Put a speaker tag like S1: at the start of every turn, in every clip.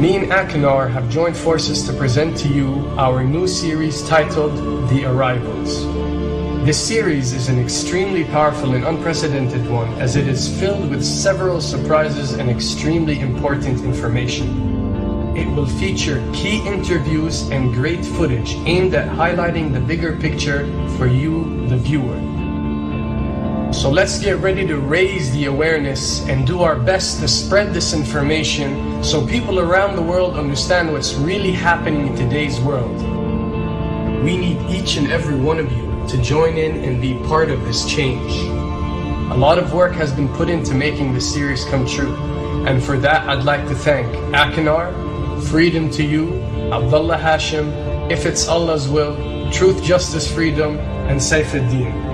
S1: Me and Akinar have joined forces to present to you our new series titled The Arrivals. This series is an extremely powerful and unprecedented one, as it is filled with several surprises and extremely important information. It will feature key interviews and great footage aimed at highlighting the bigger picture for you, the viewer. So let's get ready to raise the awareness and do our best to spread this information so people around the world understand what's really happening in today's world. We need each and every one of you to join in and be part of this change. A lot of work has been put into making this series come true, and for that I'd like to thank Akinar, Freedom to You, Abdullah Hashim, If It's Allah's Will, Truth, Justice, Freedom, and Saifuddin.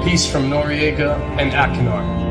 S1: Peace from Noriega and Akinar.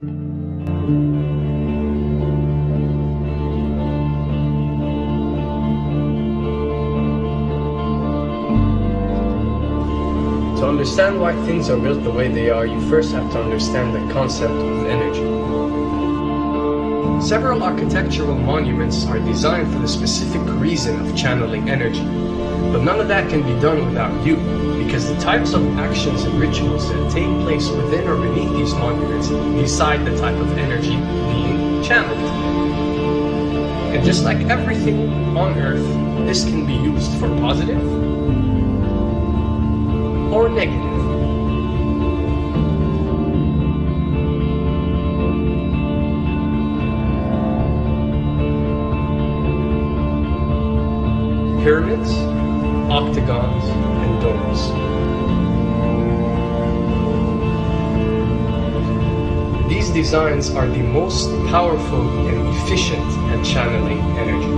S1: To understand why things are built the way they are, you first have to understand the concept of energy. Several architectural monuments are designed for the specific reason of channeling energy, but none of that can be done without you, because the types of actions and rituals that take place within or beneath these monuments decide the type of energy being channeled. And just like everything on Earth, this can be used for positive or negative. Pyramids, octagons, and domes. These designs are the most powerful and efficient at channeling energy.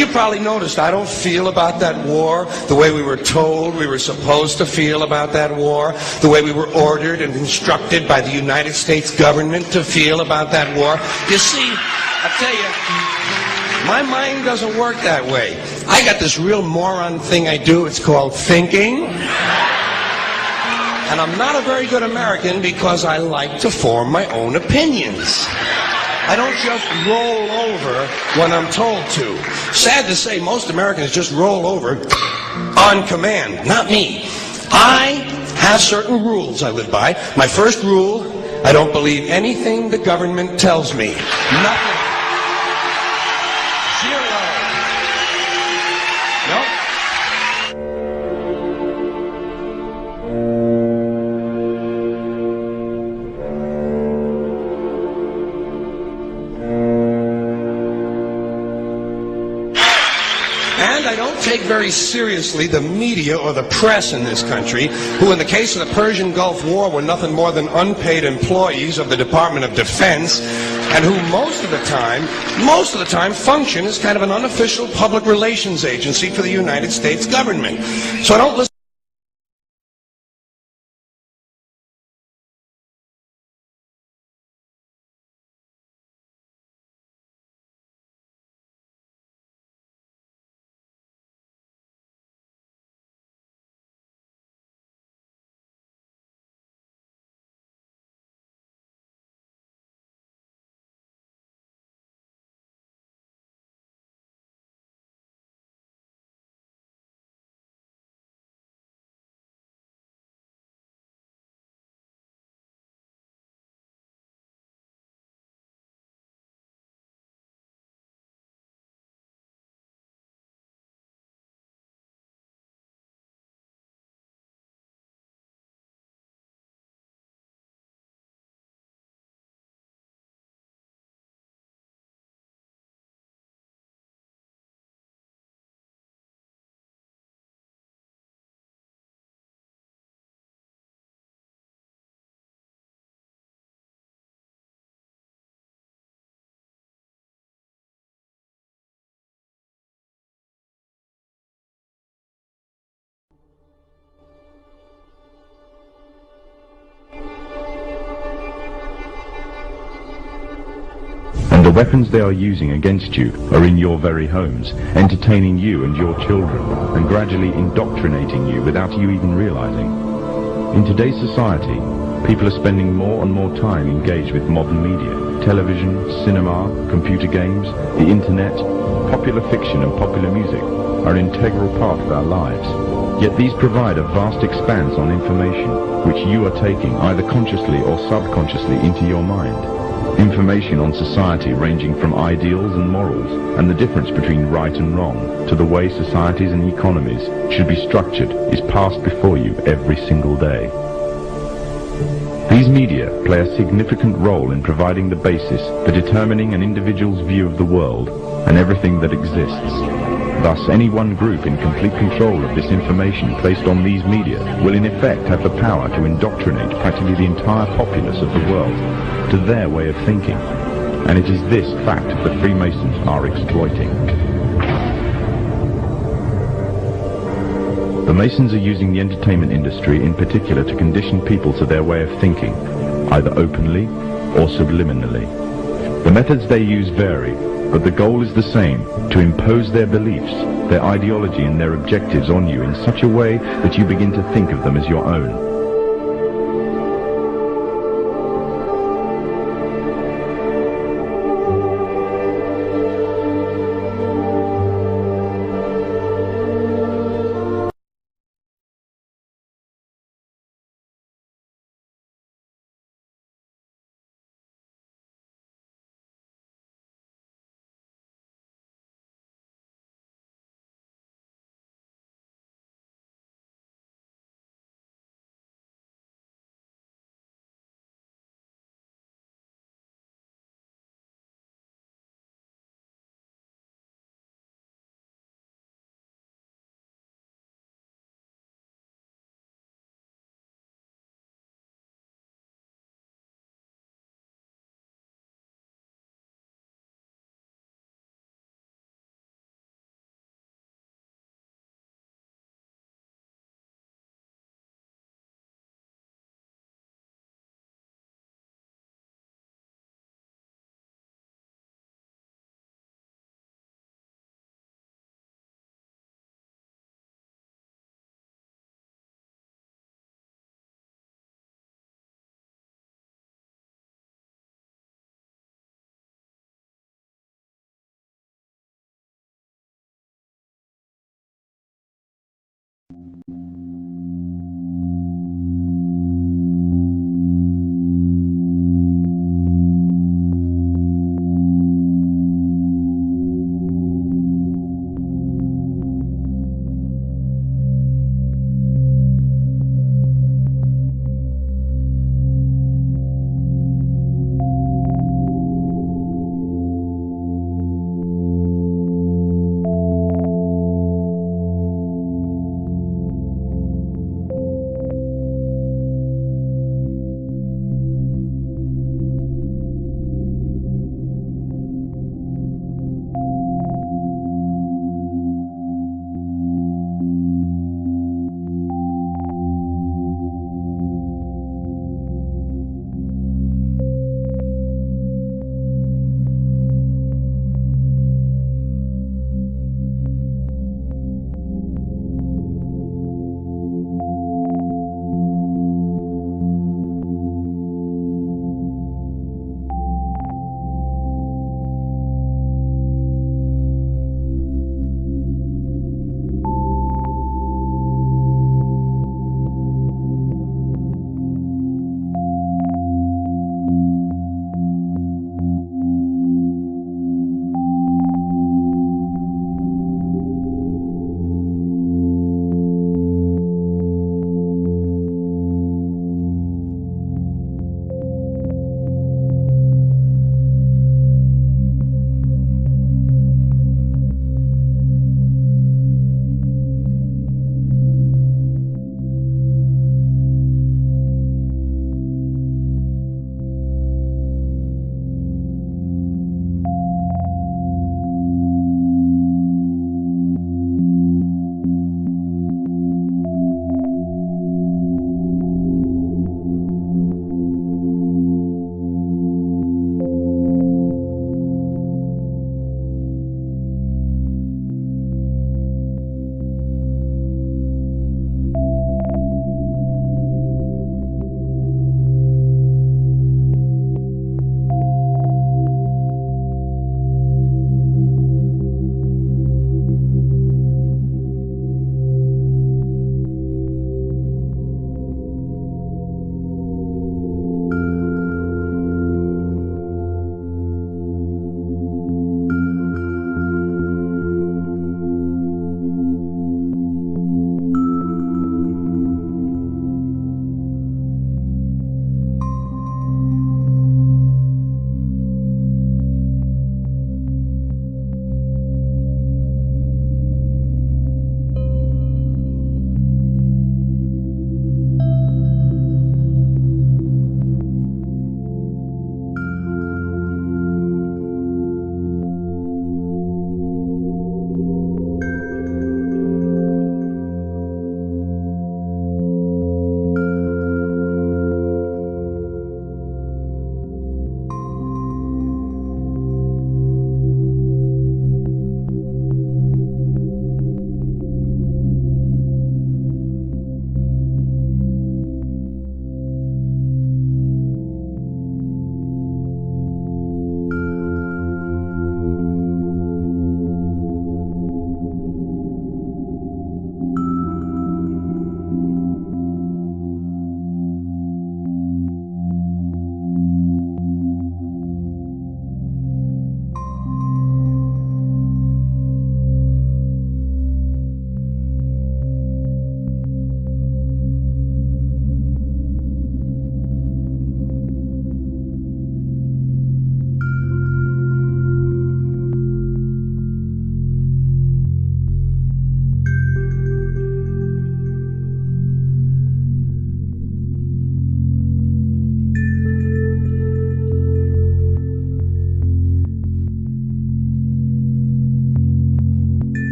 S2: you probably noticed I don't feel about that war the way we were told we were supposed to feel about that war, the way we were ordered and instructed by the United States government to feel about that war. You see, I tell you, my mind doesn't work that way. I got this real moron thing I do. It's called thinking. And I'm not a very good American because I like to form my own opinions. I don't just roll over when I'm told to. Sad to say, most Americans just roll over on command. Not me. I have certain rules I live by. My first rule, I don't believe anything the government tells me. Nothing. Zero. Nope. And I don't take very seriously the media or the press in this country, who in the case of the Persian Gulf War were nothing more than unpaid employees of the Department of Defense, and who most of the time function as kind of an unofficial public relations agency for the United States government. So I don't listen.
S3: And the weapons they are using against you are in your very homes, entertaining you and your children, and gradually indoctrinating you without you even realizing. In today's society, people are spending more and more time engaged with modern media, television, cinema, computer games, the internet, popular fiction and popular music are an integral part of our lives. Yet these provide a vast expanse on information, which you are taking either consciously or subconsciously into your mind. Information on society ranging from ideals and morals and the difference between right and wrong to the way societies and economies should be structured is passed before you every single day. These media play a significant role in providing the basis for determining an individual's view of the world and everything that exists. Thus, any one group in complete control of this information placed on these media will in effect have the power to indoctrinate practically the entire populace of the world to their way of thinking. And it is this fact that Freemasons are exploiting. The Masons are using the entertainment industry in particular to condition people to their way of thinking, either openly or subliminally. The methods they use vary, but the goal is the same, to impose their beliefs, their ideology and their objectives on you in such a way that you begin to think of them as your own.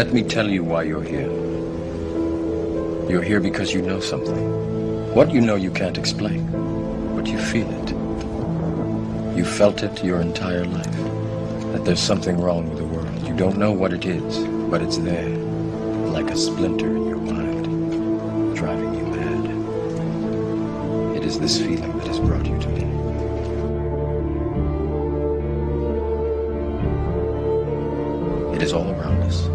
S4: Let me tell you why you're here. You're here because you know something. What you know you can't explain, but you feel it. You felt it your entire life, that there's something wrong with the world. You don't know what it is, but it's there, like a splinter in your mind, driving you mad. It is this feeling that has brought you to me. It is all around us.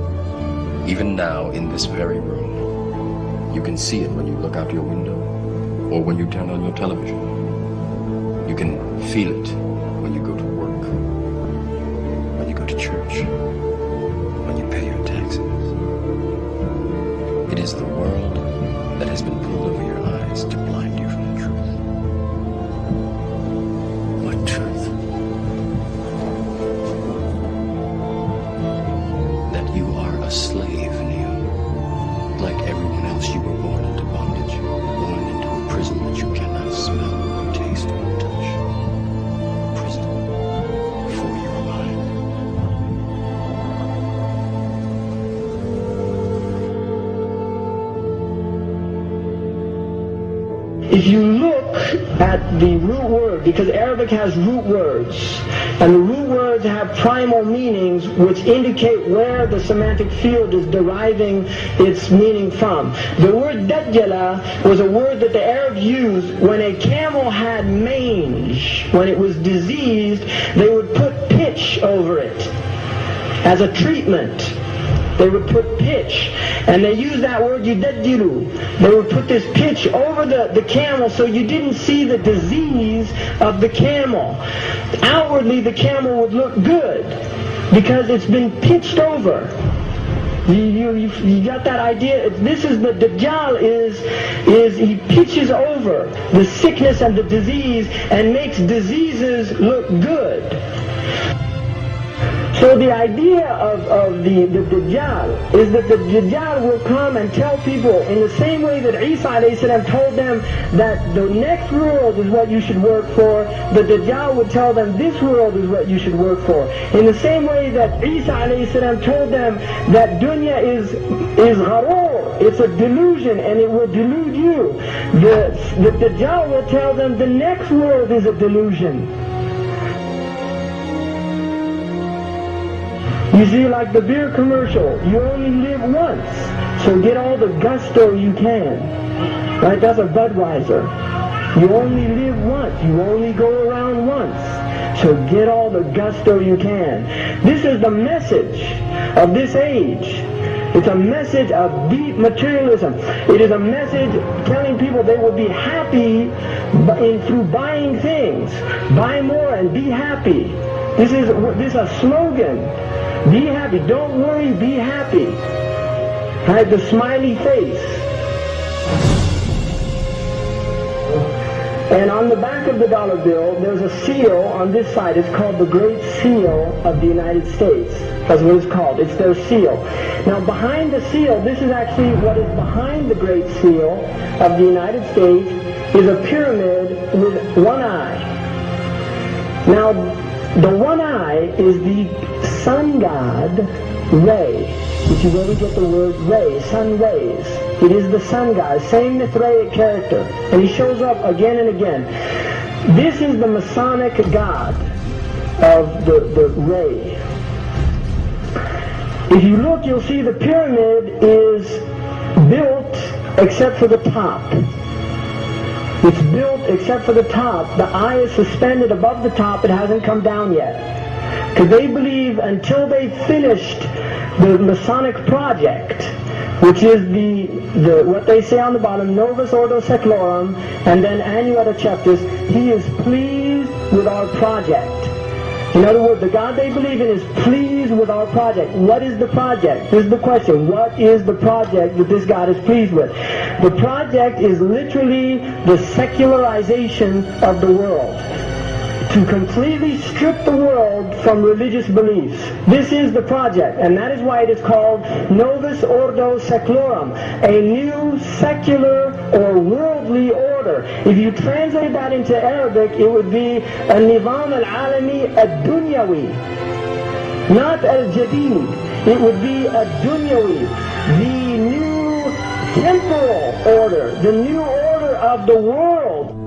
S4: Even now, in this very room. You can see it when you look out your window, or when you turn on your television. You can feel it when you go to work, when you go to church, when you pay your taxes. It is the world that has been pulled over your eyes to blind you from the truth. What truth? That you are a slave, Neo. Like everyone else, you were born into bondage, born into a prison that you cannot smell, or taste, or touch. Prison for your mind.
S5: If you look at the root word, because Arabic has root words, and the root words have primal meanings which indicate where the semantic field is deriving its meaning from. The word dajjala was a word that the Arabs used when a camel had mange. When it was diseased, they would put pitch over it as a treatment. They would put pitch, and they used that word yudaddilu. They would put this pitch over the camel so you didn't see the disease of the camel. Outwardly, the camel would look good because it's been pitched over. You got that idea? This is the Dajjal is he pitches over the sickness and the disease and makes diseases look good. So the idea of the Dajjal is that the Dajjal will come and tell people in the same way that Isa a.s. told them that the next world is what you should work for, the Dajjal would tell them this world is what you should work for. In the same way that Isa a.s. told them that dunya is gharur, it's a delusion and it will delude you. The Dajjal will tell them the next world is a delusion. You see, like the beer commercial, you only live once, so get all the gusto you can. Right? That's a Budweiser. You only live once, you only go around once, so get all the gusto you can. This is the message of this age. It's a message of deep materialism. It is a message telling people they will be happy through buying things. Buy more and be happy. This is a slogan. Be happy. Don't worry, be happy. Right? The smiley face. And on the back of the dollar bill, there's a seal on this side. It's called the Great Seal of the United States. That's what it's called. It's their seal. Now behind the seal, this is actually what is behind the Great Seal of the United States, is a pyramid with one eye. Now, the one eye is the sun god, Ray, which is where we get the word ray, sun rays. It is the sun god, same Mithraic character, and he shows up again and again. This is the Masonic god of the ray. If you look, you'll see the pyramid is built except for the top. It's built except for the top. The eye is suspended above the top. It hasn't come down yet. Because they believe until they finished the Masonic project, which is the what they say on the bottom, Novus Ordo Seclorum, and then Annuetta Chapters, he is pleased with our project. In other words, the God they believe in is pleased with our project. What is the project? Here's the question. What is the project that this God is pleased with? The project is literally the secularization of the world. To completely strip the world from religious beliefs. This is the project, and that is why it is called Novus Ordo Seclorum, a new secular or worldly order. If you translate that into Arabic, it would be a Nizam al-Alami al-Dunyawi, not al-Jadid. It would be a dunyawi, the new temporal order, the new order of the world.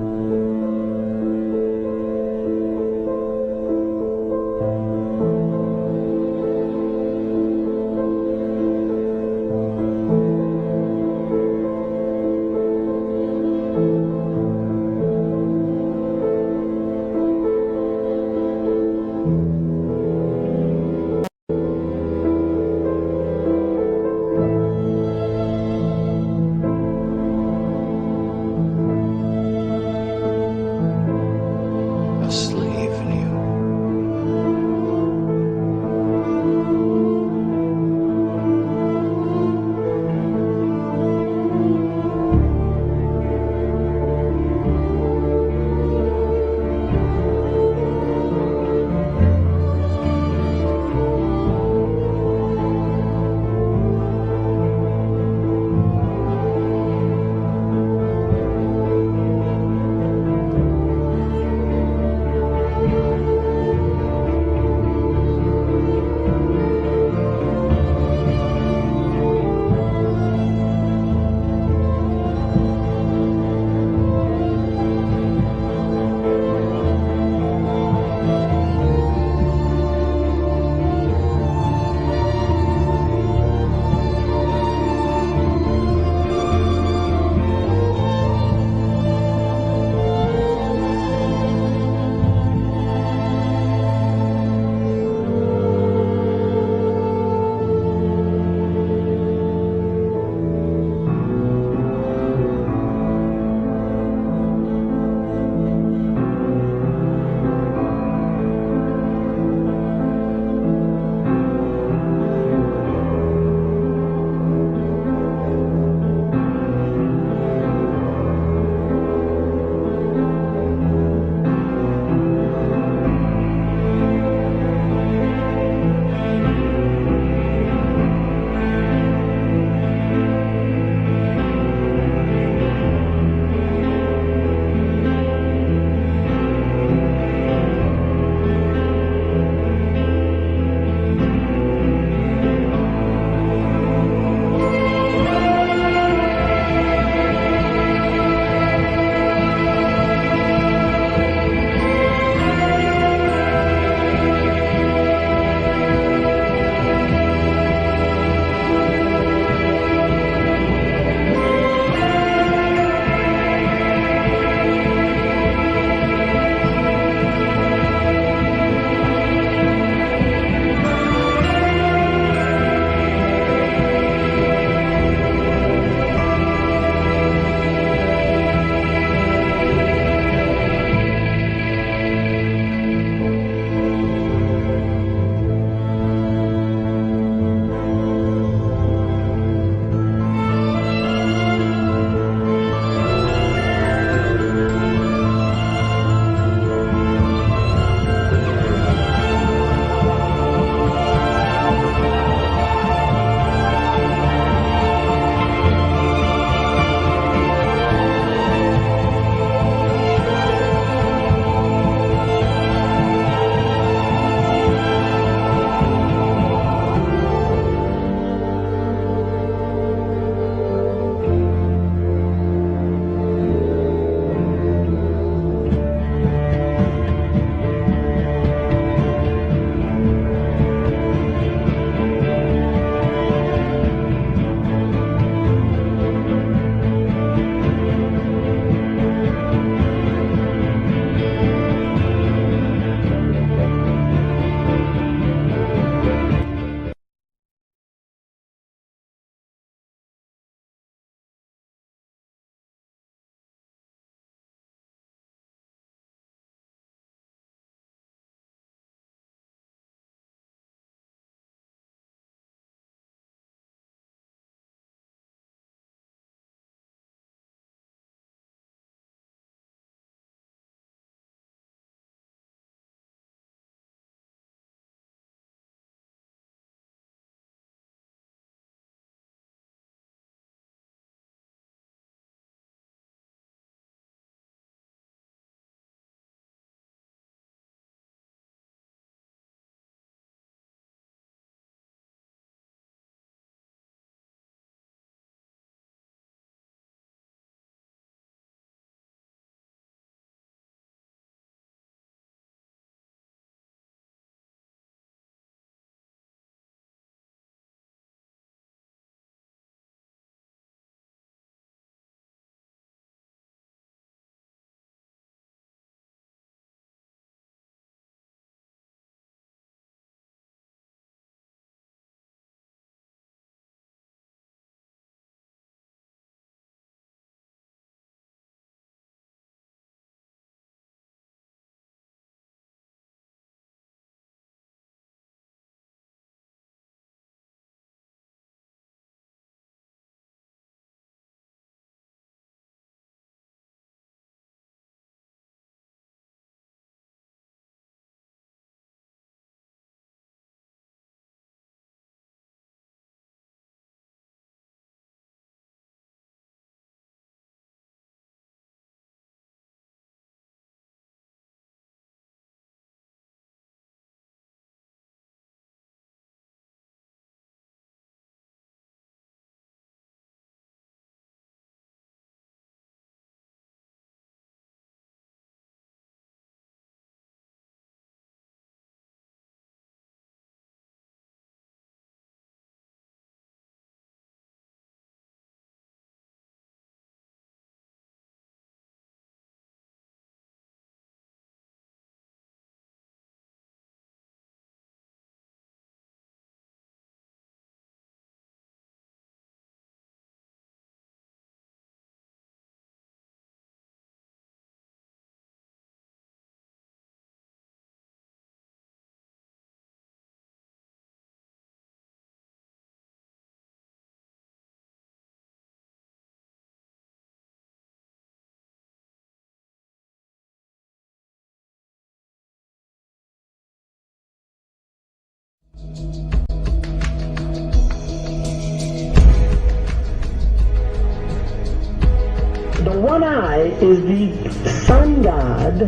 S5: The one eye is the sun god,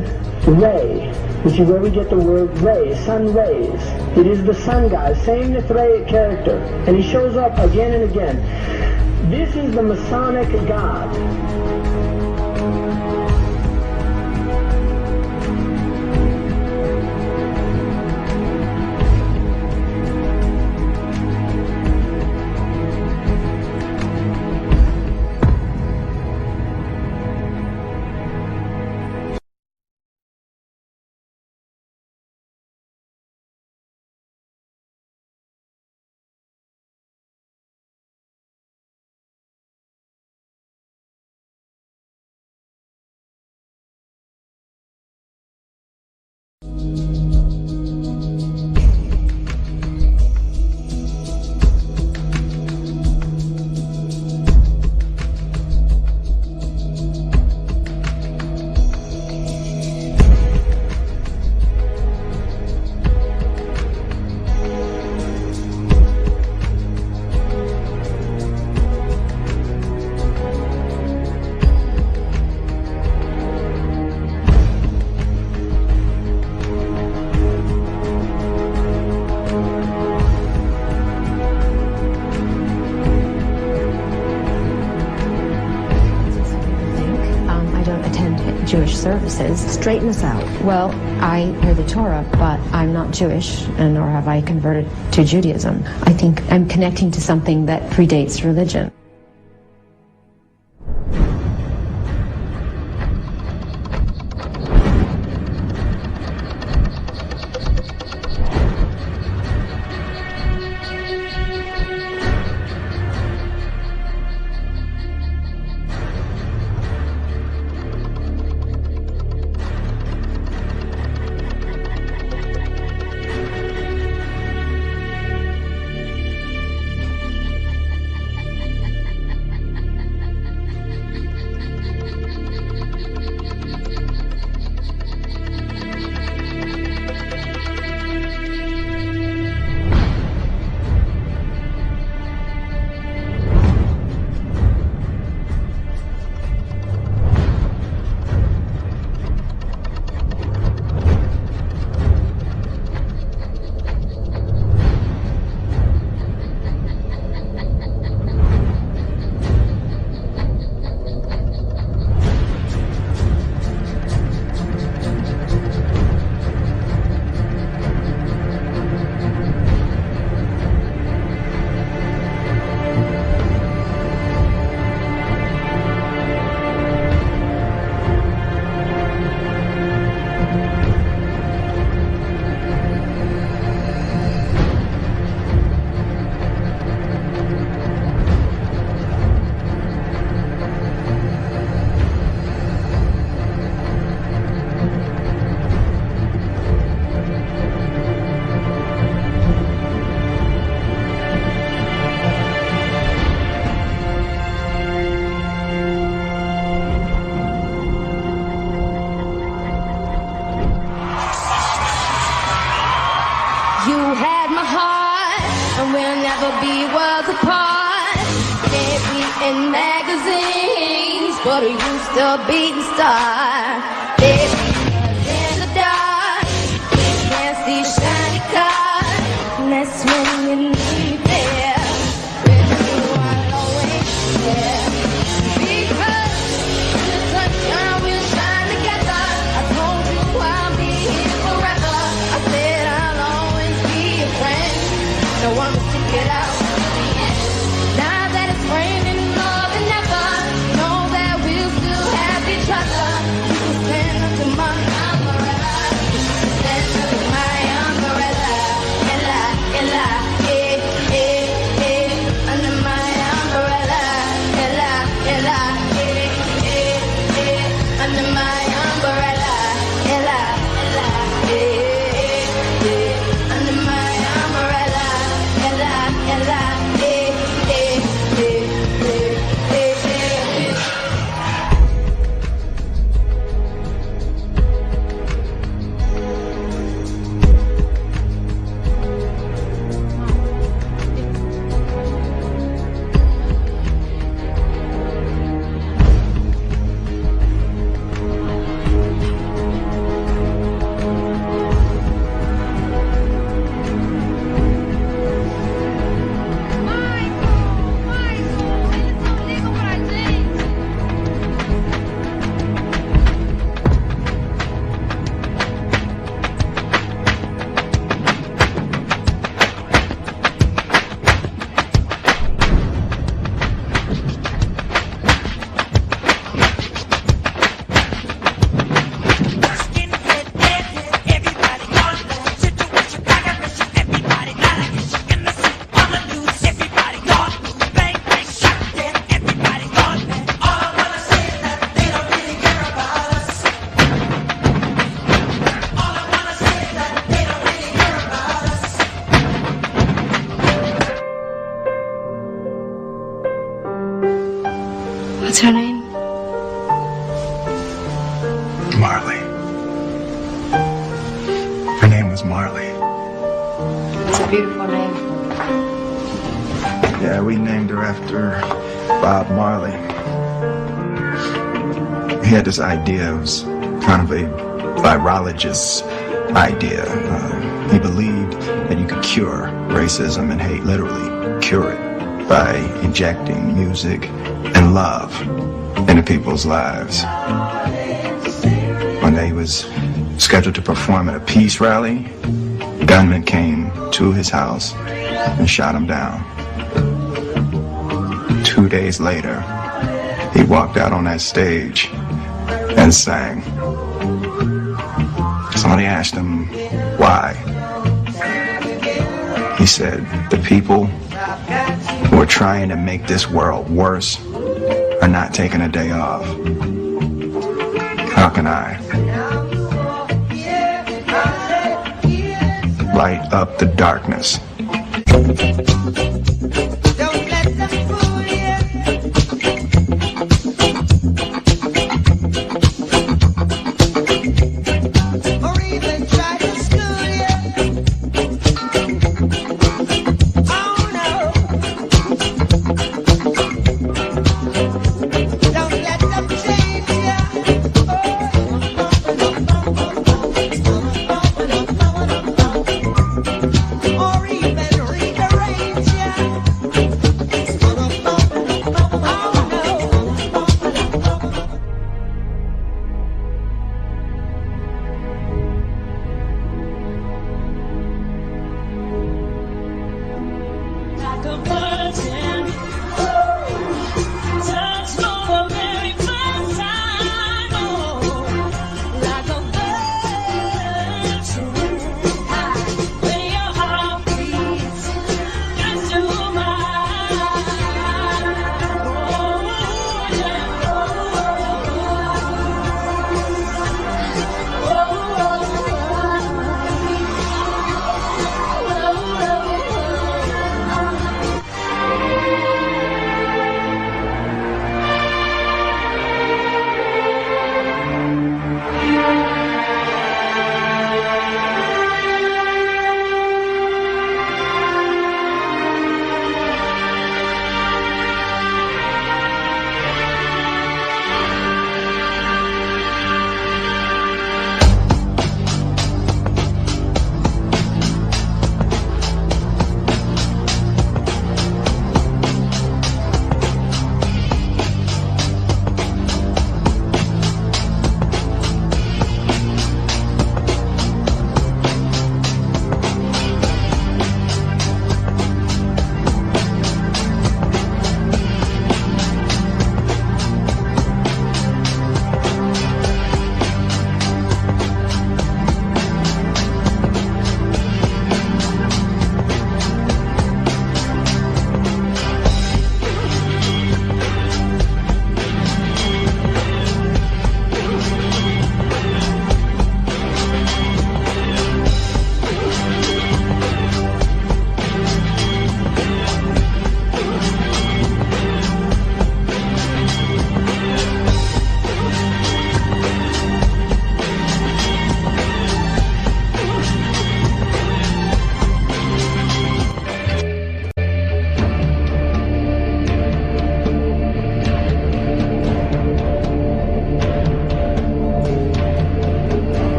S5: Ray, which is where we get the word ray, sun rays. It is the sun god, same Mithraistic character, and he shows up again and again. This is the Masonic god.
S6: Jewish services.
S7: Straighten us out.
S6: Well, I hear the Torah, but I'm not Jewish, and nor have I converted to Judaism. I think I'm connecting to something that predates religion.
S8: You had my heart, and we'll never be worlds apart. Maybe in magazines, but you still beating star. Baby, in the dark, we can't see shiny cars. And that's when you need there. With you, I'll always be there. Because the sunshine will shine together. I told you I'll be here forever. I said I'll always be a friend. No one will stick it out to the end. Now that it's raining more than ever, know that we'll still have each other. We can spend
S7: What's her name?
S9: Marley. Her name was Marley.
S7: It's a beautiful name.
S9: Yeah, we named her after Bob Marley. He had this idea. It was kind of a virologist's idea. He believed that you could cure racism and hate, literally cure it, by injecting music and love into people's lives. One day he was scheduled to perform at a peace rally. Gunmen came to his house and shot him down. 2 days later, he walked out on that stage and sang. Somebody asked him why. He said, the people who are trying to make this world worse are not taking a day off. How can I light up the darkness?
S10: Or even rearrange ya.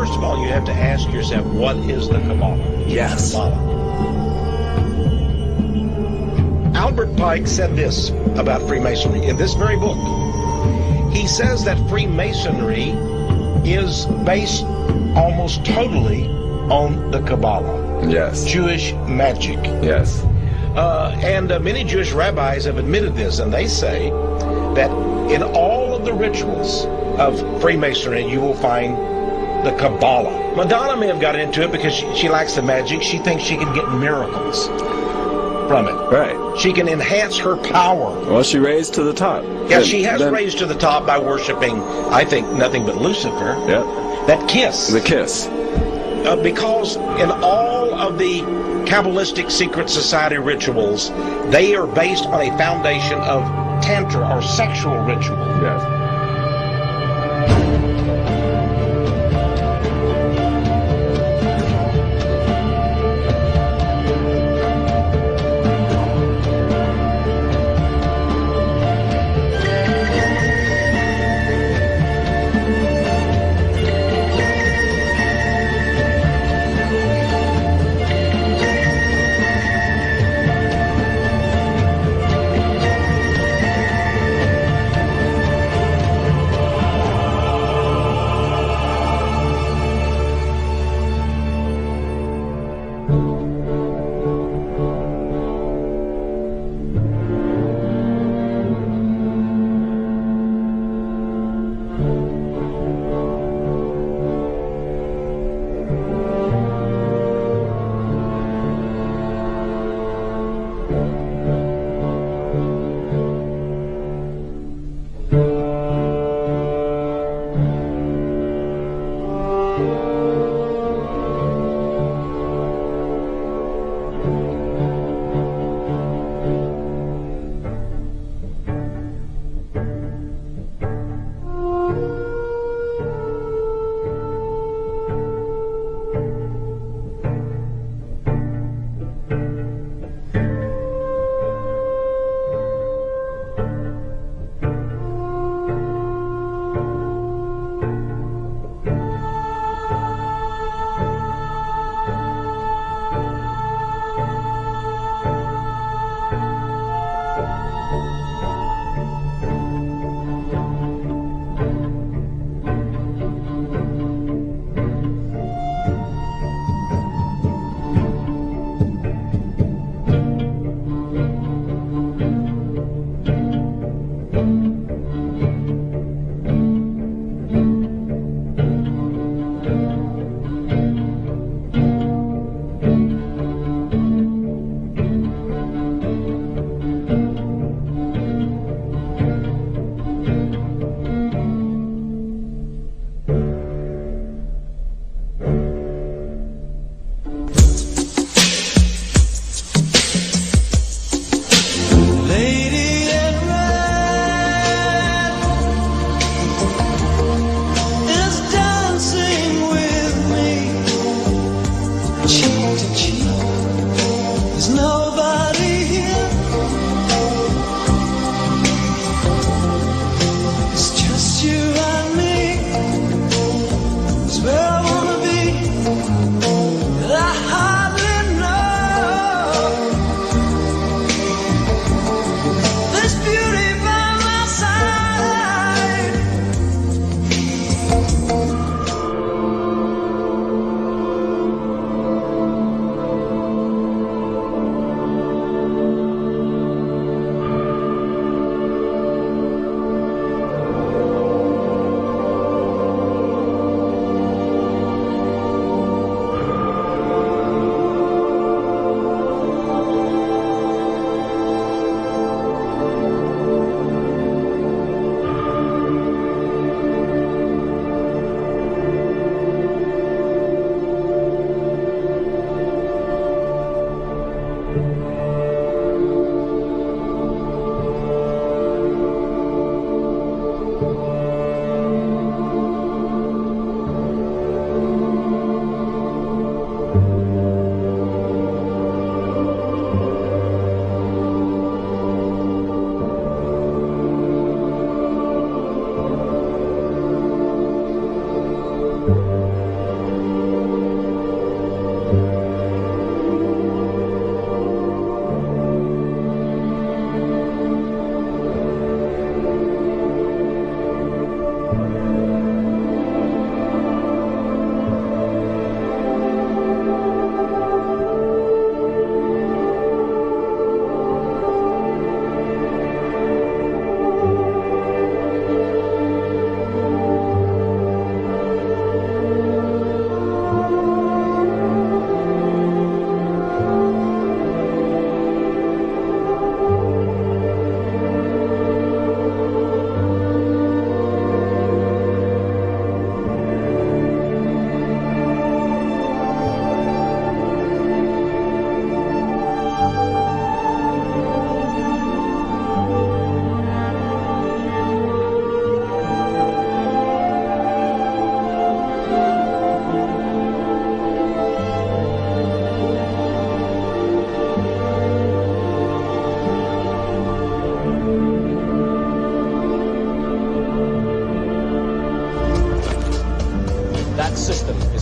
S2: first of all, you have to ask yourself, what is the Kabbalah?
S10: Yes.
S2: Kabbalah. Albert Pike said this about Freemasonry in this very book. He says that Freemasonry is based almost totally on the Kabbalah.
S10: Yes.
S2: Jewish magic.
S10: Yes.
S2: And many Jewish rabbis have admitted this, and they say that in all of the rituals of Freemasonry, you will find the Kabbalah. Madonna may have got into it because she likes the magic. She thinks she can get miracles from it.
S10: Right.
S2: She can enhance her power.
S10: Well, she raised to the top.
S2: Yeah, she has raised to the top by worshiping, I think, nothing but Lucifer.
S10: Yeah.
S2: That kiss.
S10: The kiss.
S2: Because in all of the Kabbalistic secret society rituals, they are based on a foundation of tantra or sexual ritual.
S10: Yes.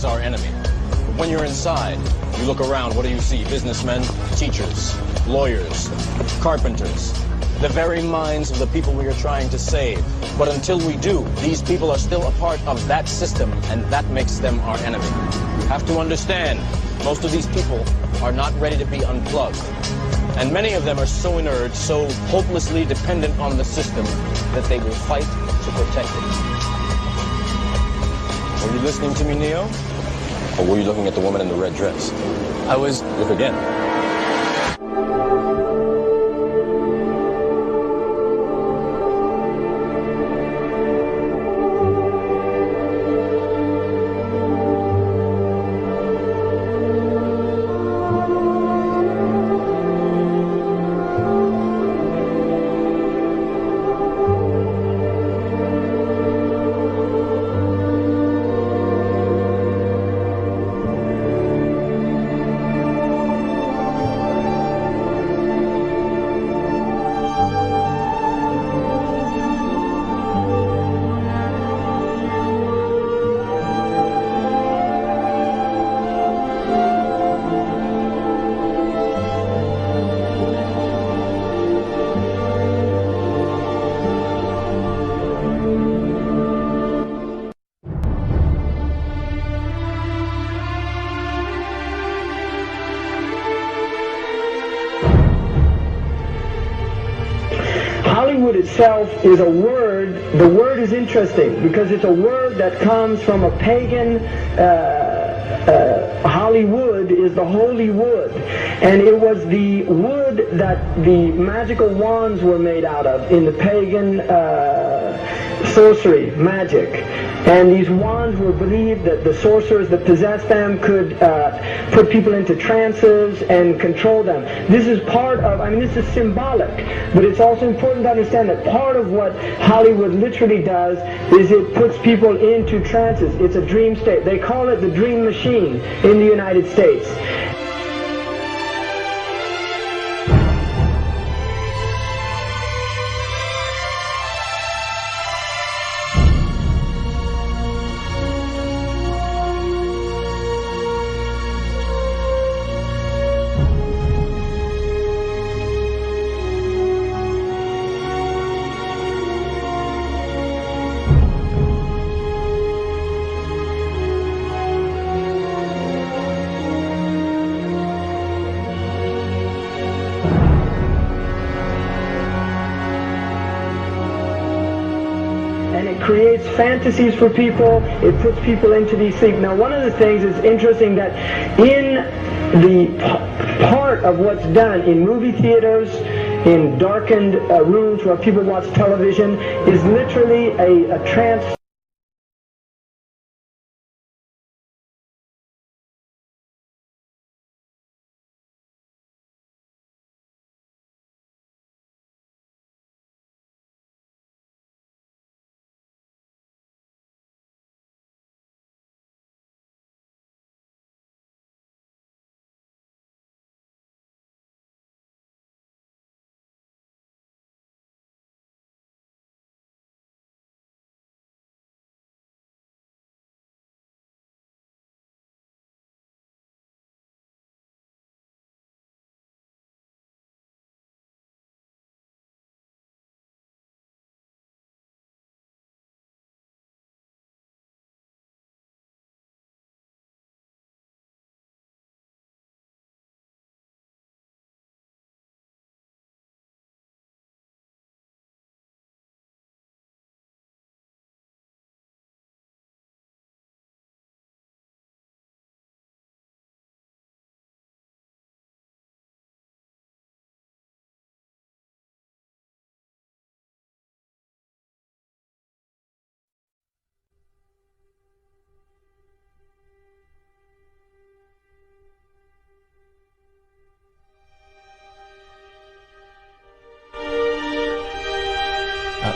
S10: is our enemy. But when you're inside, you look around, what do you see? Businessmen, teachers, lawyers, carpenters, the very minds of the people we are trying to save. But until we do, these people are still a part of that system, and that makes them our enemy. You have to understand, most of these people are not ready to be unplugged. And many of them are so inert, so hopelessly dependent on the system, that they will fight to protect it. Were you listening to me, Neo? Or were you looking at the woman in the red dress? I was... Look again.
S5: Hollywood itself is a word. The word is interesting because it's a word that comes from a pagan. Hollywood is the holy wood, and it was the wood that the magical wands were made out of in the pagan sorcery, magic. And these wands were believed that the sorcerers that possessed them could put people into trances and control them. This is part of, this is symbolic, but it's also important to understand that part of what Hollywood literally does is it puts people into trances. It's a dream state. They call it the dream machine in the United States. Creates fantasies for people. It puts people into these sleep. Now, one of the things is interesting that in the part of what's done in movie theaters, in darkened rooms where people watch television, is literally a trance.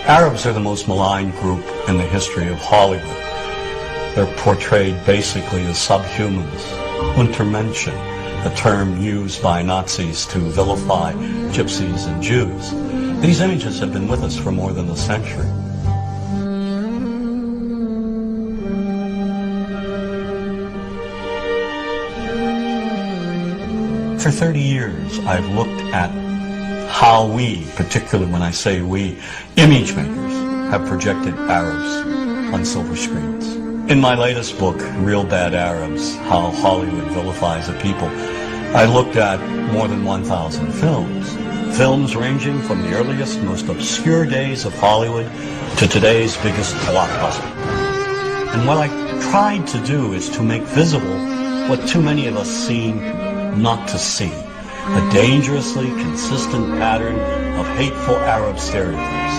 S11: Arabs are the most maligned group in the history of Hollywood. They're portrayed basically as subhumans. Untermenschen, a term used by Nazis to vilify gypsies and Jews. These images have been with us for more than a century. After 30 years, I've looked at how we, particularly when I say we, image makers, have projected Arabs on silver screens. In my latest book, Real Bad Arabs, How Hollywood Vilifies a People, I looked at more than 1,000 films. Films ranging from the earliest, most obscure days of Hollywood to today's biggest blockbuster. And what I tried to do is to make visible what too many of us seem not to see. A dangerously consistent pattern of hateful Arab stereotypes.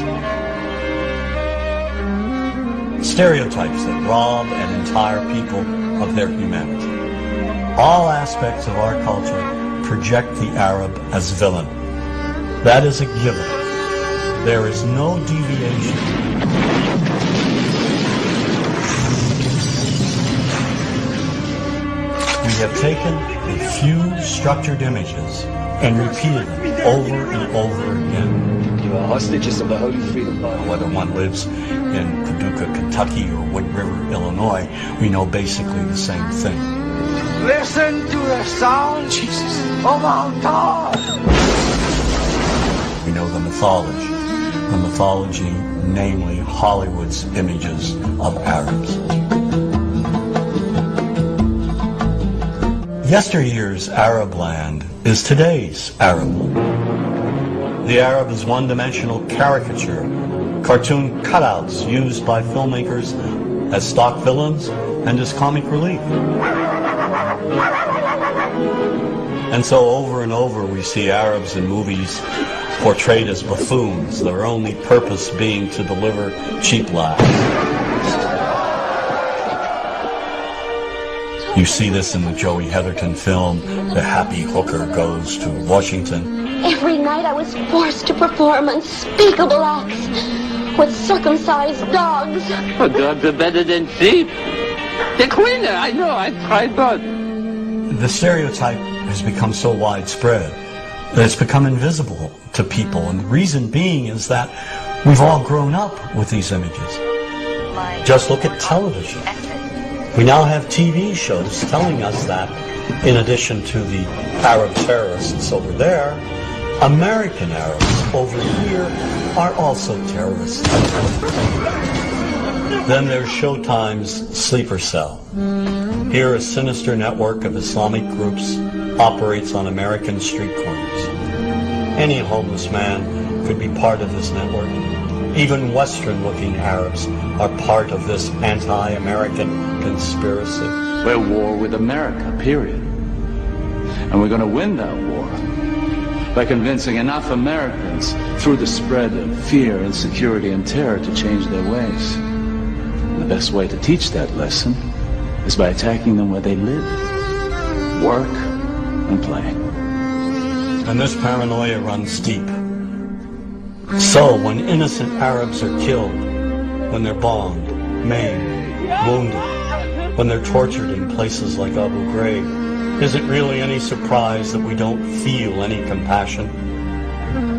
S11: Stereotypes that rob an entire people of their humanity. All aspects of our culture project the Arab as villain. That is a given. There is no deviation. We have taken a few structured images and repeated them over and over again.
S12: You are hostages of the Holy Freedom Bible.
S11: Whether one lives in Paducah, Kentucky or Wood River, Illinois, we know basically the same thing.
S12: Listen to the sound, Jesus, of our God.
S11: We know the mythology, namely Hollywood's images of Arabs. Yesteryear's Arab land is today's Arab land. The Arab is one-dimensional caricature, cartoon cutouts used by filmmakers as stock villains and as comic relief. And so over and over we see Arabs in movies portrayed as buffoons, their only purpose being to deliver cheap laughs. You see this in the Joey Heatherton film, The Happy Hooker Goes to Washington.
S8: Every night I was forced to perform unspeakable acts with circumcised dogs.
S12: Oh, dogs are better than sheep. They're cleaner, I know, I've tried both.
S11: The stereotype has become so widespread that it's become invisible to people, and the reason being is that we've all grown up with these images. Just look at television. We now have TV shows telling us that, in addition to the Arab terrorists over there, American Arabs over here are also terrorists. Then there's Showtime's Sleeper Cell. Here, a sinister network of Islamic groups operates on American street corners. Any homeless man could be part of this network. Even Western-looking Arabs are part of this anti-American conspiracy.
S13: We're at war with America, period. And we're going to win that war by convincing enough Americans through the spread of fear, insecurity, and terror to change their ways. And the best way to teach that lesson is by attacking them where they live, work, and play.
S11: And this paranoia runs deep. So when innocent Arabs are killed, when they're bombed, maimed, wounded, when they're tortured in places like Abu Ghraib, is it really any surprise that we don't feel any compassion?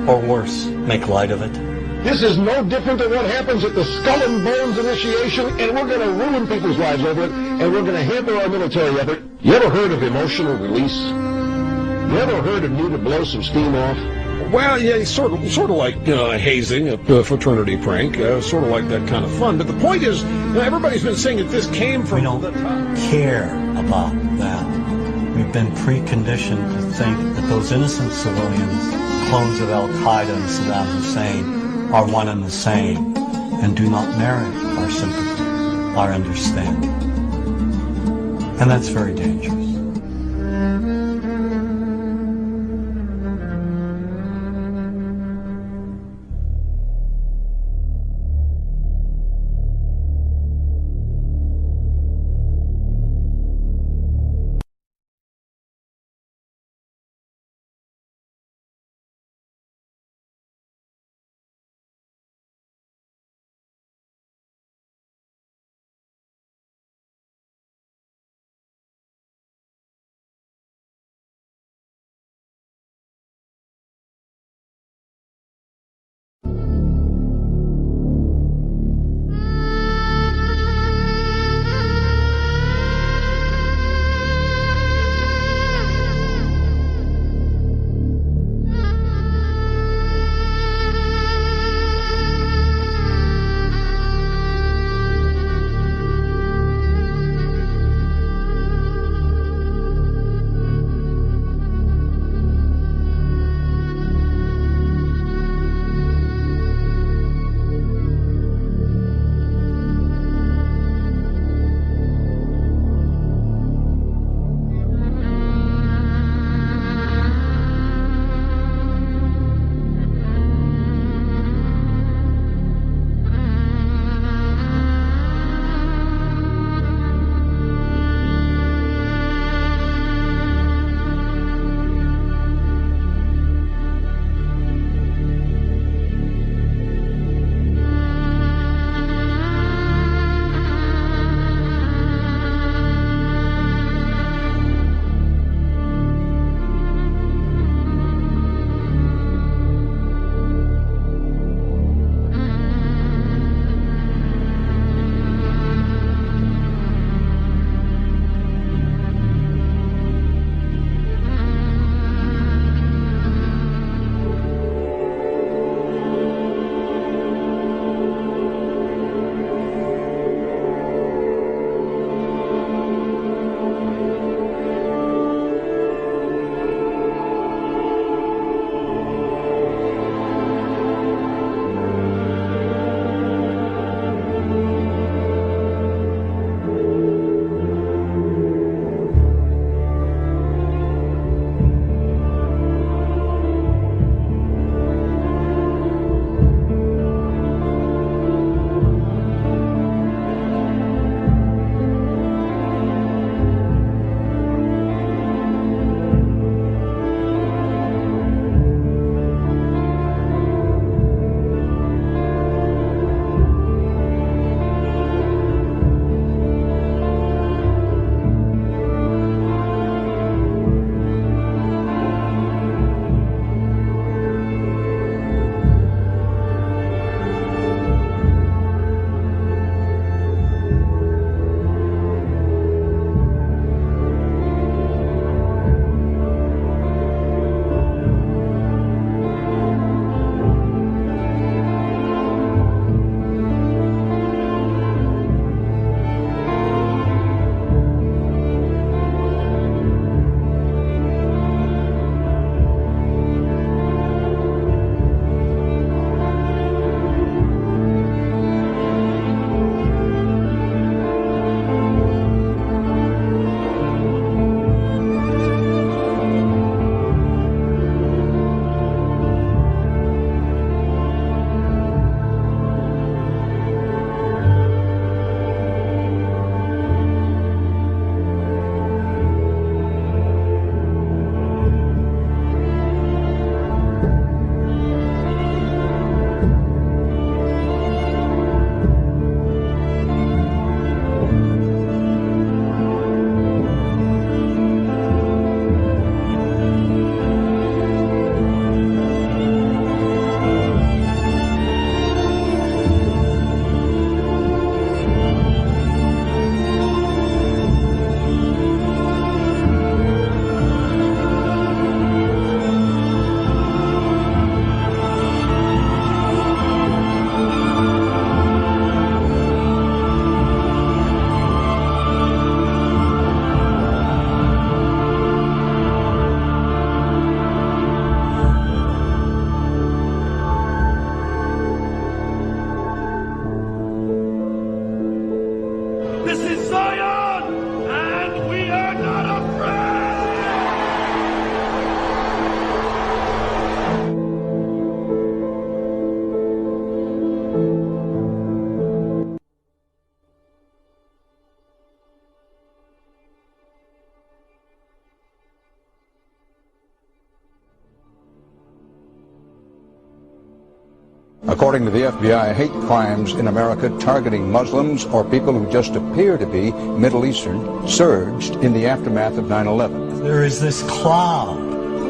S11: Or worse, make light of it?
S14: This is no different than what happens at the Skull and Bones initiation, and we're going to ruin people's lives over it, and we're going to hamper our military effort. You ever heard of emotional release? You ever heard of need to blow some steam off?
S15: Well, yeah, sort of like hazing, a fraternity prank, sort of like that kind of fun. But the point is, everybody's been saying that this came from.
S11: We don't care about that. We've been preconditioned to think that those innocent civilians, clones of Al Qaeda and Saddam Hussein, are one and the same, and do not merit our sympathy, our understanding. And that's very dangerous.
S16: According to the FBI, hate crimes in America targeting Muslims or people who just appear to be Middle Eastern surged in the aftermath of 9/11.
S11: There is this cloud,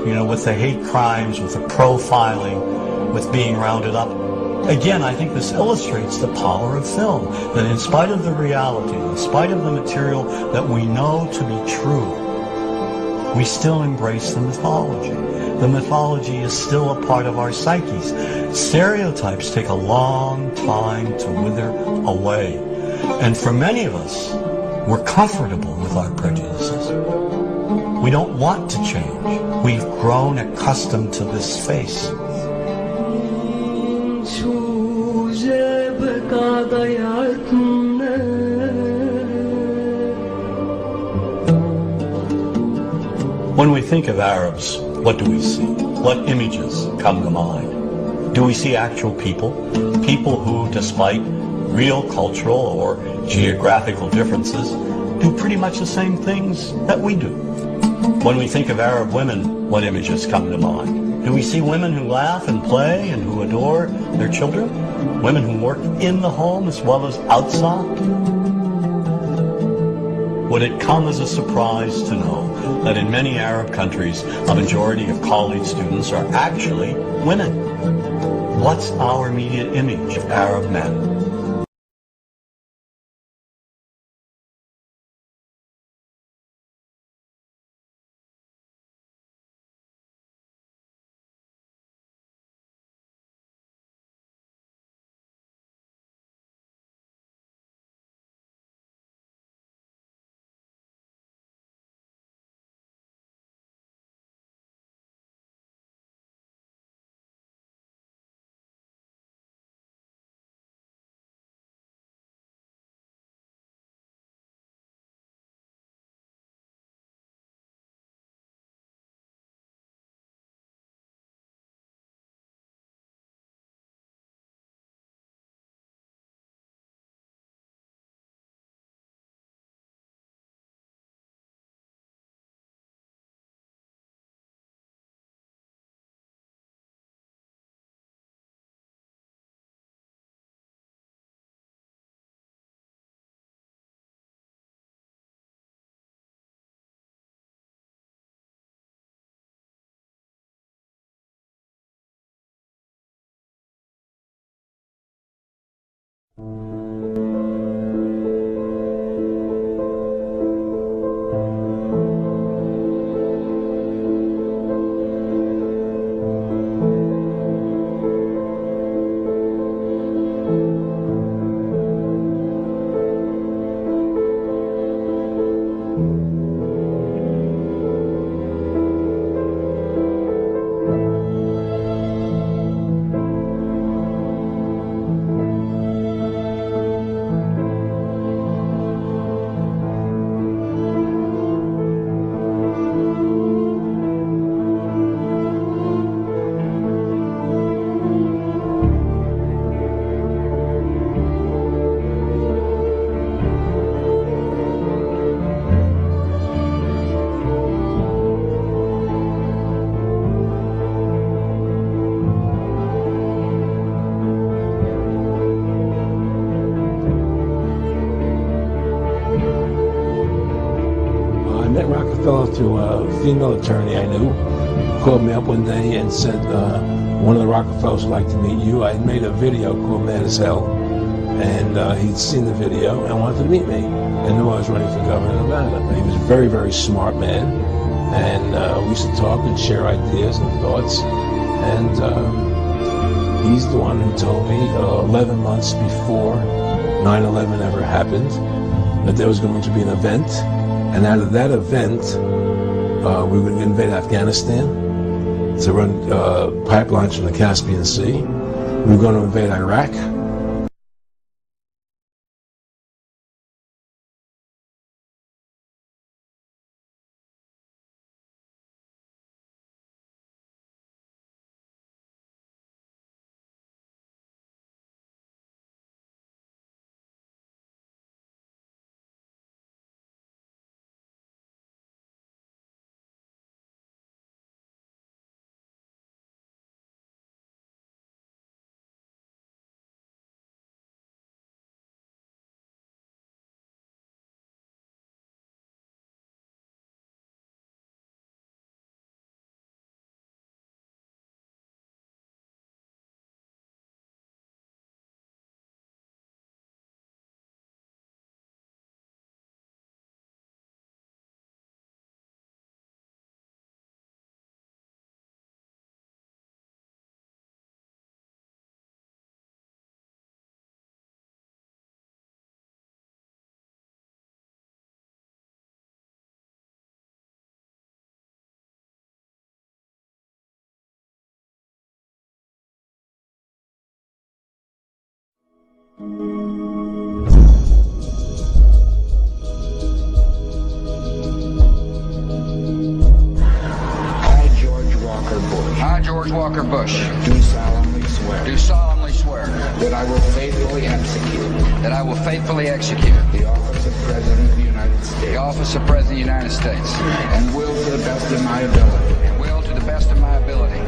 S11: with the hate crimes, with the profiling, with being rounded up. Again, I think this illustrates the power of film, that in spite of the reality, in spite of the material that we know to be true, we still embrace the mythology. The mythology is still a part of our psyches. Stereotypes take a long time to wither away. And for many of us, we're comfortable with our prejudices. We don't want to change. We've grown accustomed to this face. When we think of Arabs, what do we see? What images come to mind? Do we see actual people? People who, despite real cultural or geographical differences, do pretty much the same things that we do. When we think of Arab women, what images come to mind? Do we see women who laugh and play and who adore their children? Women who work in the home as well as outside? Would it come as a surprise to know that in many Arab countries, a majority of college students are actually women? What's our immediate image of Arab men?
S17: To a female attorney I knew, called me up one day and said, one of the Rockefellers would like to meet you. I made a video called Mad as Hell, and he'd seen the video and wanted to meet me and knew I was running for governor of Nevada. He was a very, very smart man, and we used to talk and share ideas and thoughts, and he's the one who told me 11 months before 9/11 ever happened that there was going to be an event, and out of that event we were going to invade Afghanistan to run pipelines from the Caspian Sea. We were going to invade Iraq.
S18: I, George Walker Bush,
S19: do solemnly swear
S18: that I will faithfully execute
S19: the office of President of the United States
S18: the office of President of the United States
S19: and will to the best of my ability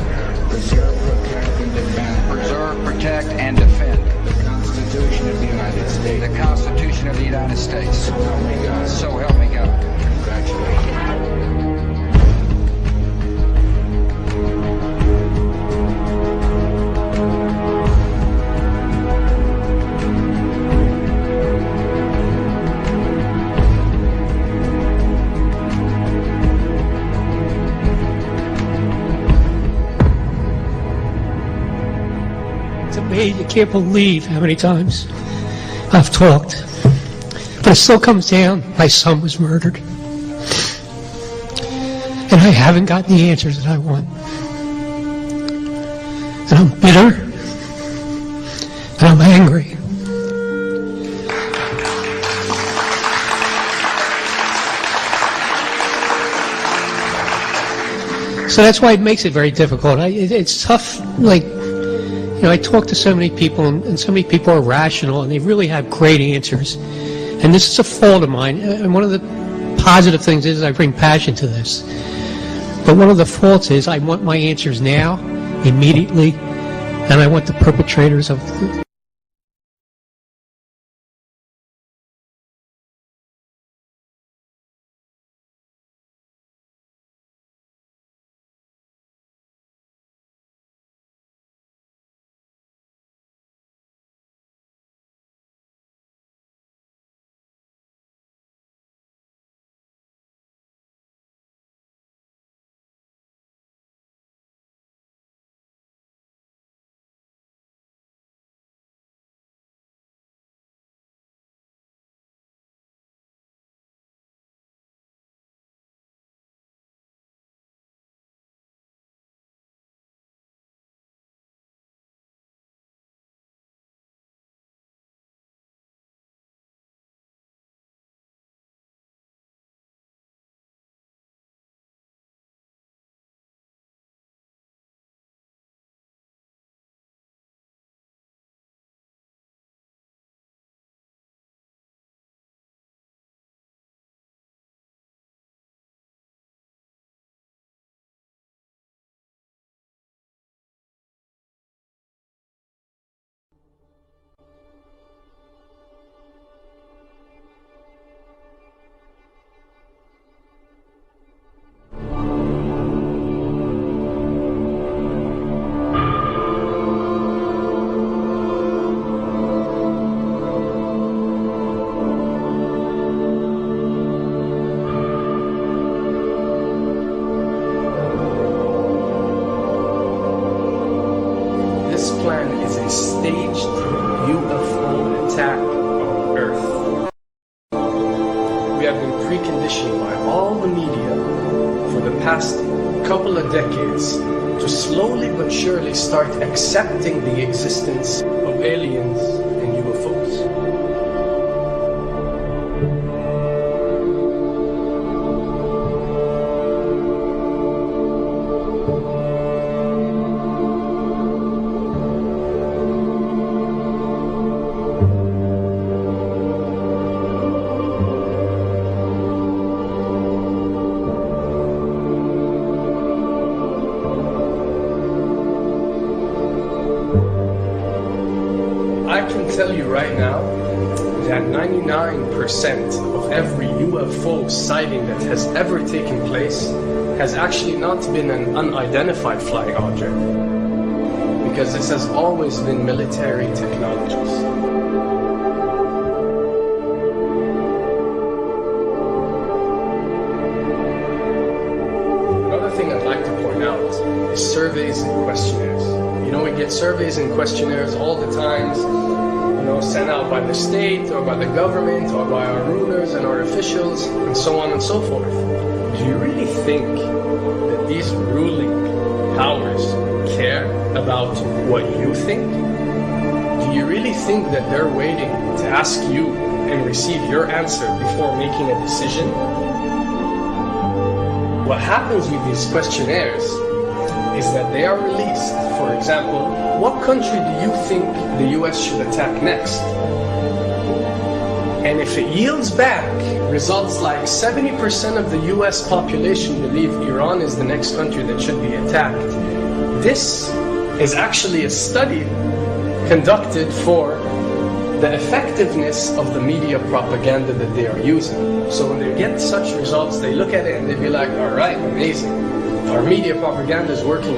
S19: preserve,
S18: protect, and defend
S19: the Constitution of the United States.
S18: The Constitution of the United States.
S19: So help me God.
S18: So help me God.
S19: Congratulations.
S20: You can't believe how many times I've talked. But it still comes down, my son was murdered. And I haven't gotten the answers that I want. And I'm bitter. And I'm angry. So that's why it makes it very difficult. It's tough, like, you know, I talk to so many people, and so many people are rational, and they really have great answers. And this is a fault of mine. And one of the positive things is I bring passion to this. But one of the faults is I want my answers now, immediately, and I want the perpetrators of
S1: staged UFO attack on Earth. We have been preconditioned by all the media for the past couple of decades to slowly but surely start accepting the existence of aliens and UFOs. I can tell you right now that 99% of every UFO sighting that has ever taken place has actually not been an unidentified flying object, because this has always been military technologies. Another thing I'd like to point out is surveys and questionnaires. You know, we get surveys and questionnaires all the time, you know, sent out by the state or by the government or by our rulers and our officials and so on and so forth. Do you really think that these ruling powers care about what you think? do you really think that they're waiting to ask you and receive your answer before making a decision? What happens with these questionnaires is that they are released. For example, what country do you think the US should attack next? And if it yields back results like 70% of the US population believe Iran is the next country that should be attacked, this is actually a study conducted for the effectiveness of the media propaganda that they are using. So when they get such results, they look at it and they be like, all right, amazing. Our media propaganda is working.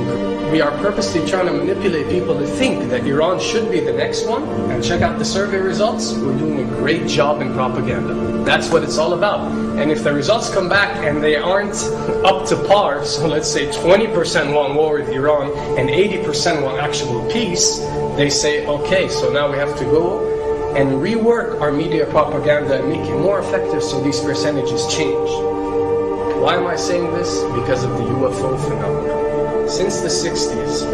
S1: We are purposely trying to manipulate people to think that Iran should be the next one. And check out the survey results. We're doing a great job in propaganda. That's what it's all about. And if the results come back and they aren't up to par, so let's say 20% want war with Iran and 80% want actual peace, they say, okay, so now we have to go and rework our media propaganda and make it more effective so these percentages change. Why am I saying this? Because of the UFO phenomenon. Since the 60s,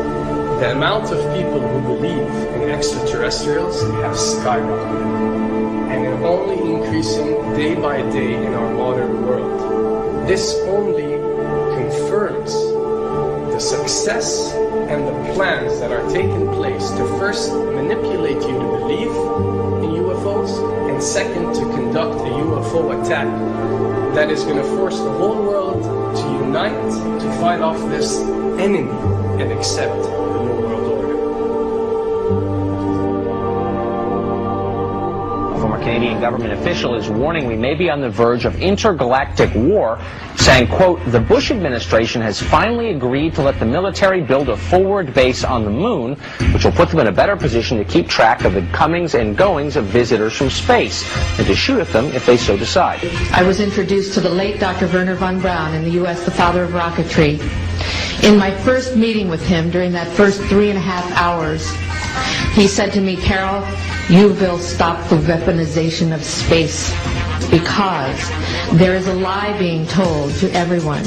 S1: the amount of people who believe in extraterrestrials have skyrocketed. And it's only increasing day by day in our modern world. This only confirms the success and the plans that are taking place to first manipulate you to believe in UFOs, and second, to conduct a UFO attack that is going to force the whole world to unite to fight off this enemy and accept the New World Order.
S21: A former Canadian government official is warning we may be on the verge of intergalactic war, saying, quote, the Bush administration has finally agreed to let the military build a forward base on the moon, which will put them in a better position to keep track of the comings and goings of visitors from space, and to shoot at them if they so decide.
S6: I was introduced to the late Dr. Wernher von Braun in the U.S., the father of rocketry. In my first meeting with him, during that first 3.5 hours, he said to me, Carol, you will stop the weaponization of space, because there is a lie being told to everyone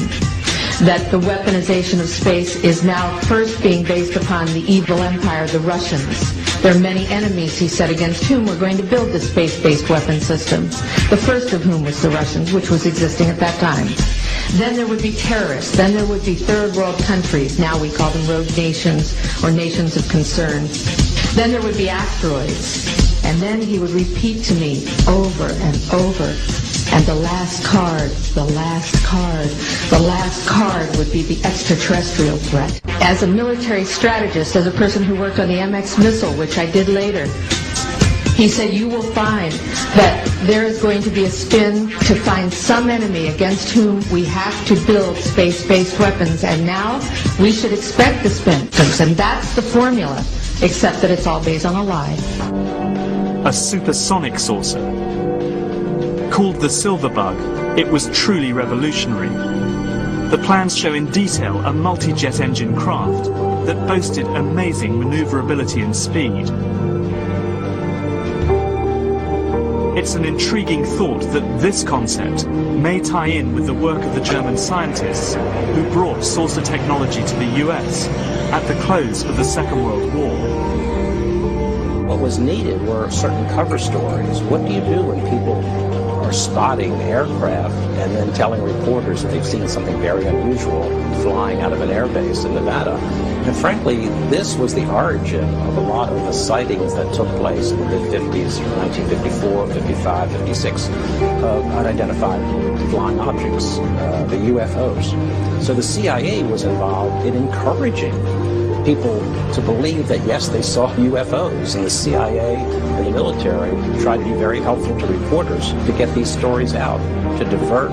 S6: that the weaponization of space is now first being based upon the evil empire, the Russians. There are many enemies, he said, against whom we're going to build the space-based weapon systems, the first of whom was the Russians, which was existing at that time. Then there would be terrorists. Then there would be third world countries. Now we call them rogue nations or nations of concern. Then there would be asteroids. And then he would repeat to me over and over, and the last card, the last card, the last card would be the extraterrestrial threat. As a military strategist, as a person who worked on the MX missile, which I did later, he said, you will find that there is going to be a spin to find some enemy against whom we have to build space-based weapons, and now we should expect the spin. And that's the formula, except that it's all based on a lie.
S22: A supersonic saucer. Called the Silver Bug, it was truly revolutionary. The plans show in detail a multi-jet engine craft that boasted amazing maneuverability and speed. It's an intriguing thought that this concept may tie in with the work of the German scientists who brought saucer technology to the US at the close of the Second World War.
S23: What was needed were certain cover stories. What do you do when people are spotting aircraft and then telling reporters that they've seen something very unusual flying out of an airbase in Nevada? And frankly, this was the origin of a lot of the sightings that took place in the mid-50s, 1954, 55, 56, of unidentified flying objects, the UFOs. So the CIA was involved in encouraging people to believe that, yes, they saw UFOs, and the CIA and the military tried to be very helpful to reporters to get these stories out, to divert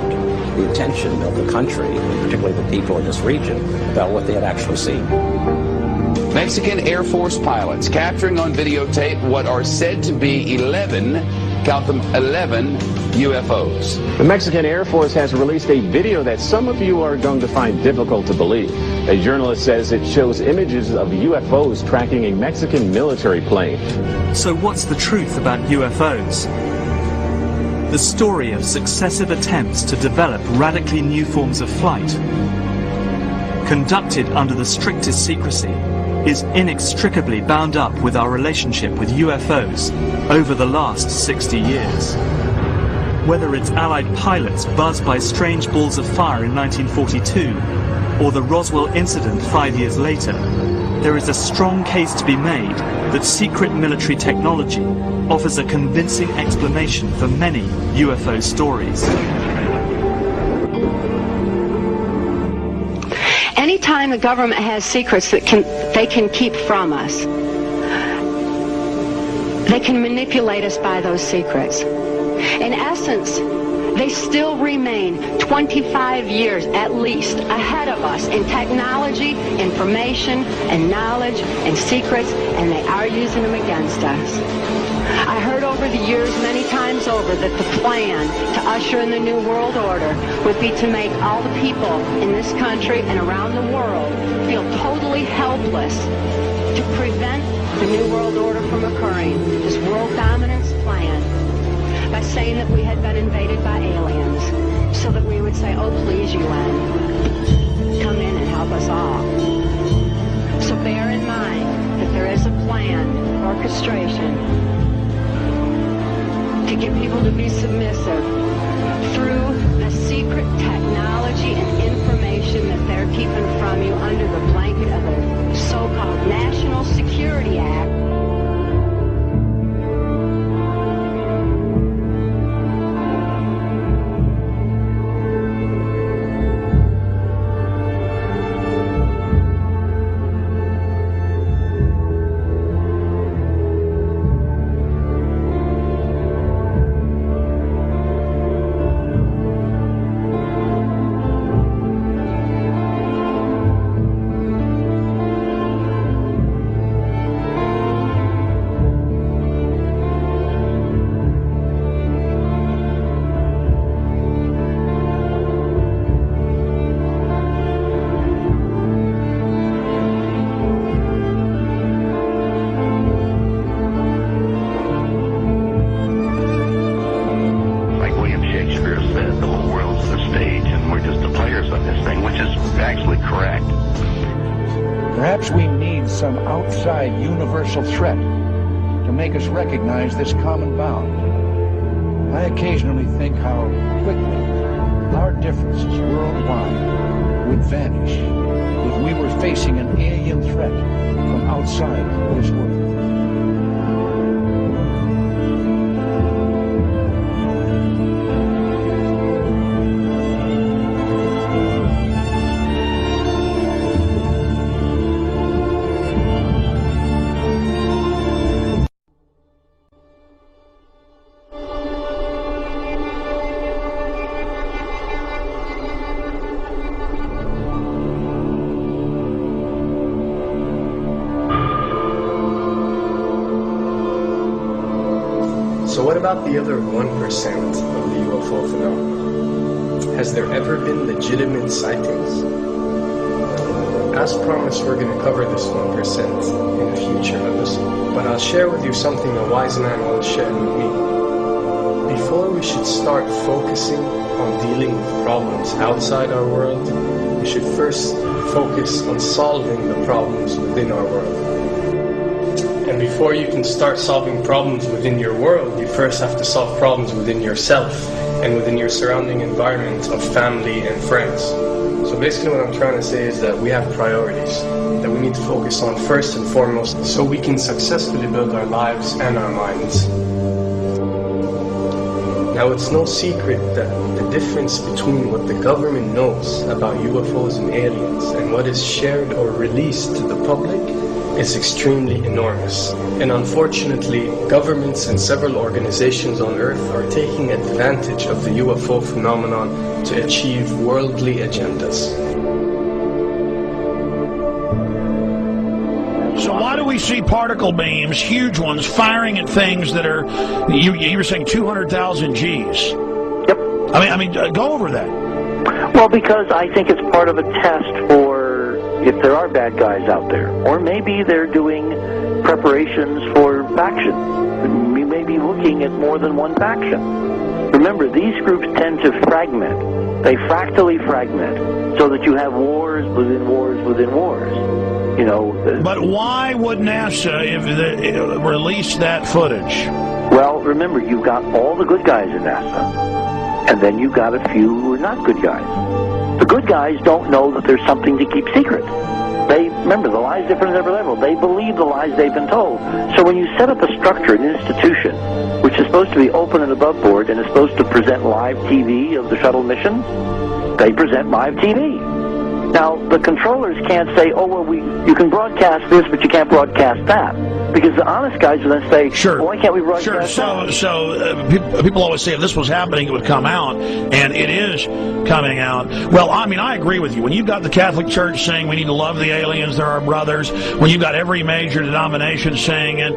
S23: the attention of the country, and particularly the people in this region, about what they had actually seen.
S24: Mexican Air Force pilots capturing on videotape what are said to be 11, count them, 11 UFOs.
S25: The Mexican Air Force has released a video that some of you are going to find difficult to believe. A journalist says it shows images of UFOs tracking a Mexican military plane.
S22: So what's the truth about UFOs? The story of successive attempts to develop radically new forms of flight, conducted under the strictest secrecy, is inextricably bound up with our relationship with UFOs over the last 60 years. Whether it's Allied pilots buzzed by strange balls of fire in 1942, or the Roswell incident 5 years later, there is a strong case to be made that secret military technology offers a convincing explanation for many UFO stories.
S2: Anytime the government has secrets that they can keep from us, they can manipulate us by those secrets. In essence, they still remain 25 years at least ahead of us in technology, information, and knowledge, and secrets, and they are using them against us. I heard over the years many times over that the plan to usher in the New World Order would be to make all the people in this country and around the world feel totally helpless to prevent the New World Order from occurring, this world dominance plan, by saying that we had been invaded by aliens, so that we would say, oh please UN, come in and help us all. So bear in mind that there is a planned orchestration to get people to be submissive through the secret technology and information that they're keeping from you under the blanket of the so-called National Security Act.
S16: Perhaps we need some outside universal threat to make us recognize this common bound. I occasionally think how quickly our differences worldwide would vanish if we were facing an alien threat from outside this world.
S1: So what about the other 1% of the UFO phenomenon? Has there ever been legitimate sightings? As promised, we're going to cover this 1% in a future episode, but I'll share with you something a wise man once shared with me. Before we should start focusing on dealing with problems outside our world, we should first focus on solving the problems within our world. And before you can start solving problems within your world, you first have to solve problems within yourself and within your surrounding environment of family and friends. So basically what I'm trying to say is that we have priorities that we need to focus on first and foremost so we can successfully build our lives and our minds. Now, it's no secret that the difference between what the government knows about UFOs and aliens and what is shared or released to the public is extremely enormous. And unfortunately, governments and several organizations on Earth are taking advantage of the UFO phenomenon to achieve worldly agendas.
S3: So why do we see particle beams, huge ones, firing at things that are, you were saying 200,000 Gs?
S4: Yep.
S3: I mean, go over that.
S4: Well, because I think it's part of a test for if there are bad guys out there. Or maybe they're doing preparations for faction. We may be looking at more than one faction. Remember, these groups tend to fragment. They fractally fragment so that you have wars within wars within wars.
S3: But why would NASA release that footage?
S4: Well, remember, you've got all the good guys in NASA, and then you've got a few who are not good guys. The good guys don't know that there's something to keep secret. Remember, the lie's different at every level. They believe the lies they've been told. So when you set up a structure, an institution, which is supposed to be open and above board and is supposed to present live TV of the shuttle mission, they present live TV. Now, the controllers can't say, oh, well, you can broadcast this, but you can't broadcast that. Because the honest guys will then say,
S3: sure.
S4: Well, why can't we broadcast that?
S3: So people always say if this was happening, it would come out, and it is coming out. Well, I mean, I agree with you. When you've got the Catholic Church saying we need to love the aliens, they're our brothers, when you've got every major denomination saying it,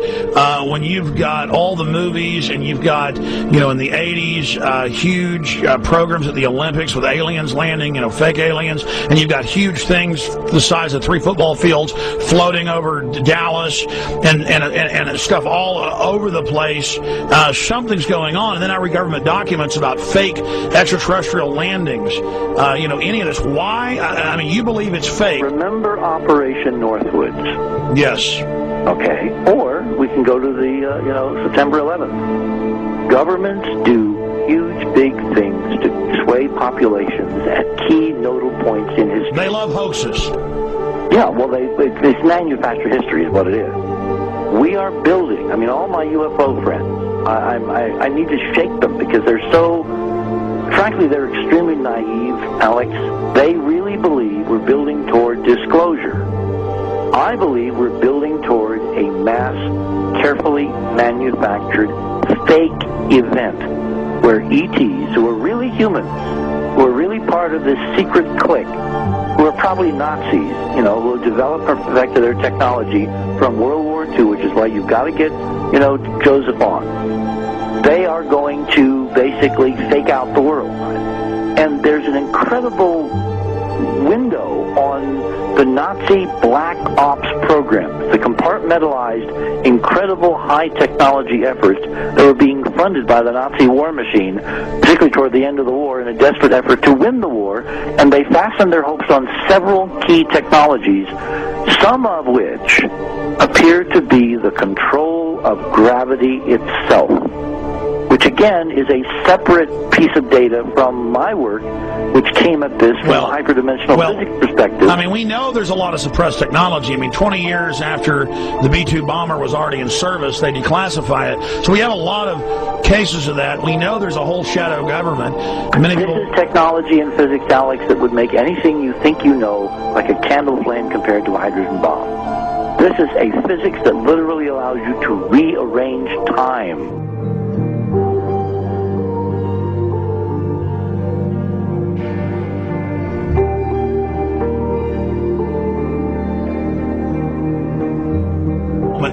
S3: when you've got all the movies, and you've got, in the 80s, huge programs at the Olympics with aliens landing, fake aliens, and you've got huge things the size of 3 football fields floating over Dallas, and stuff all over the place. Something's going on. And then I read government documents about fake extraterrestrial landings. Any of this. Why? I mean, you believe it's fake.
S4: Remember Operation Northwoods?
S3: Yes.
S4: Okay. Or we can go to the, September 11th. Governments do huge, big things to sway populations at key nodal points in history.
S3: They love hoaxes.
S4: Yeah, well, it's manufactured history is what it is. We are building, all my UFO friends, I need to shake them because they're frankly, they're extremely naive, Alex. They really believe we're building toward disclosure. I believe we're building toward a mass, carefully manufactured, fake event where ETs, who are really humans, who are really part of this secret clique, who are probably Nazis, who have developed or perfected their technology from World War II, which is why you've got to get, Joseph on. They are going to basically fake out the world. And there's an incredible window on the Nazi black ops programs, the compartmentalized, incredible high-technology efforts that were being funded by the Nazi war machine, particularly toward the end of the war, in a desperate effort to win the war, and they fastened their hopes on several key technologies, some of which appear to be the control of gravity itself, which again is a separate piece of data from my work, which came at this from a hyperdimensional physics perspective.
S3: We know there's a lot of suppressed technology. 20 years after the B-2 bomber was already in service, they declassify it. So we have a lot of cases of that. We know there's a whole shadow government.
S4: This is technology in physics, Alex, that would make anything you think you know like a candle flame compared to a hydrogen bomb. This is a physics that literally allows you to rearrange time.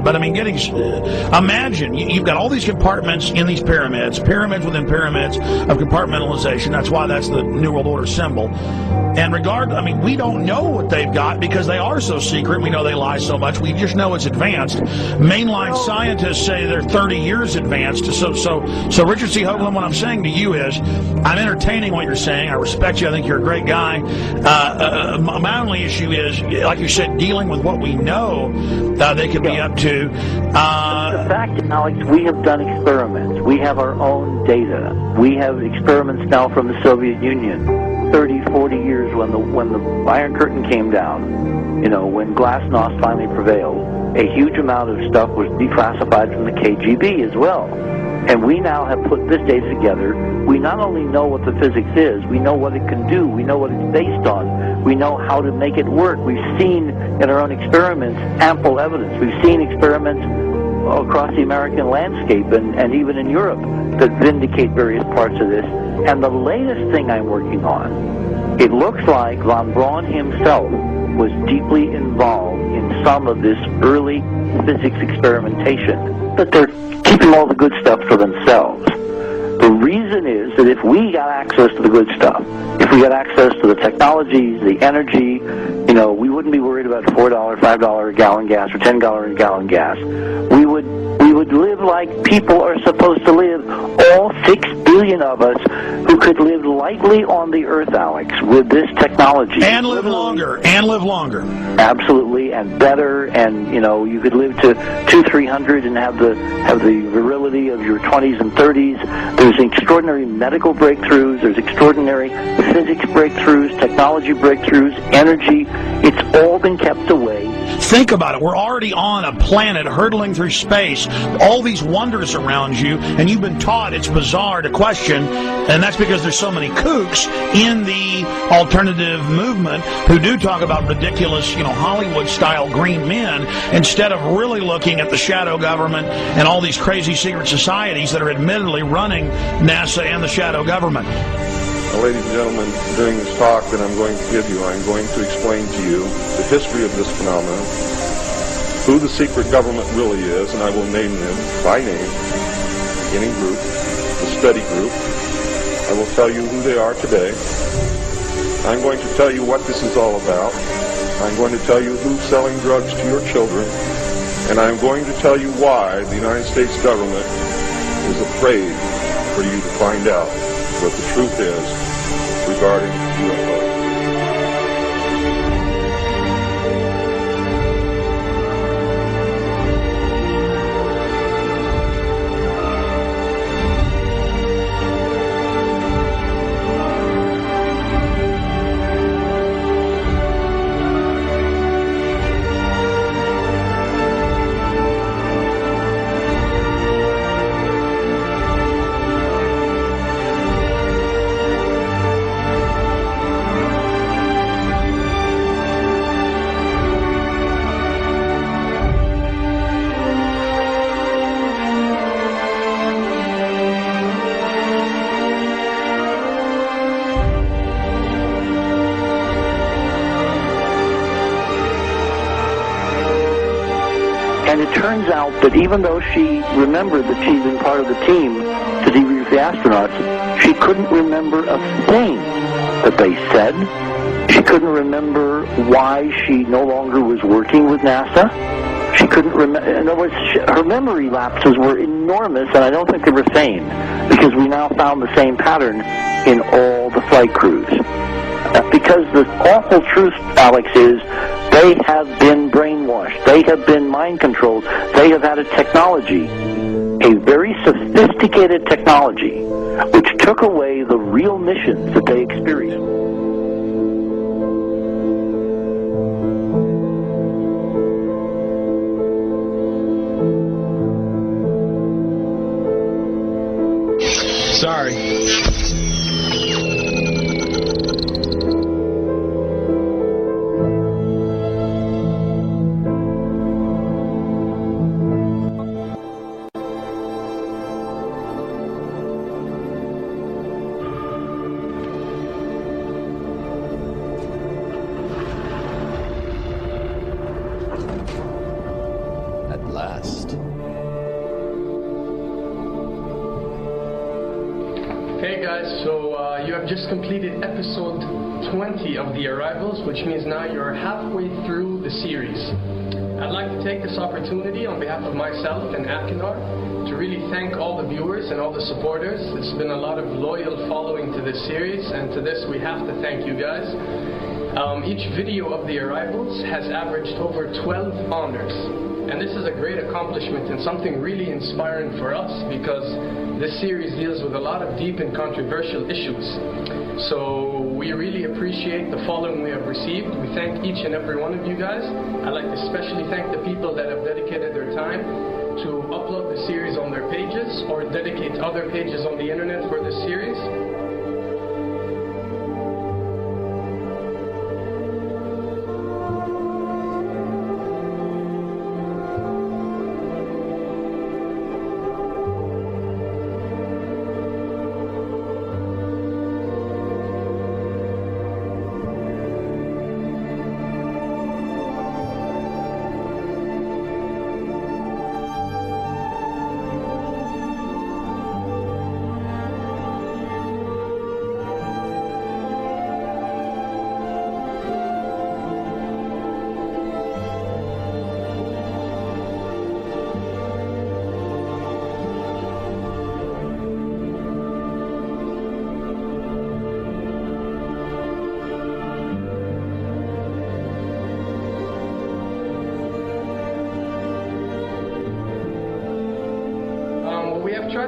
S3: But imagine you've got all these compartments in these pyramids within pyramids of compartmentalization. That's why that's the New World Order symbol. And we don't know what they've got because they are so secret. We know they lie so much. We just know it's advanced. Mainline scientists say they're 30 years advanced. So Richard C. Hoagland, what I'm saying to you is, I'm entertaining what you're saying. I respect you. I think you're a great guy. My only issue is, like you said, dealing with what we know they could be up to.
S4: The fact, Alex, we have done experiments. We have our own data. We have experiments now from the Soviet Union. 30, 40 years when the Iron Curtain came down, when Glasnost finally prevailed, a huge amount of stuff was declassified from the KGB as well. And we now have put this data together. We not only know what the physics is, we know what it can do, we know what it's based on, we know how to make it work. We've seen in our own experiments ample evidence. We've seen experiments across the American landscape and even in Europe that vindicate various parts of this. And the latest thing I'm working on, it looks like von Braun himself was deeply involved in some of this early physics experimentation, but they're keeping all the good stuff for themselves. The reason is that if we got access to the good stuff, if we got access to the technologies, the energy, we wouldn't be worried about $4, $5 a gallon gas or $10 a gallon gas. We would live like people are supposed to live, all 6 billion of us who could live lightly on the earth, Alex, with this technology.
S3: And live longer. And live longer.
S4: Absolutely, and better. And you could live to 200-300 and have the virility of your 20s and 30s. There's extraordinary medical breakthroughs. There's extraordinary physics breakthroughs, technology breakthroughs, energy. It's all been kept away.
S3: Think about it. We're already on a planet hurtling through space, all these wonders around you, and you've been taught it's bizarre to question, and that's because there's so many kooks in the alternative movement who do talk about ridiculous, Hollywood-style green men, instead of really looking at the shadow government and all these crazy secret societies that are admittedly running NASA and the shadow government.
S5: Now, ladies and gentlemen, during this talk that I'm going to give you, I'm going to explain to you the history of this phenomenon, who the secret government really is, and I will name them by name. Beginning group, the study group. I will tell you who they are today. I'm going to tell you what this is all about. I'm going to tell you who's selling drugs to your children. And I'm going to tell you why the United States government is afraid for you to find out what the truth is regarding UFOs. And it turns out that even though she remembered that she'd been part of the team to debrief the astronauts, she couldn't remember a thing that they said. She couldn't remember why she no longer was working with NASA. She couldn't remember. In other words, her memory lapses were enormous, and I don't think they were feigned, because we now found the same pattern in all the flight crews. Because the awful truth, Alex, is they have been brainwashed. They have been mind controlled. They have had a technology, a very sophisticated technology, which took away the real missions that they experienced.
S7: Sorry.
S8: At last.
S1: Hey guys, so you have just completed episode 20 of The Arrivals, which means now you're halfway through the series. I'd like to take this opportunity on behalf of myself and Akinar to really thank all the viewers and all the supporters. There's been a lot of loyal following to this series, and to this we have to thank you guys. Each video of The Arrivals has averaged over 12 honors. And this is a great accomplishment and something really inspiring for us, because this series deals with a lot of deep and controversial issues. So we really appreciate the following we have received. We thank each and every one of you guys. I'd like to especially thank the people that have dedicated their time to upload the series on their pages or dedicate other pages on the internet for this series.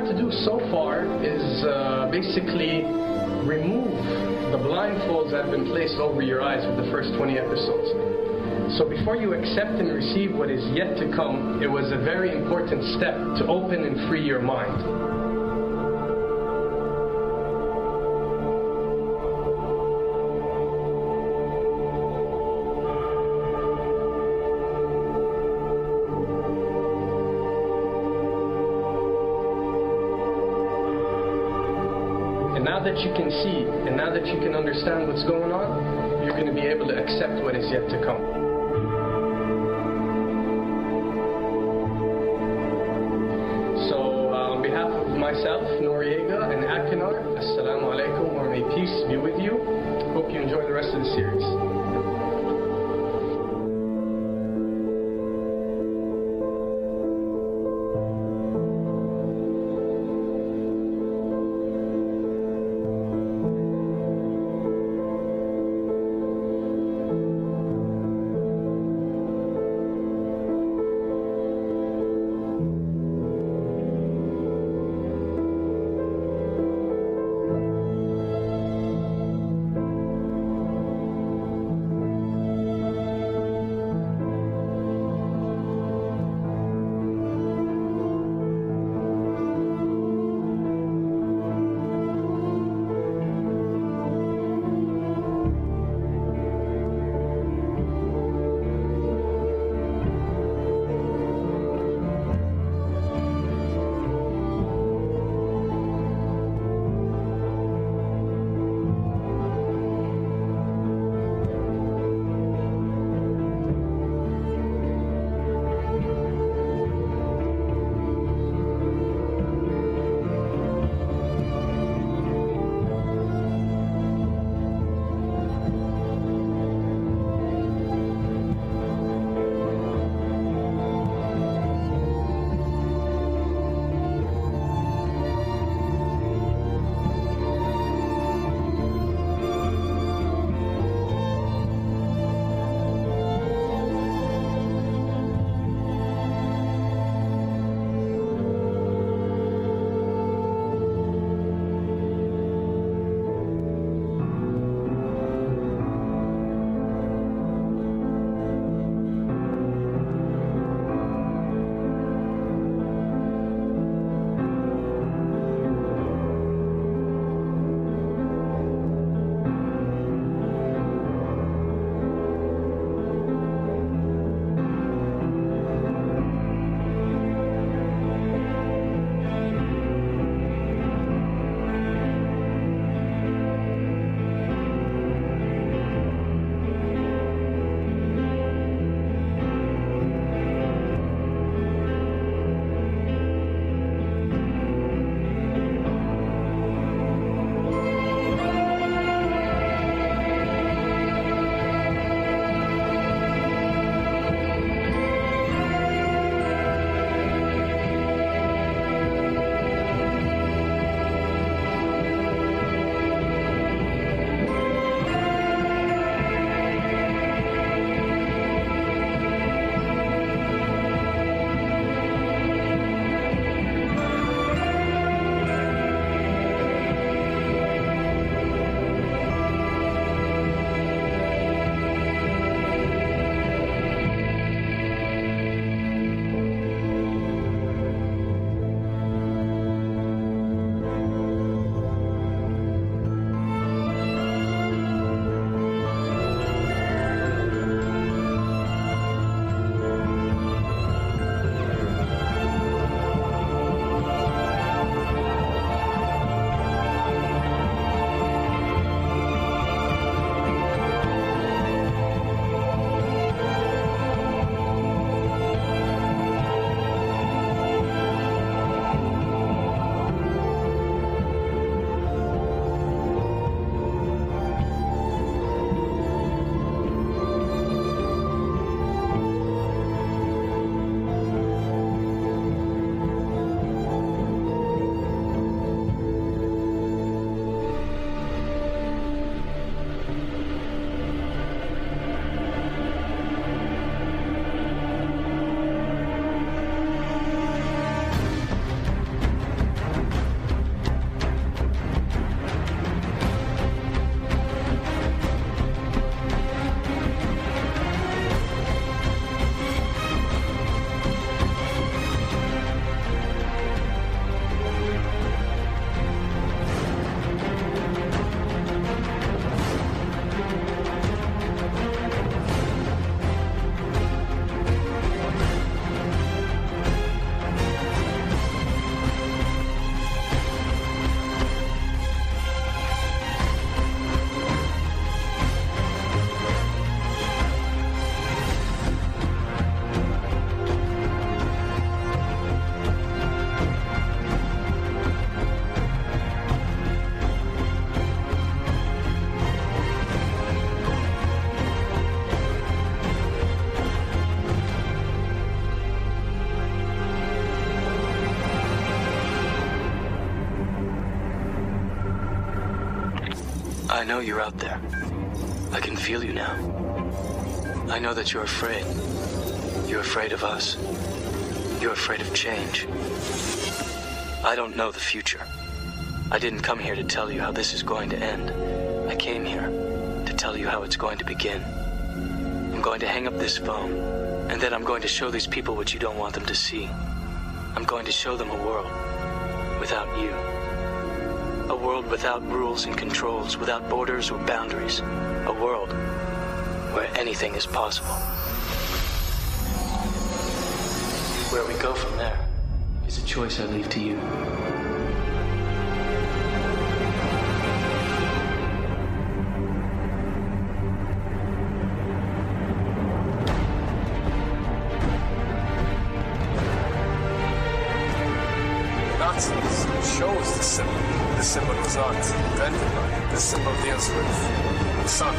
S1: to do so far is basically remove the blindfolds that have been placed over your eyes with the first 20 episodes. So before you accept and receive what is yet to come, it was a very important step to open and free your mind. And now that you can see, and now that you can understand what's going on, you're going to be able to accept what is yet to come. So, on behalf of myself, Noriega, and Akinar, Assalamu alaikum, or may peace be with you. Hope you enjoy the rest of the series.
S7: I know you're out there. I can feel you now. I know that you're afraid. You're afraid of us. You're afraid of change. I don't know the future. I didn't come here to tell you how this is going to end. I came here to tell you how it's going to begin. I'm going to hang up this phone, and then I'm going to show these people what you don't want them to see. I'm going to show them a world without you. A world without rules and controls, without borders or boundaries. A world where anything is possible. Where we go from there is a choice I leave to you.
S8: Nazis chose the symbol. The symbol was not invented by it. The symbol deals with the sun.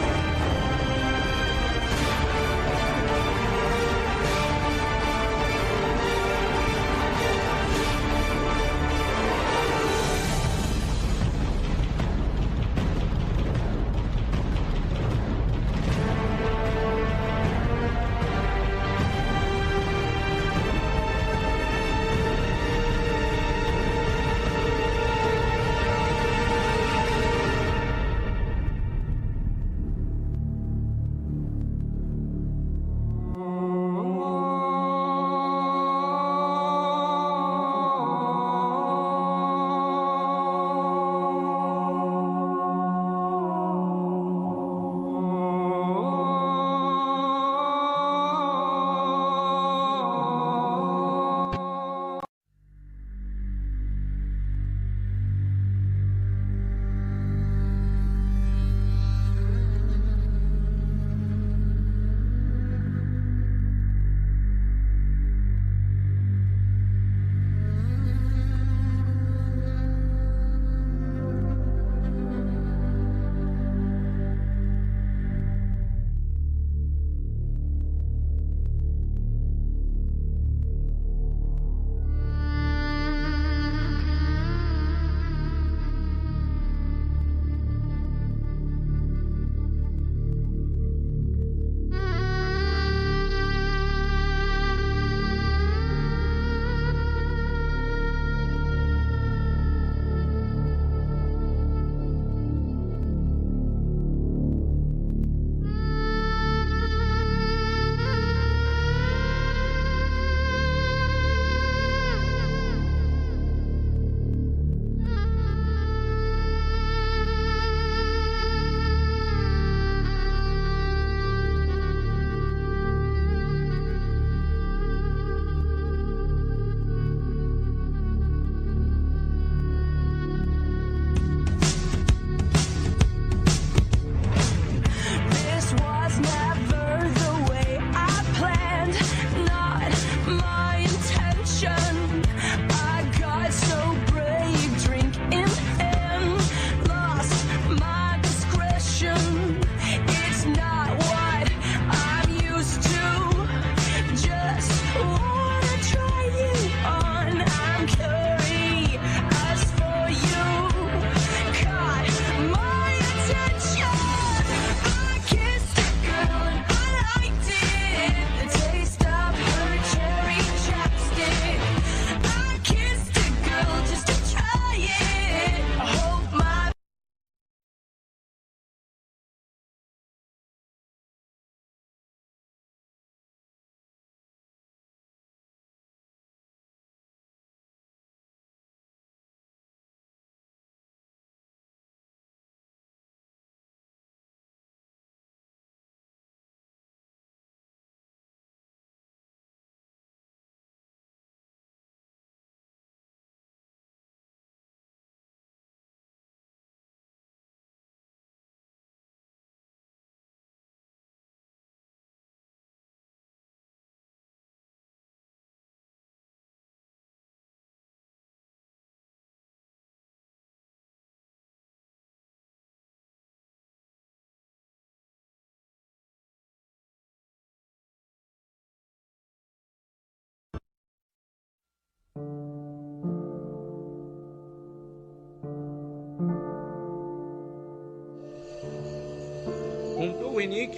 S16: winik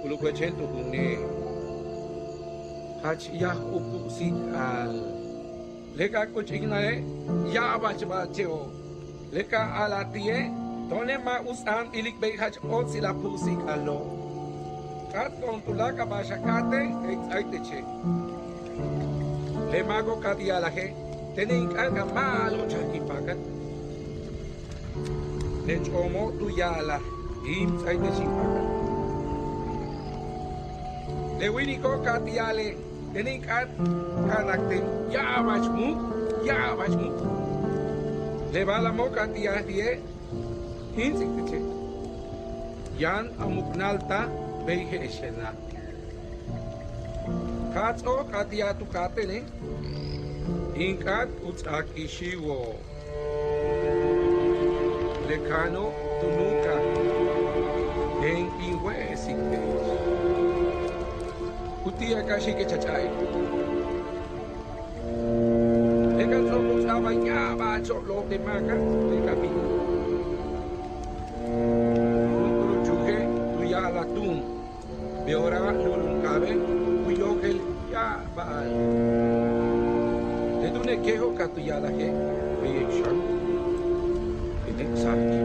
S16: ulukwechento kune hach yah upu si al leka kuchignae ya bachba cheo leka alatie done ma usan ilik be hach ot sila pusik allo kat kon tulaka bashakate exaiteche le mago katialaje tenin kanga malo chakipakat le chomo tuyala im exaiteche pakat le winiko katiale tenin kat kanakte ya bachmu le bala mo katiatie hinsikteche yan amuknalta beige eshena katso katiatu katene inkat utsakishiwo lekano tunuka en ingwe sikte kutia kashike chachai lekatso utsabanya ba cholo de maka lekapino la tum beora lulun kabe uyokel ya baal le tune keho katuya la he weishan ine sarki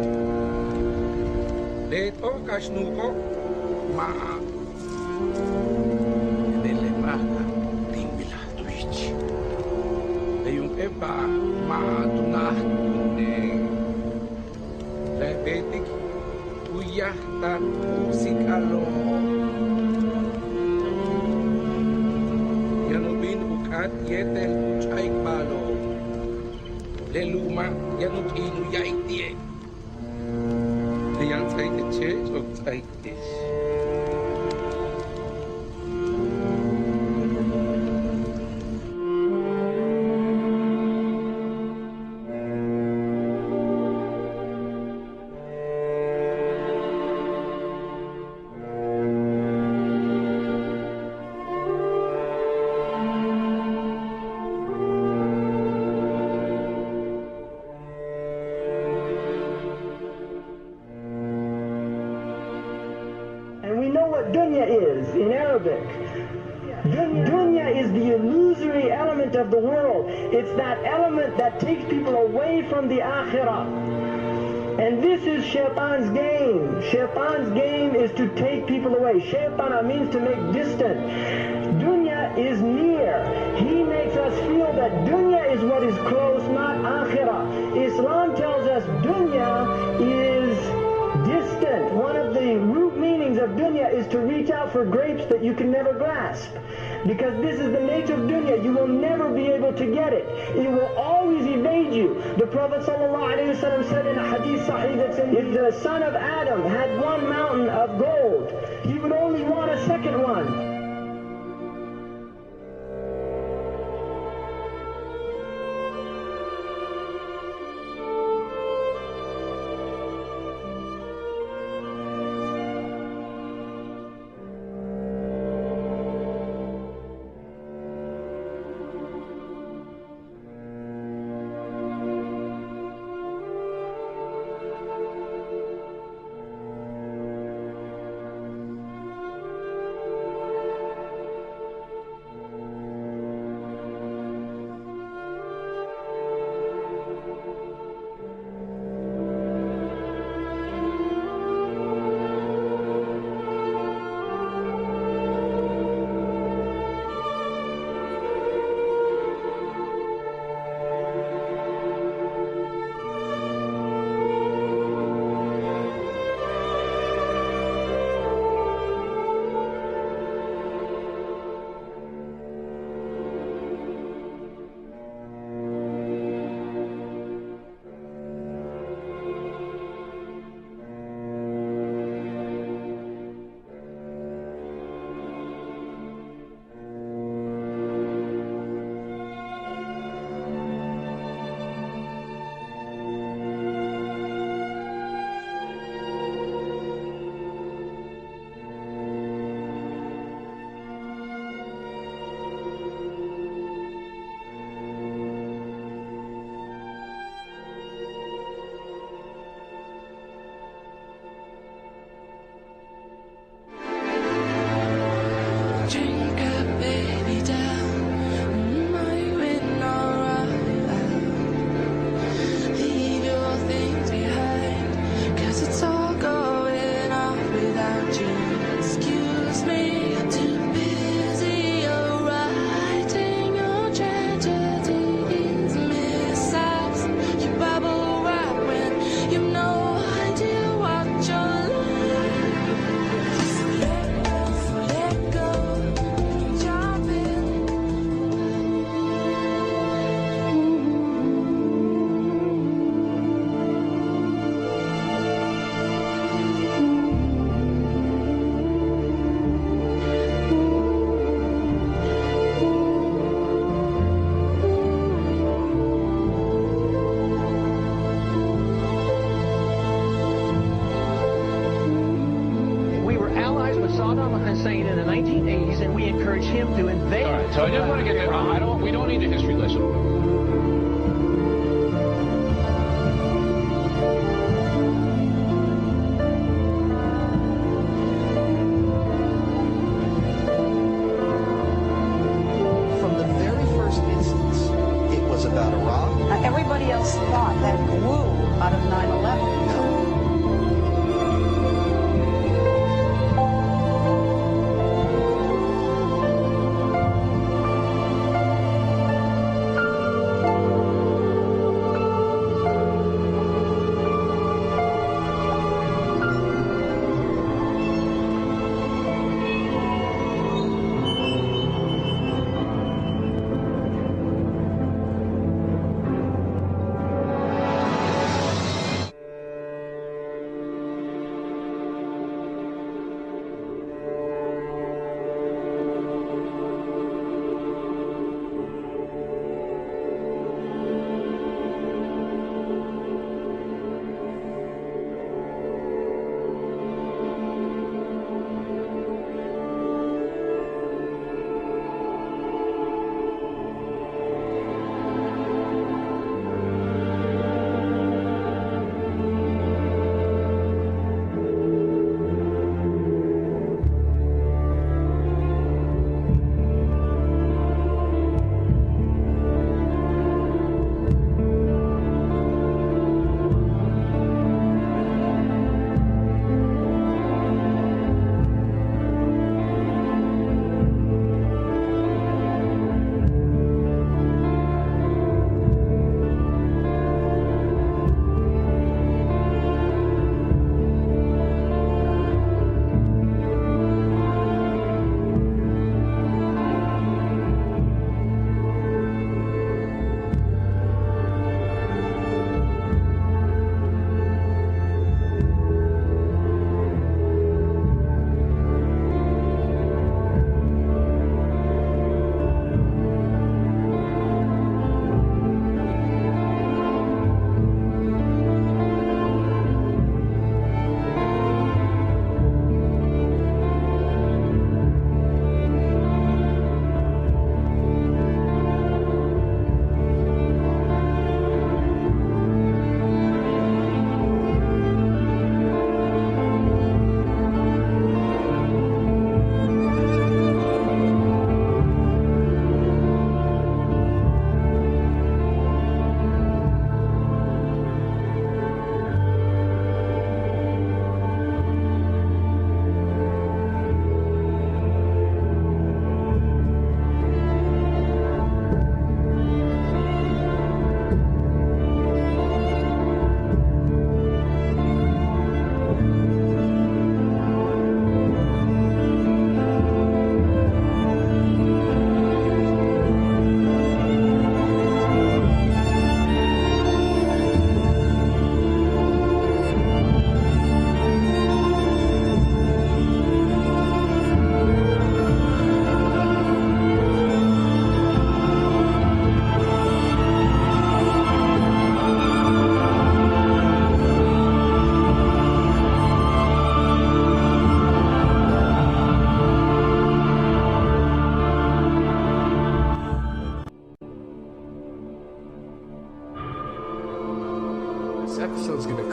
S16: le to kashnuko ma delle marca dingila twitch le un eba ma tunah ne le betik uyahta musikalo yanubin ukat yetel uchaik balo leluma yanukinu yaitie leyan tsaite che chok tsaite
S9: In Arabic, dunya is the illusory element of the world. It's that element that takes people away from the akhirah. And this is shaitan's game. Shaitan's game is to take people away. Shaitana means to make distant. Dunya is near. He makes us feel that dunya is what is close, not akhirah. Islam tells us dunya is distant. One of the root meanings of dunya is to reach out for grapes that you can never grasp. Because this is the nature of dunya. You will never be able to get it. It will always evade you. The Prophet ﷺ said in a hadith sahih that said, if the son of Adam had one mountain of gold, he would only want a second one.
S10: 1980s, and we encourage him to invade.
S12: All right, so I just want to get there. We don't need a history lesson.
S13: About Iraq. Everybody else thought that grew out of 9/11.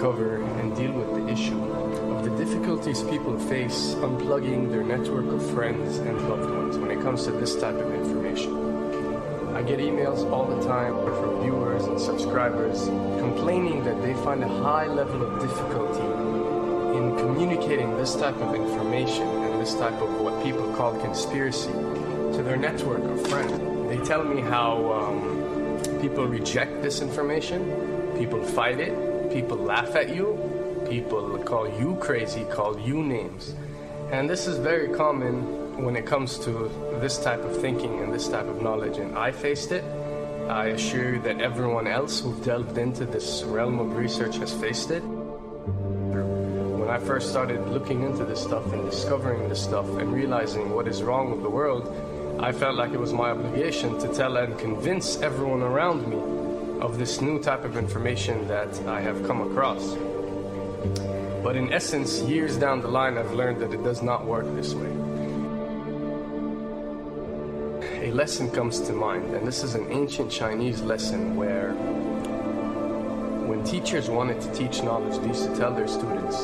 S1: cover and deal with the issue of the difficulties people face unplugging their network of friends and loved ones when it comes to this type of information. I get emails all the time from viewers and subscribers complaining that they find a high level of difficulty in communicating this type of information and this type of what people call conspiracy to their network of friends. They tell me how people reject this information, people fight it, people laugh at you, people call you crazy, call you names. And this is very common when it comes to this type of thinking and this type of knowledge, and I faced it. I assure you that everyone else who delved into this realm of research has faced it. When I first started looking into this stuff and discovering this stuff and realizing what is wrong with the world, I felt like it was my obligation to tell and convince everyone around me of this new type of information that I have come across. But in essence, years down the line, I've learned that it does not work this way. a lesson comes to mind, and this is an ancient Chinese lesson where when teachers wanted to teach knowledge, they used to tell their students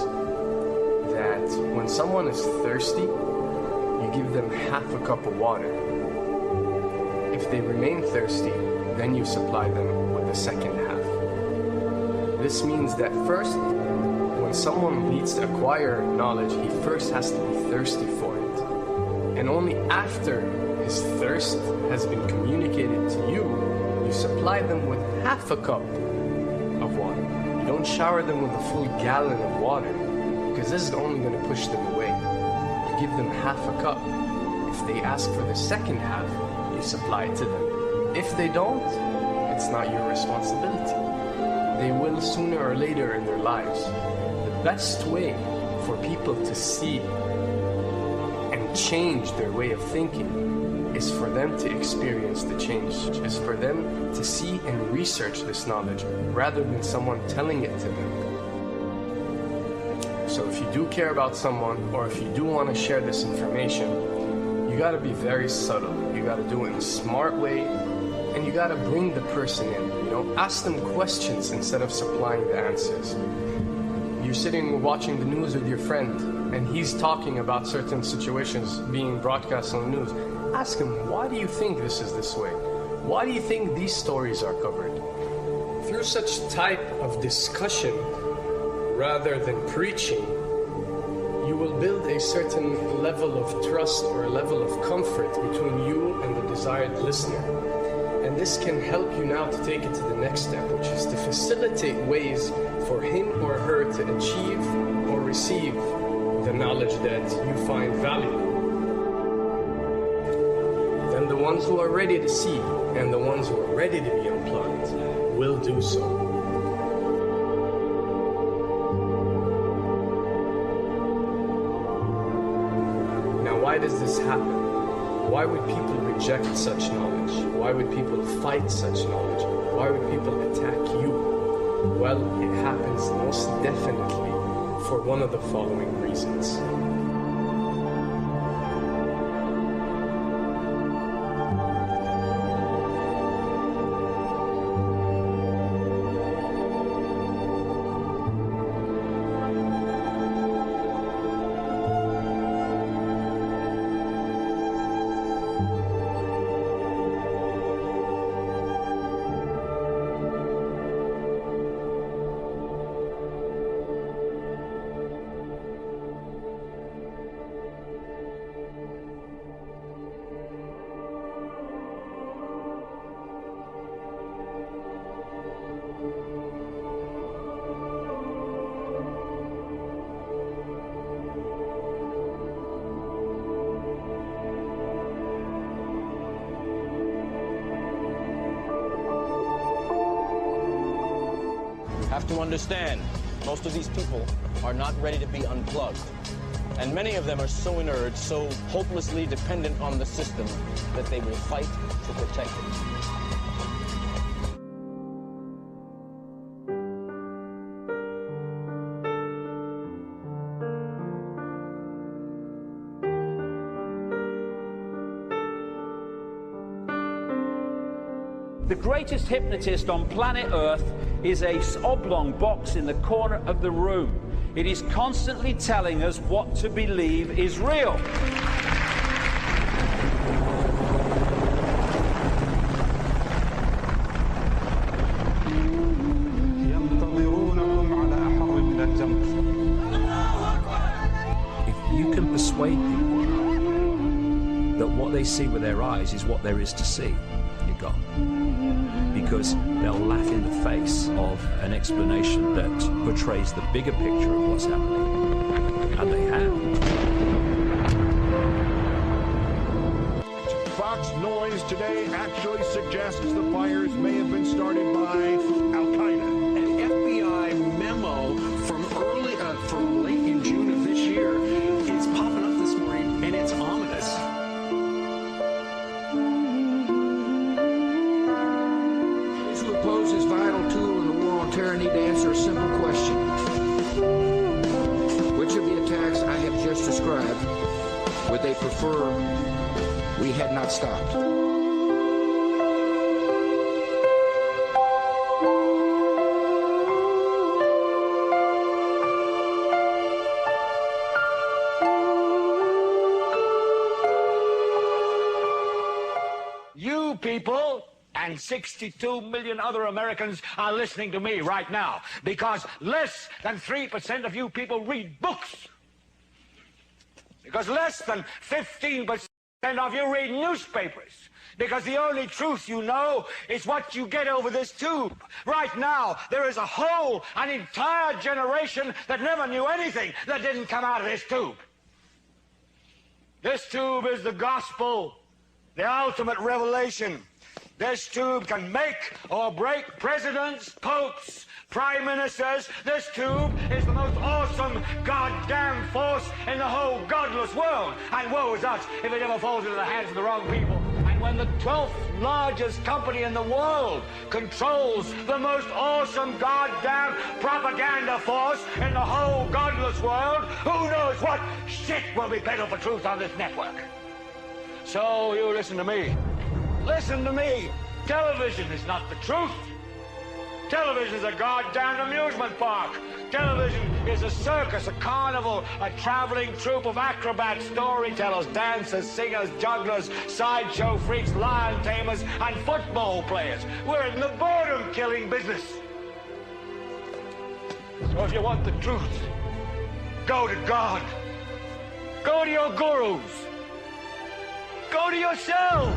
S1: that when someone is thirsty, you give them half a cup of water. If they remain thirsty, then you supply them with the second half. This means that first, when someone needs to acquire knowledge, he first has to be thirsty for it. And only after his thirst has been communicated to you, you supply them with half a cup of water. You don't shower them with a full gallon of water, because this is only going to push them away. You give them half a cup. If they ask for the second half, you supply it to them. If they don't, it's not your responsibility. They will sooner or later in their lives. The best way for people to see and change their way of thinking is for them to experience the change, is for them to see and research this knowledge rather than someone telling it to them. So if you do care about someone, or if you do want to share this information, you got to be very subtle. You got to do it in a smart way, and you got to bring the person in. You know, ask them questions instead of supplying the answers. You're sitting watching the news with your friend, and he's talking about certain situations being broadcast on the news. Ask him, why do you think this is this way? Why do you think these stories are covered? Through such type of discussion, rather than preaching, you will build a certain level of trust or a level of comfort between you and the desired listener. And this can help you now to take it to the next step, which is to facilitate ways for him or her to achieve or receive the knowledge that you find valuable. Then the ones who are ready to see and the ones who are ready to be unplugged will do so. Why does this happen? Why would people reject such knowledge? Why would people fight such knowledge? Why would people attack you? Well, it happens most definitely for one of the following reasons.
S11: Have to understand, most of these people are not ready to be unplugged. And many of them are so inert, so hopelessly dependent on the system that they will fight to protect it.
S14: The greatest hypnotist on planet Earth is a oblong box in the corner of the room. It is constantly telling us what to believe is real.
S15: If you can persuade people that what they see with their eyes is what there is to see, you're gone. Because they'll laugh in the face of an explanation that portrays the bigger picture of what's happening. And they have.
S17: Fox Noise today actually suggests the fires may have been started by Al-Qaeda.
S12: An FBI memo from late in June of this year is popping up this morning, and it's ominous.
S18: Oppose this vital tool in the war on terror need to answer a simple question. Which of the attacks I have just described would they prefer we had not stopped?
S6: people and 62 million other Americans are listening to me right now because less than 3% of you people read books. Because less than 15% of you read newspapers. Because the only truth you know is what you get over this tube. Right now, there is an entire generation that never knew anything that didn't come out of this tube. This tube is the gospel, the ultimate revelation. This tube can make or break presidents, popes, prime ministers. This tube is the most awesome goddamn force in the whole godless world. And woe is us if it ever falls into the hands of the wrong people. And when the 12th largest company in the world controls the most awesome goddamn propaganda force in the whole godless world, who knows what shit will be peddled for truth on this network. So you listen to me. Listen to me. Television is not the truth. Television is a goddamn amusement park. Television is a circus, a carnival, a traveling troupe of acrobats, storytellers, dancers, singers, jugglers, sideshow freaks, lion tamers, and football players. We're in the boredom-killing business. So if you want the truth, go to God. Go to your gurus. Go to yourself.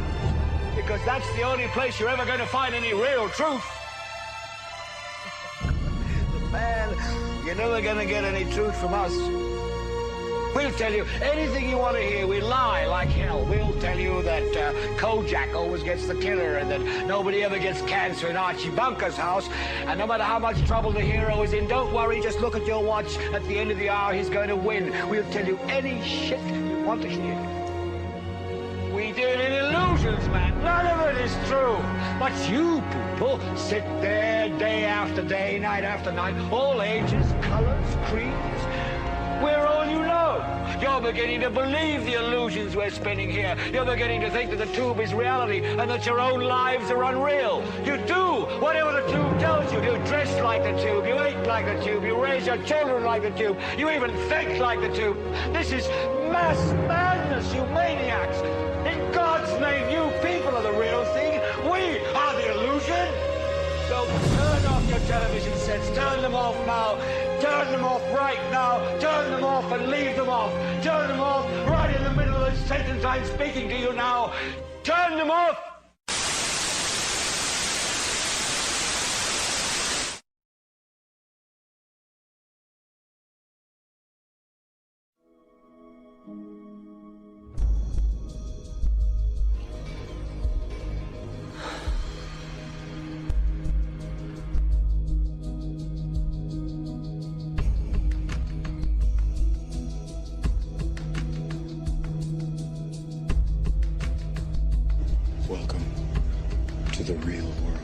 S6: Because that's the only place you're ever going to find any real truth. Man, you're never going to get any truth from us. We'll tell you anything you want to hear. We lie like hell. We'll tell you that Kojak always gets the killer and that nobody ever gets cancer in Archie Bunker's house. And no matter how much trouble the hero is in, don't worry, just look at your watch. At the end of the hour, he's going to win. We'll tell you any shit you want to hear. We deal in illusions, man. None of it is true. But you people sit there day after day, night after night, all ages, colors, creeds. We're all you know. You're beginning to believe the illusions we're spinning here. You're beginning to think that the tube is reality and that your own lives are unreal. You do whatever the tube tells you. You dress like the tube. You eat like the tube. You raise your children like the tube. You even think like the tube. This is mass madness, you maniacs. In God's name, you people are the real thing. We are the illusion. So turn off your television sets. Turn them off now. Turn them off right now. Turn them off and leave them off. Turn them off right in the middle of the sentence I'm speaking to you now. Turn them off.
S19: Welcome to the real world.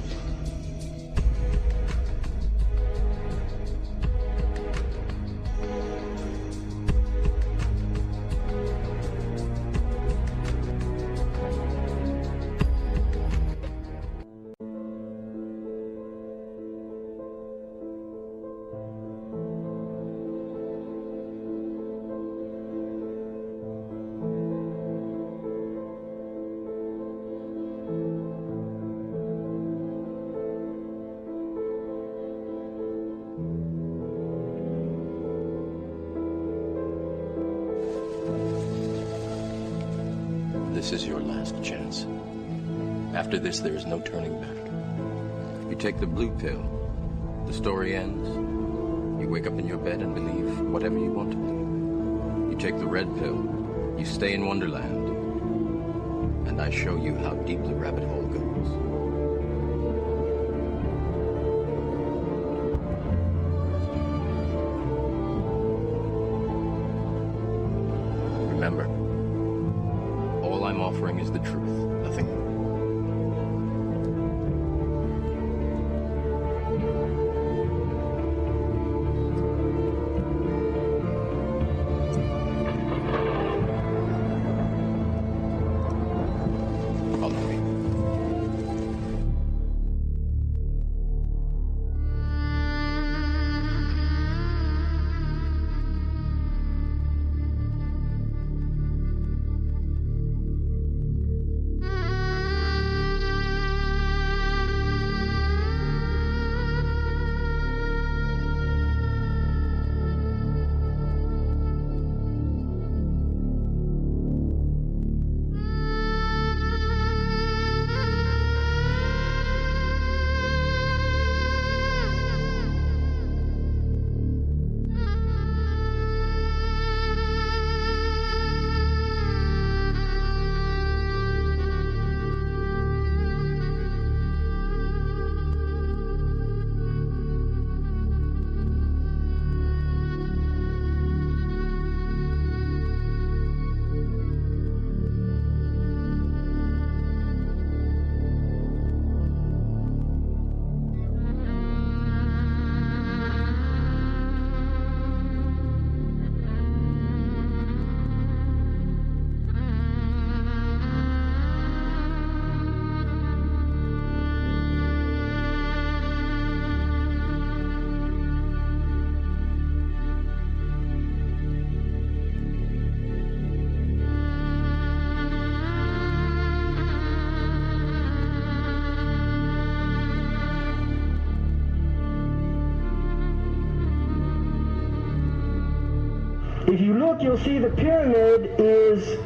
S20: This is your last chance. After this, there is no turning back. You take the blue pill, the story ends. You wake up in your bed and believe whatever you want to believe. You take the red pill, you stay in Wonderland, and I show you how deep the rabbit hole goes. Remember, all I'm offering is the truth, nothing more.
S9: If you look, you'll see the pyramid is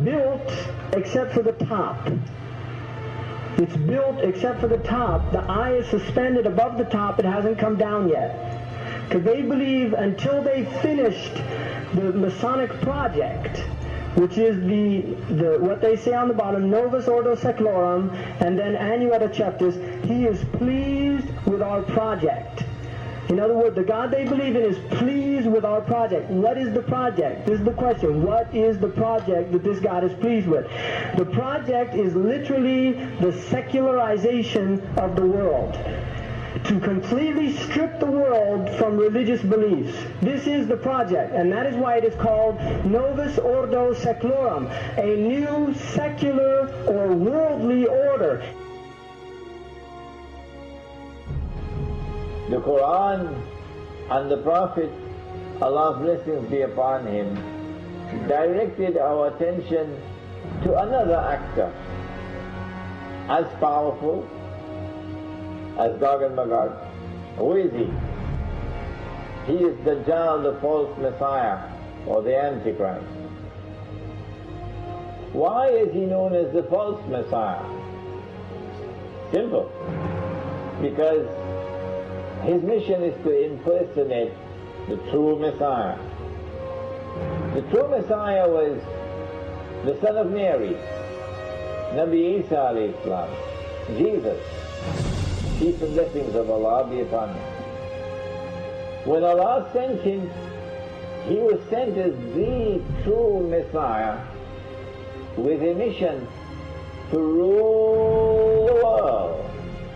S9: built except for the top. It's built except for the top. The eye is suspended above the top. It hasn't come down yet. Because they believe until they finished the Masonic project, which is the what they say on the bottom, Novus Ordo Seclorum, and then Annuetta Chapters, he is pleased with our project. In other words, the God they believe in is pleased with our project. What is the project? This is the question. What is the project that this God is pleased with? The project is literally the secularization of the world. To completely strip the world from religious beliefs. This is the project, and that is why it is called Novus Ordo Seclorum, a new secular or worldly order.
S21: The Quran and the Prophet, Allah's blessings be upon him, directed our attention to another actor, as powerful as Gog and Magog. Who is he? He is Dajjal, the false Messiah, or the Antichrist. Why is he known as the false Messiah? Simple. Because his mission is to impersonate the true Messiah. The true Messiah was the son of Mary, Nabi Isa alayhi salam, Jesus. Peace and blessings of Allah be upon him. When Allah sent him, he was sent as the true Messiah with a mission to rule the world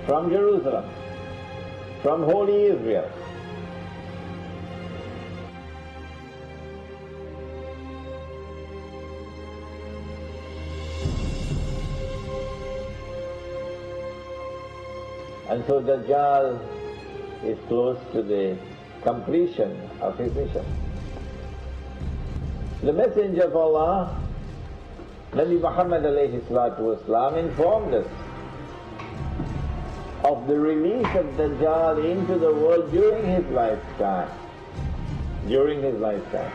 S21: from Jerusalem, from Holy Israel. And so Dajjal is close to the completion of his mission. The Messenger of Allah, Nabi Muhammad alayhi salatu wasalam, informed us of the release of Dajjal into the world during his lifetime. During his lifetime.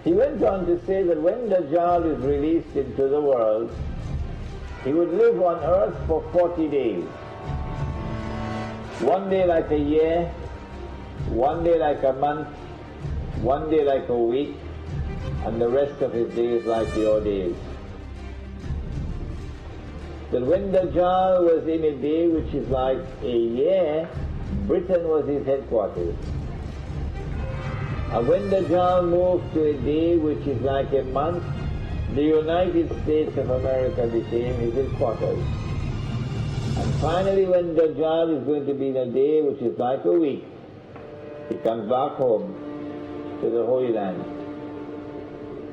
S21: He went on to say that when Dajjal is released into the world, he would live on earth for 40 days. One day like a year, one day like a month, one day like a week, and the rest of his days like your days. That when Dajjal was in a day which is like a year, Britain was his headquarters. And when Dajjal moved to a day which is like a month, the United States of America became his headquarters. And finally, when Dajjal is going to be in a day which is like a week, he comes back home to the Holy Land.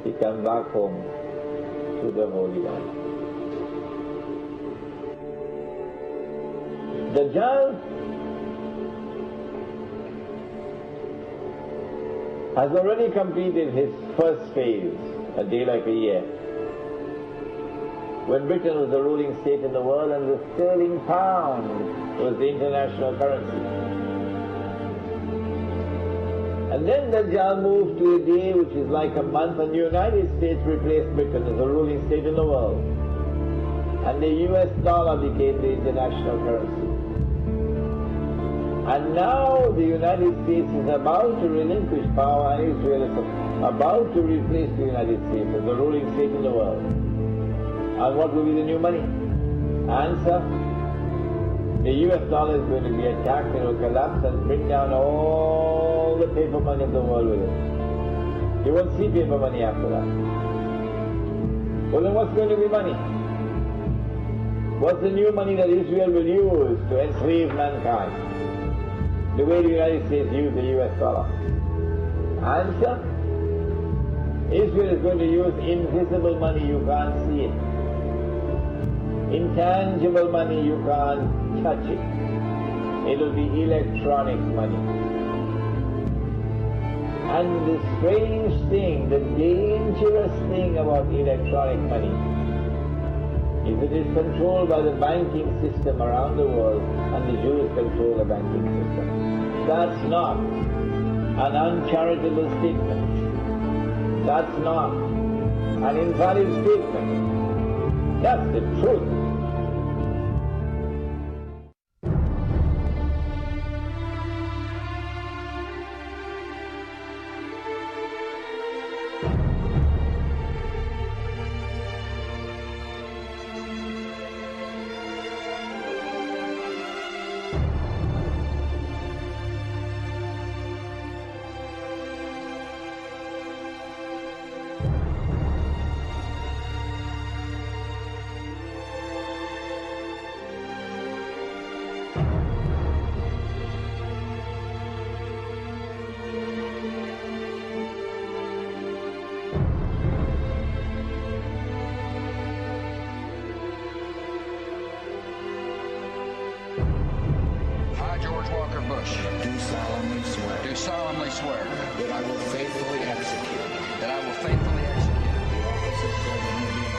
S21: He comes back home to the Holy Land. Dajjal has already completed his first phase, a day like a year, when Britain was the ruling state in the world and the sterling pound was the international currency. And then Dajjal moved to a day which is like a month, and the United States replaced Britain as the ruling state in the world. And the US dollar became the international currency. And now the United States is about to relinquish power, and Israel is about to replace the United States as the ruling state in the world. And what will be the new money? Answer: the US dollar is going to be attacked, it will collapse and bring down all the paper money of the world with it. You won't see paper money after that. Well, then what's going to be money? What's the new money that Israel will use to enslave mankind? The way the United States used the US dollar. Answer: Israel is going to use invisible money, you can't see it. Intangible money, you can't touch it. It'll be electronic money. And the strange thing, the dangerous thing about electronic money is it is controlled by the banking system around the world, and the Jews control the banking system. That's not an uncharitable statement. That's not an invalid statement. That's the truth.
S18: Do solemnly swear.
S20: Do solemnly swear.
S18: That I will faithfully execute.
S20: That I will faithfully execute.
S18: The offices of the Indian.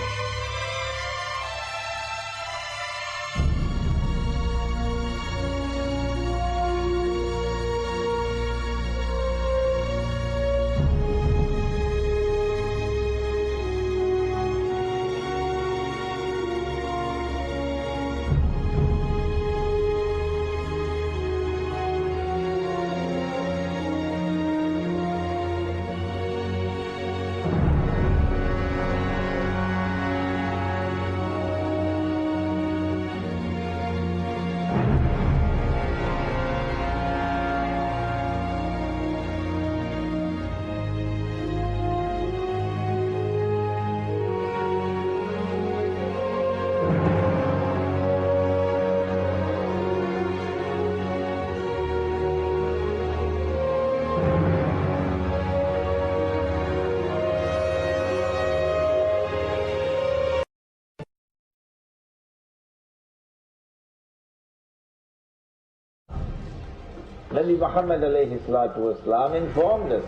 S21: Nabi Muhammad alayhi salatu wasalam informed us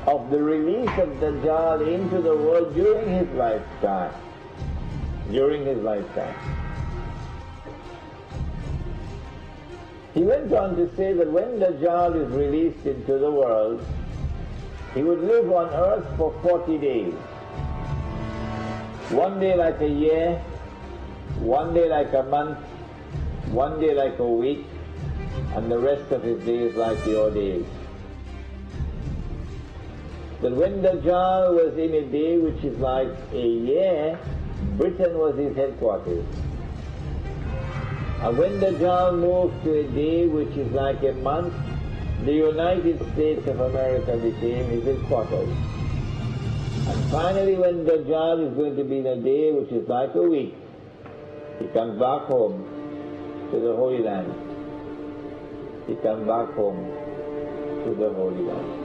S21: of the release of Dajjal into the world during his lifetime. During his lifetime. He went on to say that when Dajjal is released into the world, he would live on earth for 40 days. One day like a year, one day like a month, one day like a week, and the rest of his days like your days. That when Dajjal was in a day which is like a year, Britain was his headquarters. And when Dajjal moved to a day which is like a month, the United States of America became his headquarters. And finally, when Dajjal is going to be in a day which is like a week, he comes back home to the Holy Land. He comes back home to the Holy Land.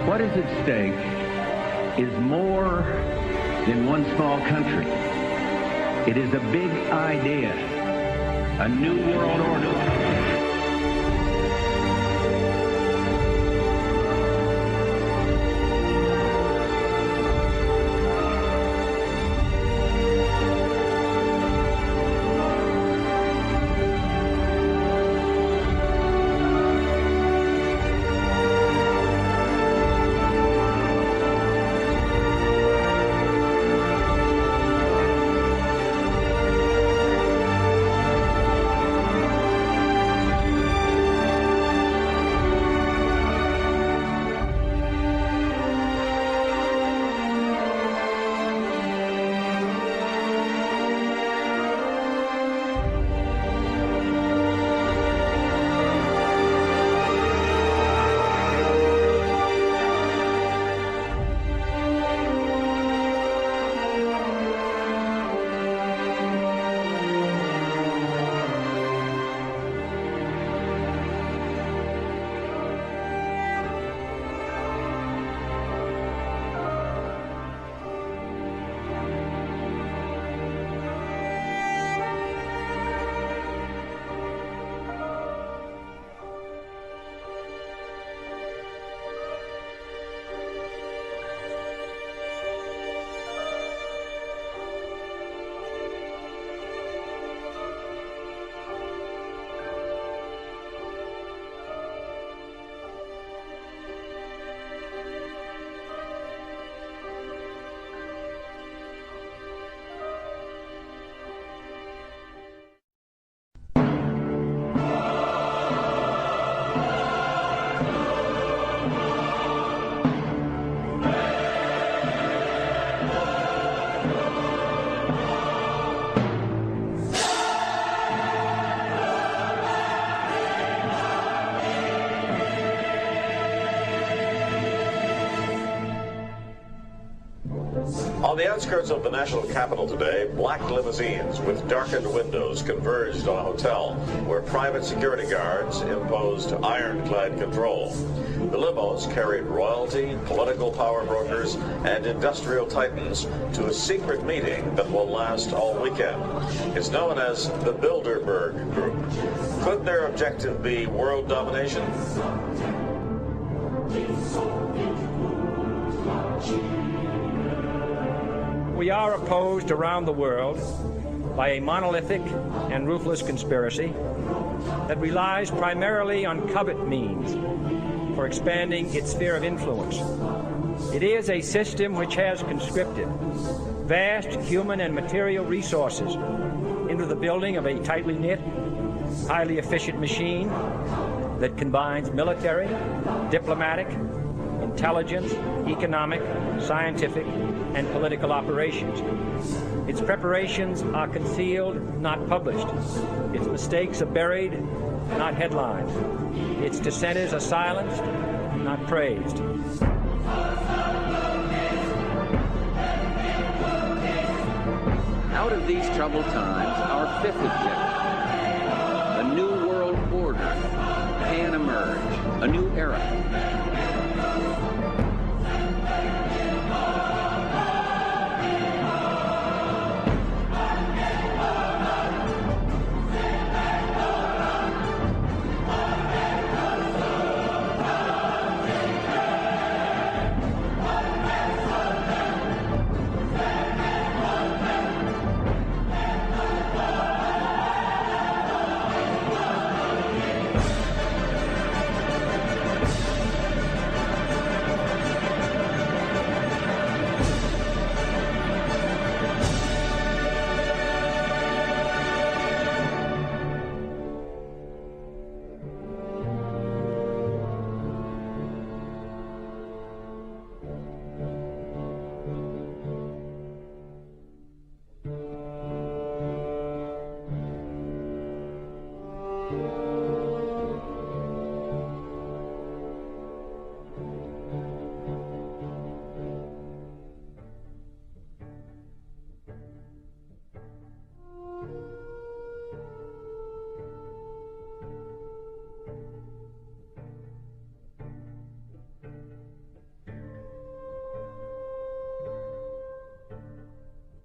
S2: What is at stake is more than one small country. It is a big idea, a new world order.
S4: On the outskirts of the national capital today, black limousines with darkened windows converged on a hotel where private security guards imposed ironclad control. The limos carried royalty, political power brokers, and industrial titans to a secret meeting that will last all weekend. It's known as the Bilderberg Group. Could their objective be world domination?
S14: We are opposed around the world by a monolithic and ruthless conspiracy that relies primarily on covert means for expanding its sphere of influence. It is a system which has conscripted vast human and material resources into the building of a tightly knit, highly efficient machine that combines military, diplomatic, intelligence, economic, scientific, and political operations. Its preparations are concealed, not published. Its mistakes are buried, not headlined. Its dissenters are silenced, not praised.
S2: Out of these troubled times, our fifth objective, a new world order, can emerge, a new era.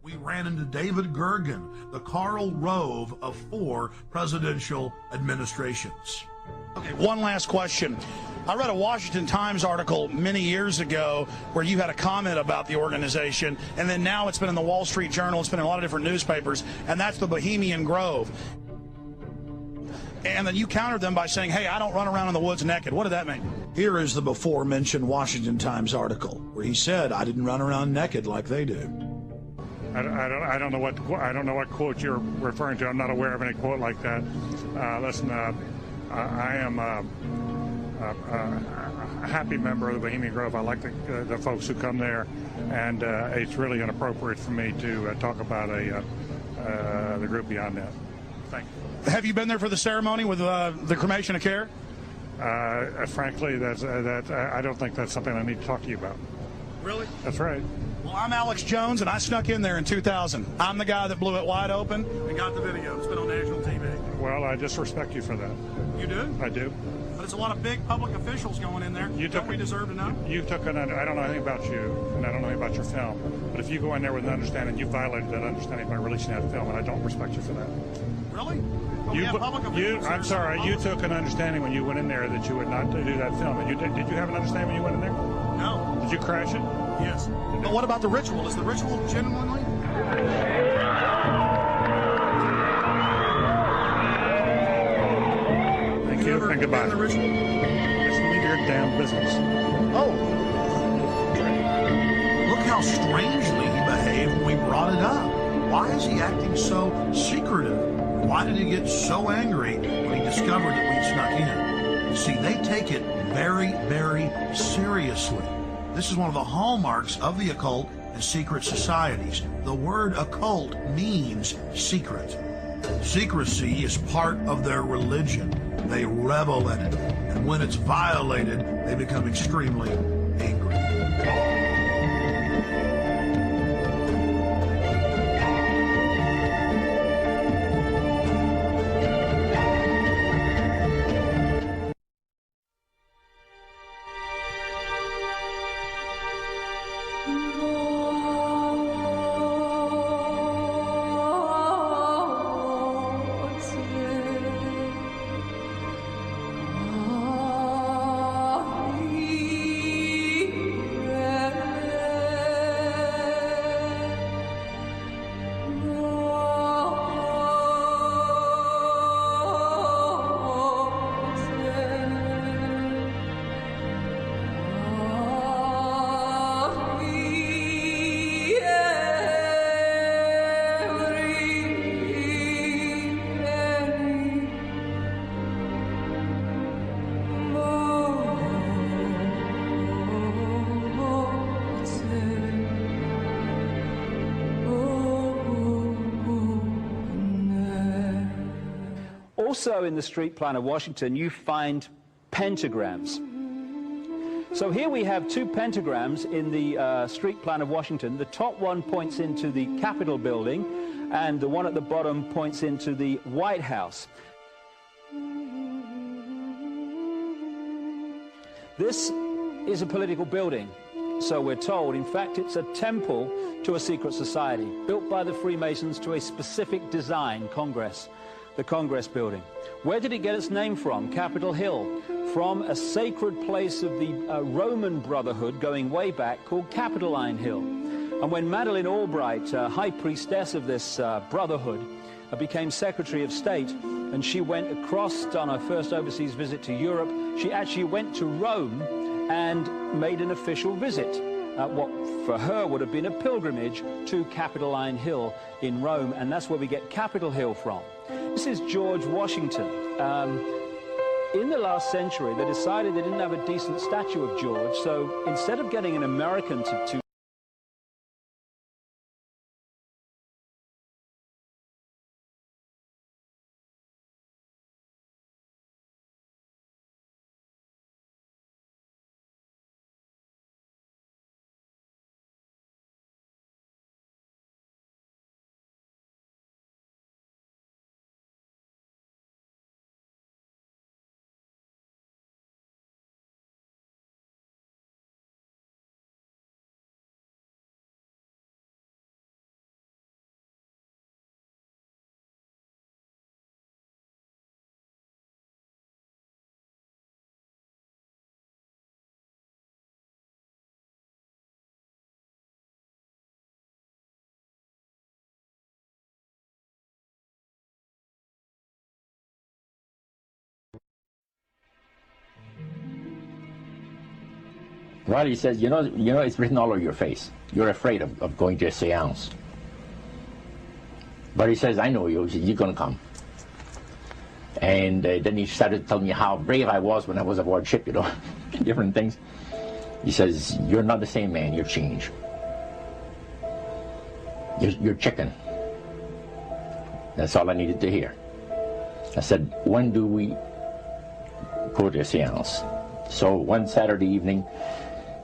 S3: We ran into David Gergen, the Karl Rove of 4 presidential administrations. Okay, one last question. I read a Washington Times article many years ago where you had a comment about the organization, and then now it's been in the Wall Street Journal, it's been in a lot of different newspapers, and that's the Bohemian Grove. And then you countered them by saying, hey, I don't run around in the woods naked. What did that mean? Here is the before-mentioned Washington Times article where he said, I didn't run around naked like they do.
S22: I don't know what quote you're referring to. I'm not aware of any quote like that. Listen, I am a happy member of the Bohemian Grove. I like the folks who come there, and it's really inappropriate for me to talk about the group beyond that. Thank you.
S3: Have you been there for the ceremony with the cremation of care?
S22: Frankly, I don't think that's something I need to talk to you about.
S3: Really?
S22: That's right.
S3: Well, I'm Alex Jones, and I snuck in there in 2000. I'm the guy that blew it wide open and got the video. It's been on national TV.
S22: Well, I just respect you for that.
S3: You do?
S22: I do.
S3: But it's a lot of big public officials going in there. Don't we deserve to know?
S22: I don't know anything about you, and I don't know anything about your film. But if you go in there with an understanding, you violated that understanding by releasing that film, and I don't respect you for that.
S3: Really? I'm
S22: sorry. You took an understanding when you went in there that you would not do that film. And did you have an understanding when you went in there?
S3: No.
S22: Did you crash it?
S3: Yes. But what about the ritual? Is the ritual genuinely?
S22: Thank you, and goodbye.
S3: The ritual?
S22: It's none of your damn business.
S3: Oh. Look how strangely he behaved when we brought it up. Why is he acting so secretive? Why did he get so angry when he discovered that we snuck in? See, they take it very, very seriously. This is one of the hallmarks of the occult and secret societies. The word occult means secret. Secrecy is part of their religion. They revel in it. And when it's violated, they become extremely angry.
S14: Also in the street plan of Washington, you find pentagrams. So here we have two pentagrams in the street plan of Washington. The top one points into the Capitol building, and the one at the bottom points into the White House. This is a political building, so we're told. In fact, it's a temple to a secret society, built by the Freemasons to a specific design, Congress, the Congress building. Where did it get its name from? Capitol Hill, from a sacred place of the Roman Brotherhood going way back called Capitoline Hill. And when Madeleine Albright, high priestess of this brotherhood, became Secretary of State, and she went across on her first overseas visit to Europe, she actually went to Rome and made an official visit, what for her would have been a pilgrimage to Capitoline Hill in Rome, and that's where we get Capitol Hill from. This is George Washington. In the last century, they decided they didn't have a decent statue of George, so instead of getting an American to
S5: Well, he says, you know, it's written all over your face. You're afraid of going to a seance. But he says, I know you. He says, you're going to come. And then he started telling me how brave I was when I was aboard ship, you know, different things. He says, you're not the same man. You're changed. You're chicken. That's all I needed to hear. I said, when do we go to a seance? So one Saturday evening,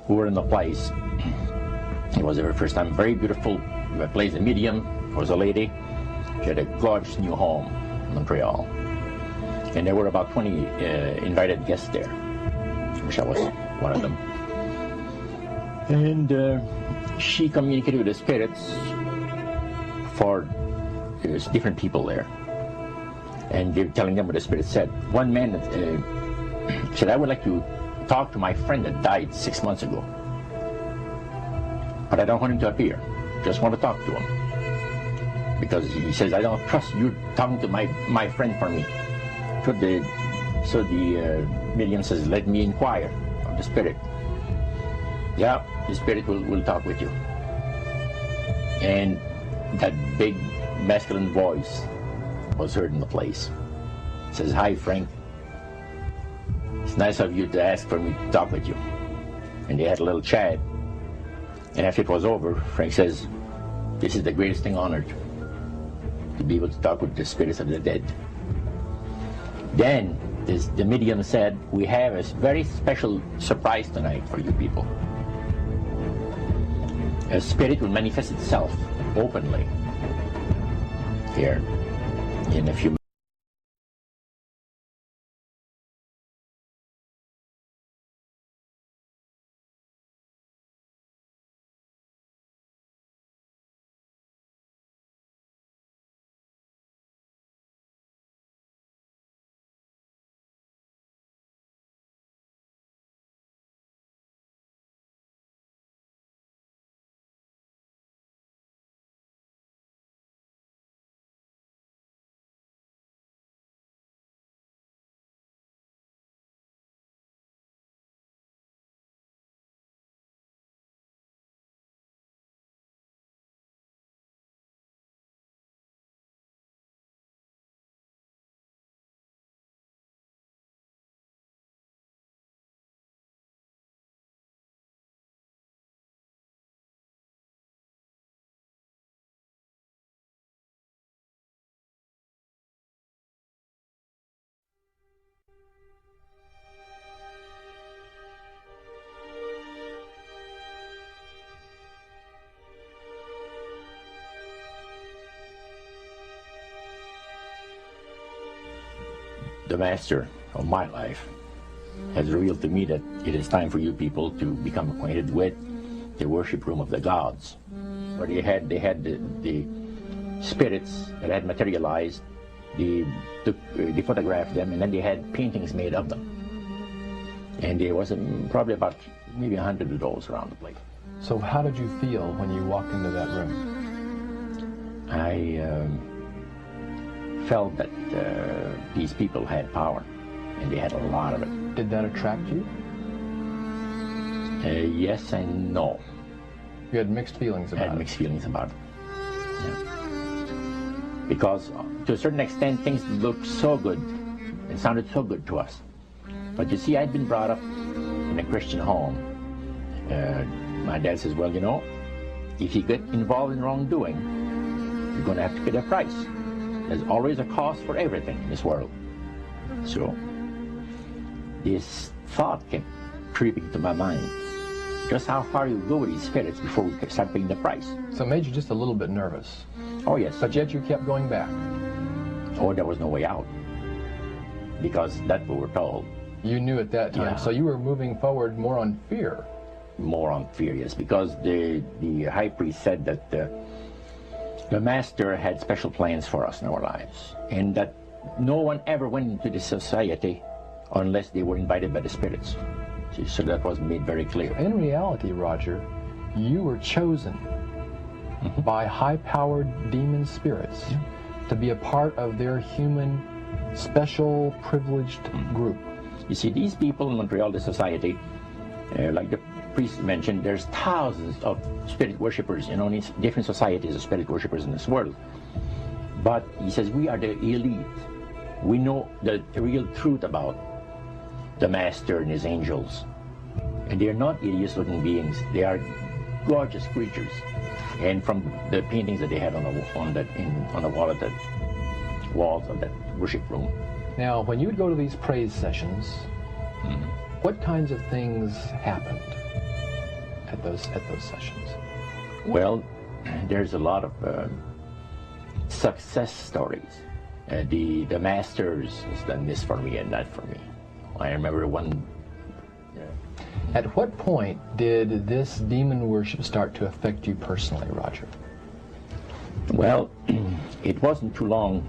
S5: we were in the place. It was the very first time. Very beautiful place. The medium was a lady. She had a gorgeous new home in Montreal. And there were about 20 invited guests there, which I was one of them. And she communicated with the spirits for different people there. And they were telling them what the spirit said. One man said, I would like to talk to my friend that died 6 months ago. But I don't want him to appear. Just want to talk to him. Because he says, I don't trust you talking to my friend for me. So the medium says, let me inquire of the spirit. Yeah, the spirit will talk with you. And that big masculine voice was heard in the place. It says, hi, Frank. It's nice of you to ask for me to talk with you. And they had a little chat. And after it was over, Frank says, this is the greatest thing on earth, to be able to talk with the spirits of the dead. Then the medium said, we have a very special surprise tonight for you people. A spirit will manifest itself openly here in a few minutes. The master of my life has revealed to me that it is time for you people to become acquainted with the worship room of the gods, where they had the spirits that had materialized. They photographed them, and then they had paintings made of them. And there was probably about maybe 100 of those around the place.
S7: So how did you feel when you walked into that room?
S5: I felt that these people had power, and they had a lot of it.
S7: Did that attract you?
S5: Yes and no.
S7: You had mixed feelings about it?
S5: I had mixed feelings about it. Yeah. Because to a certain extent, things looked so good and sounded so good to us. But you see, I'd been brought up in a Christian home. My dad says, well, you know, if you get involved in wrongdoing, you're going to have to pay the price. There's always a cost for everything in this world. So this thought kept creeping to my mind. Just how far you go with these spirits before we start paying the price.
S7: So it made you just a little bit nervous.
S5: Oh, yes.
S7: But yet you kept going back.
S5: Oh, there was no way out. Because that's what we're told.
S7: You knew at that time. Yeah. So you were moving forward more on fear.
S5: More on fear, yes. Because the high priest said that the master had special plans for us in our lives. And that no one ever went into this society unless they were invited by the spirits. So that was made very clear.
S7: In reality, Roger, you were chosen by high-powered demon spirits to be a part of their human, special, privileged group.
S5: You see, these people in Montreal, the society, like the priest mentioned, there's thousands of spirit worshippers in only different societies of spirit worshippers in this world. But he says we are the elite. We know the real truth about the master and his angels. And they're not hideous-looking beings. They are gorgeous creatures. And from the paintings that they had on the walls of that worship room.
S7: Now, when you would go to these praise sessions, what kinds of things happened at those sessions?
S5: Well, there's a lot of success stories. The masters has done this for me and that for me. I remember one.
S7: At what point did this demon worship start to affect you personally, Roger?
S5: Well, it wasn't too long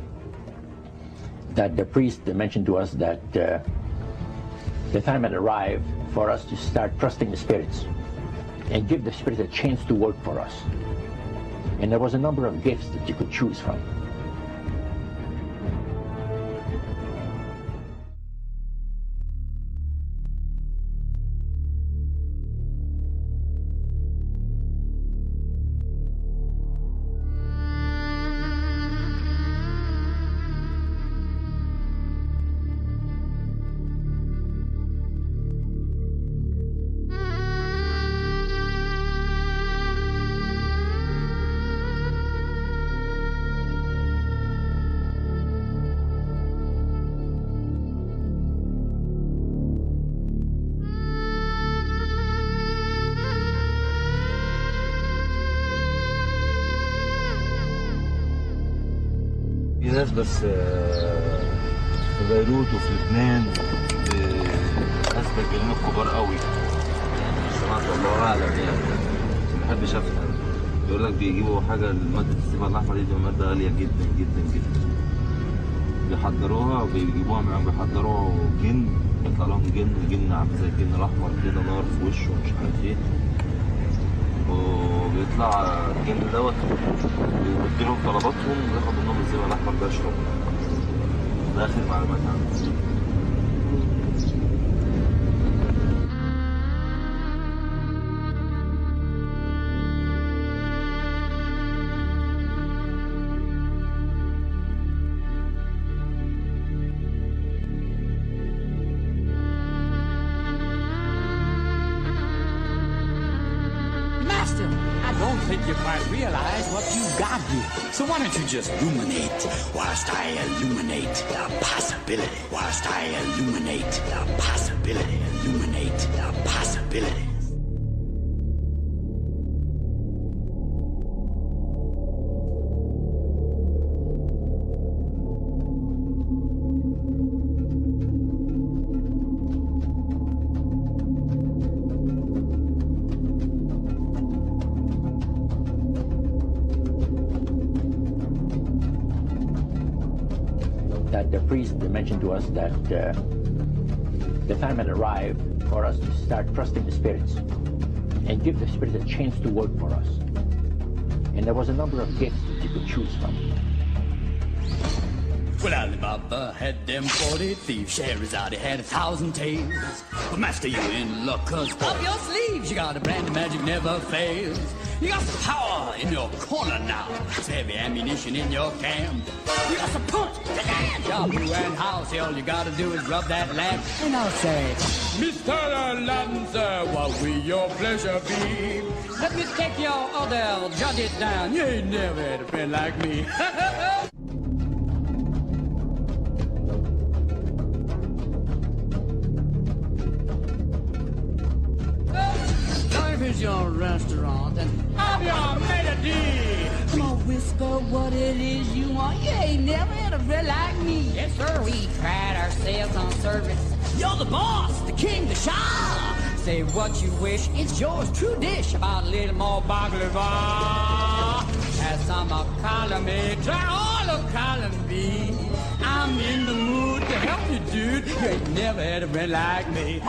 S5: that the priest mentioned to us that the time had arrived for us to start trusting the spirits and give the spirits a chance to work for us. And there was a number of gifts that you could choose from.
S8: في ناس بس في بيروت وفي لبنان ناس بيتكلموا كبار قوي يعني سمعت والله اعلم يعني ما بحبش افهم بيقول لك بيجيبوا حاجه الماده السيف الاحمر دي ماده غاليه جدا جدا جدا بيحضروها وبيجيبوها معاهم بيحضروا جن يطلع لهم جن عامل زي الجن الاحمر كده نار في وشه ومش عارف ايه وبيطلع الجن دوت بيديلهم طلباتهم وياخد منهم الزئبق الاحمر ده يشربه. ده اخر معلومات عنه.
S23: I don't think
S10: you quite realize what you've got here. So why don't you just ruminate whilst I illuminate the possibility? Whilst I illuminate the possibility. Illuminate the possibility.
S5: That the priest mentioned to us that the time had arrived for us to start trusting the spirits and give the spirits a chance to work for us. And there was a number of gifts that you could choose from.
S10: Well, Alibaba had them 40 thieves. Scheherazade had 1,000 tales. But master, you in luck, 'cause up your sleeves you got a brand of magic never fails. You got some power in your corner now. Some heavy ammunition in your camp. You got some punch to dance. Job, who and house. All you gotta do is rub that lamp. And I'll say, Mr. Lancer, what will your pleasure be? Let me take your order, jot it down. You ain't never had a friend like me. Here's your restaurant and I'm your melody. Come on, whisper what it is you want. You ain't never had a friend like me. Yes, sir. We pride ourselves on service. You're the boss, the king, the shah. Say what you wish, it's yours, true dish. About a little more baklava. Have some of column A, try all of column B. I'm in the mood to help you, dude. You ain't never had a friend like me.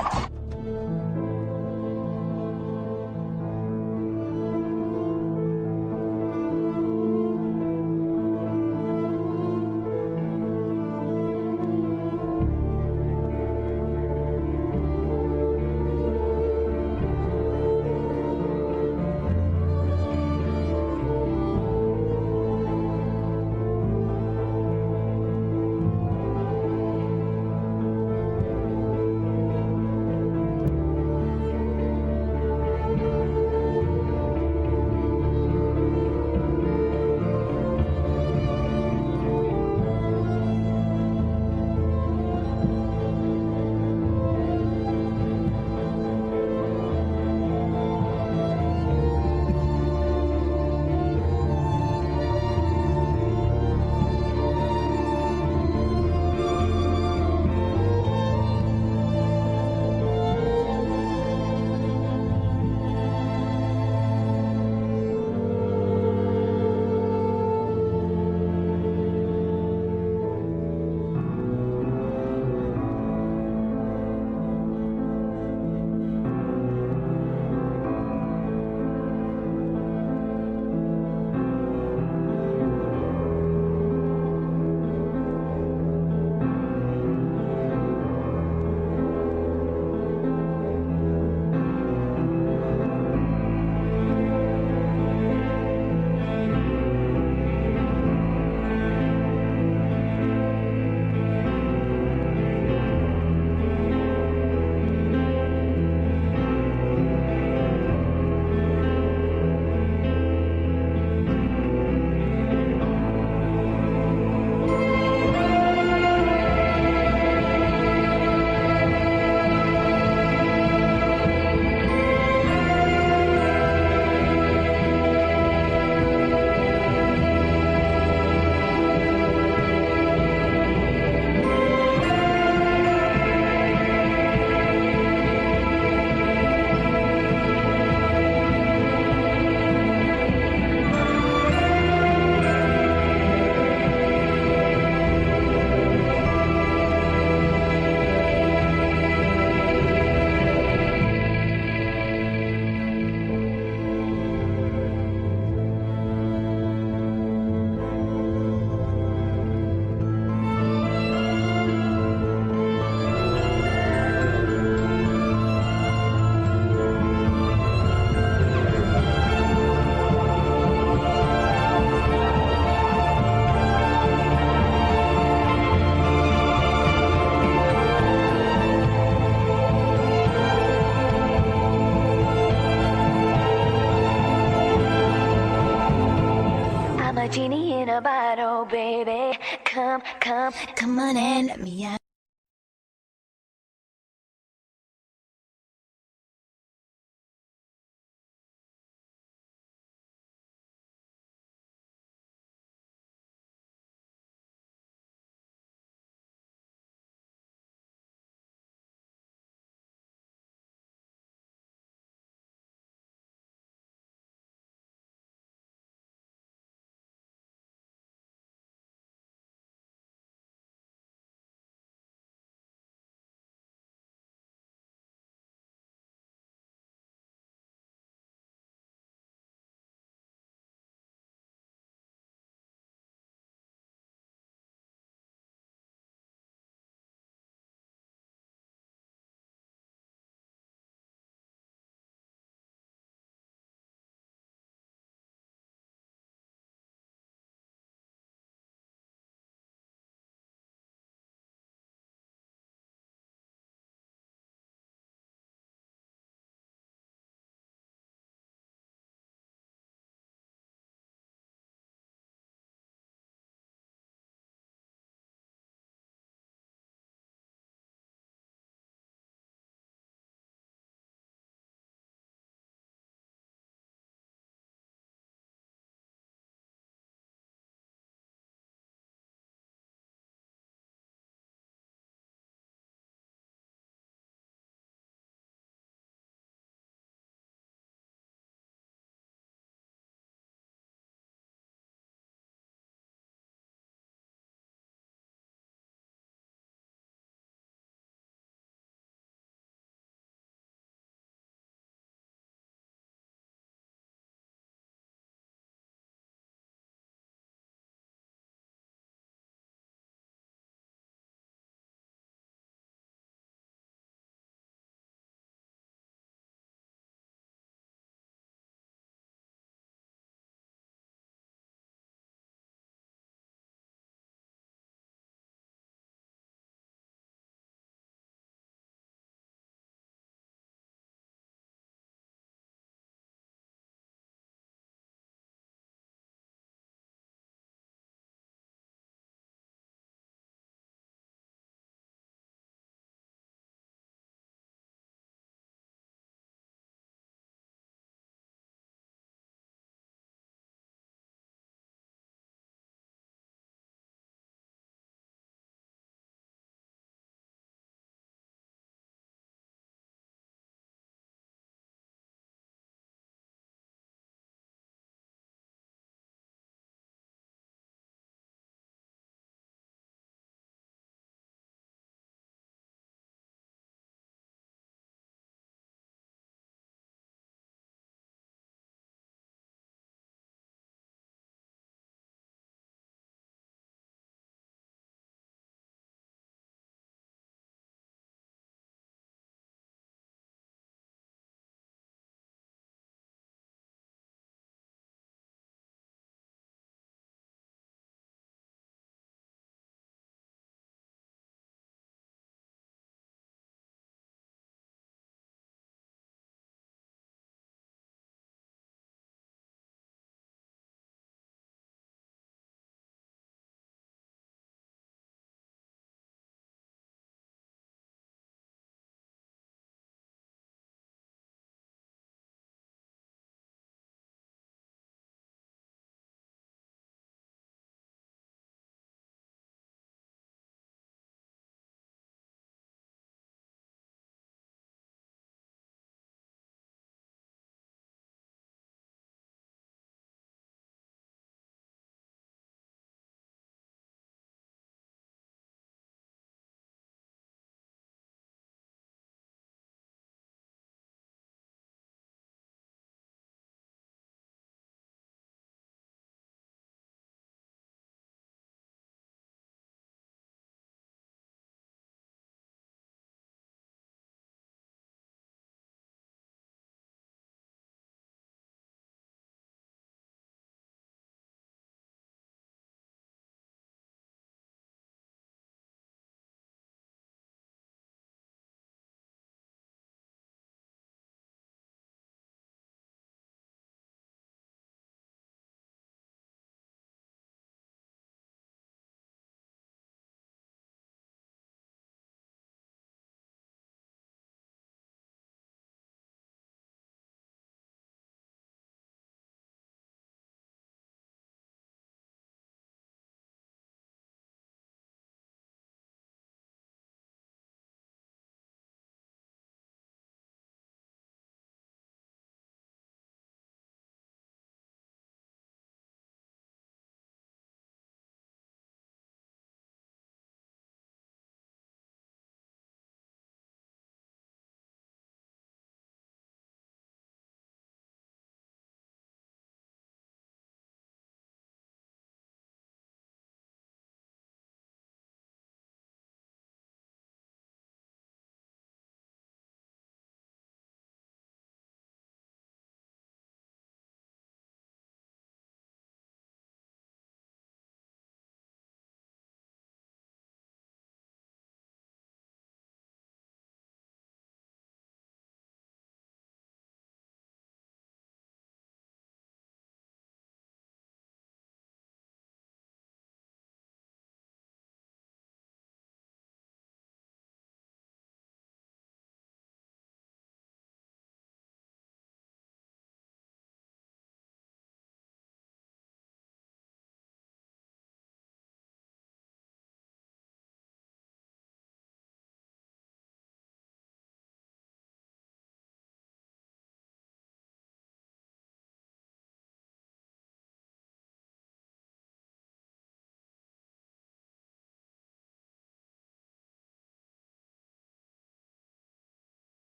S13: a genie in a bottle, baby. Come on and let me out.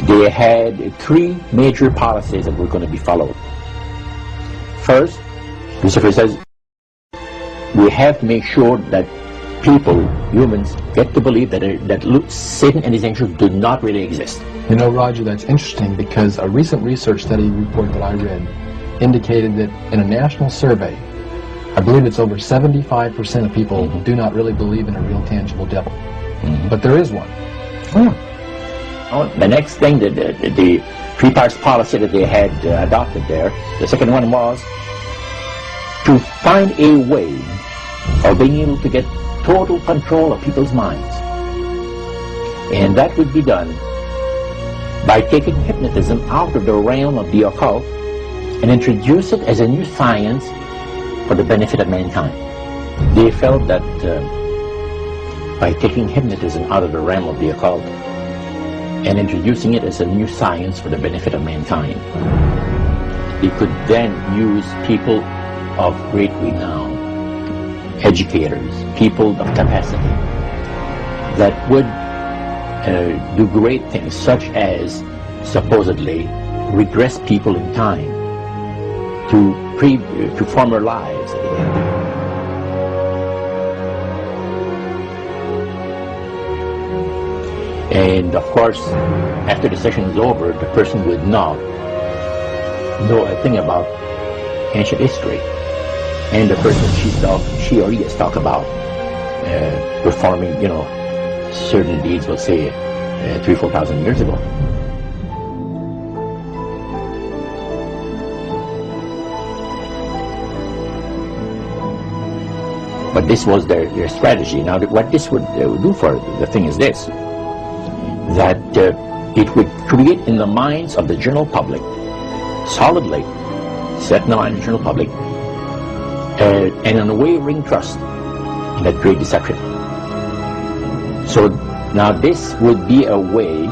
S5: they had three major policies that were going to be followed. First, Lucifer says, we have to make sure that people, humans, get to believe that Satan and his angels do not really exist.
S7: You know, Roger, that's interesting because a recent research study report that I read indicated that in a national survey, I believe it's over 75% of people do not really believe in a real tangible devil. But there is one.
S5: The next thing, the three parts policy that they had adopted there, the second one was to find a way of being able to get total control of people's minds. And that would be done by taking hypnotism out of the realm of the occult and introduce it as a new science for the benefit of mankind. They felt that by taking hypnotism out of the realm of the occult and introducing it as a new science for the benefit of mankind, they could then use people of great renown, educators, people of capacity, that would do great things, such as supposedly regress people in time to former lives that they had. And of course, after the session is over, the person would not know a thing about ancient history. And the person she or he has talked about performing, certain deeds, we'll say, 3,000-4,000 years ago. But this was their strategy. Now, what this would do for the thing is this, that it would create in the minds of the general public, solidly set in the mind of the general public, an unwavering trust in that great deception. So now this would be a way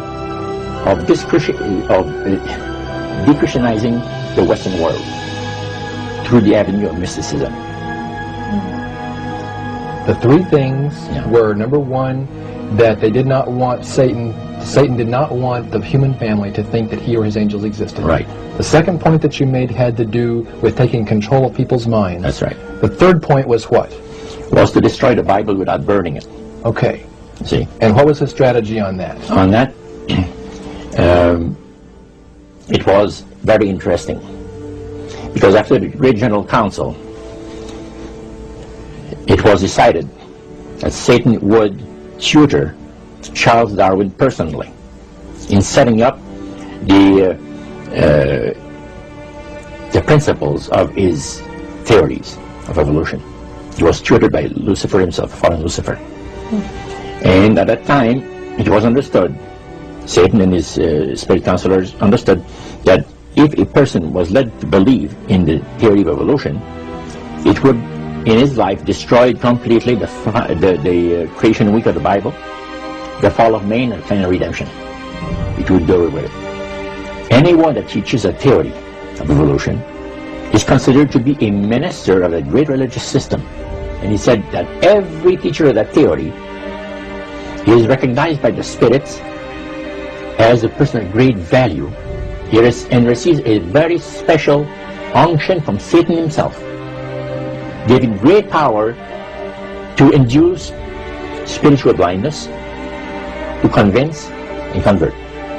S5: of de-Christianizing the Western world through the avenue of mysticism.
S7: The three things were, number one, that they did not want Satan did not want the human family to think that he or his angels existed.
S5: Right.
S7: The second point that you made had to do with taking control of people's minds.
S5: That's right.
S7: The third point was what?
S5: Was to destroy the Bible without burning it.
S7: Okay.
S5: See?
S7: And what was his strategy on that?
S5: On that, it was very interesting. Because after the Great General Council, it was decided that Satan would tutor Charles Darwin personally in setting up the principles of his theories of evolution. He was tutored by Lucifer himself, fallen Lucifer. And at that time, it was understood, Satan and his spirit counselors understood, that if a person was led to believe in the theory of evolution, it would, in his life, destroy completely the creation week of the Bible, the fall of man, and final redemption. It would do away with it. Anyone that teaches a theory of evolution is considered to be a minister of a great religious system. And he said that every teacher of that theory is recognized by the spirits as a person of great value. He and receives a very special unction from Satan himself, giving great power to induce spiritual blindness, to convince and convert.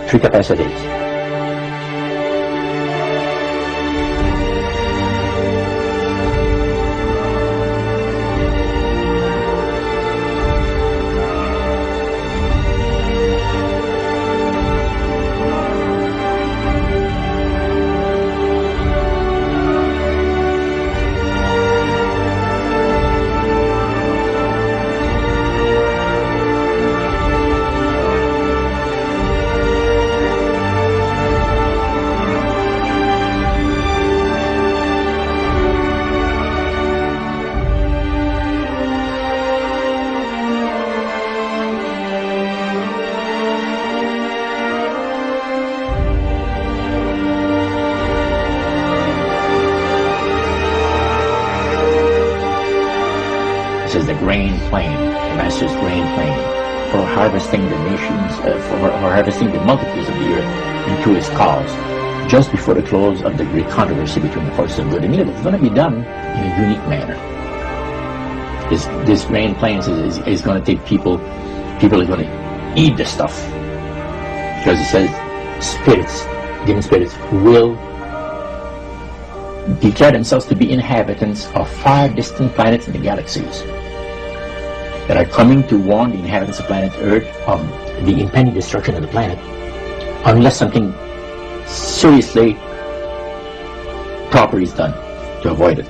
S5: Three capacities. This is the grand plane, the master's grand plane. for harvesting the nations, for harvesting the multitudes of the earth into his cause, just before the close of the great controversy between the forces of good and evil. It's going to be done in a unique manner. This grand plan is going to take people are going to eat the stuff. Because it says demon spirits will declare themselves to be inhabitants of far distant planets in the galaxies that are coming to warn the inhabitants of planet Earth of the impending destruction of the planet unless something seriously proper is done to avoid it.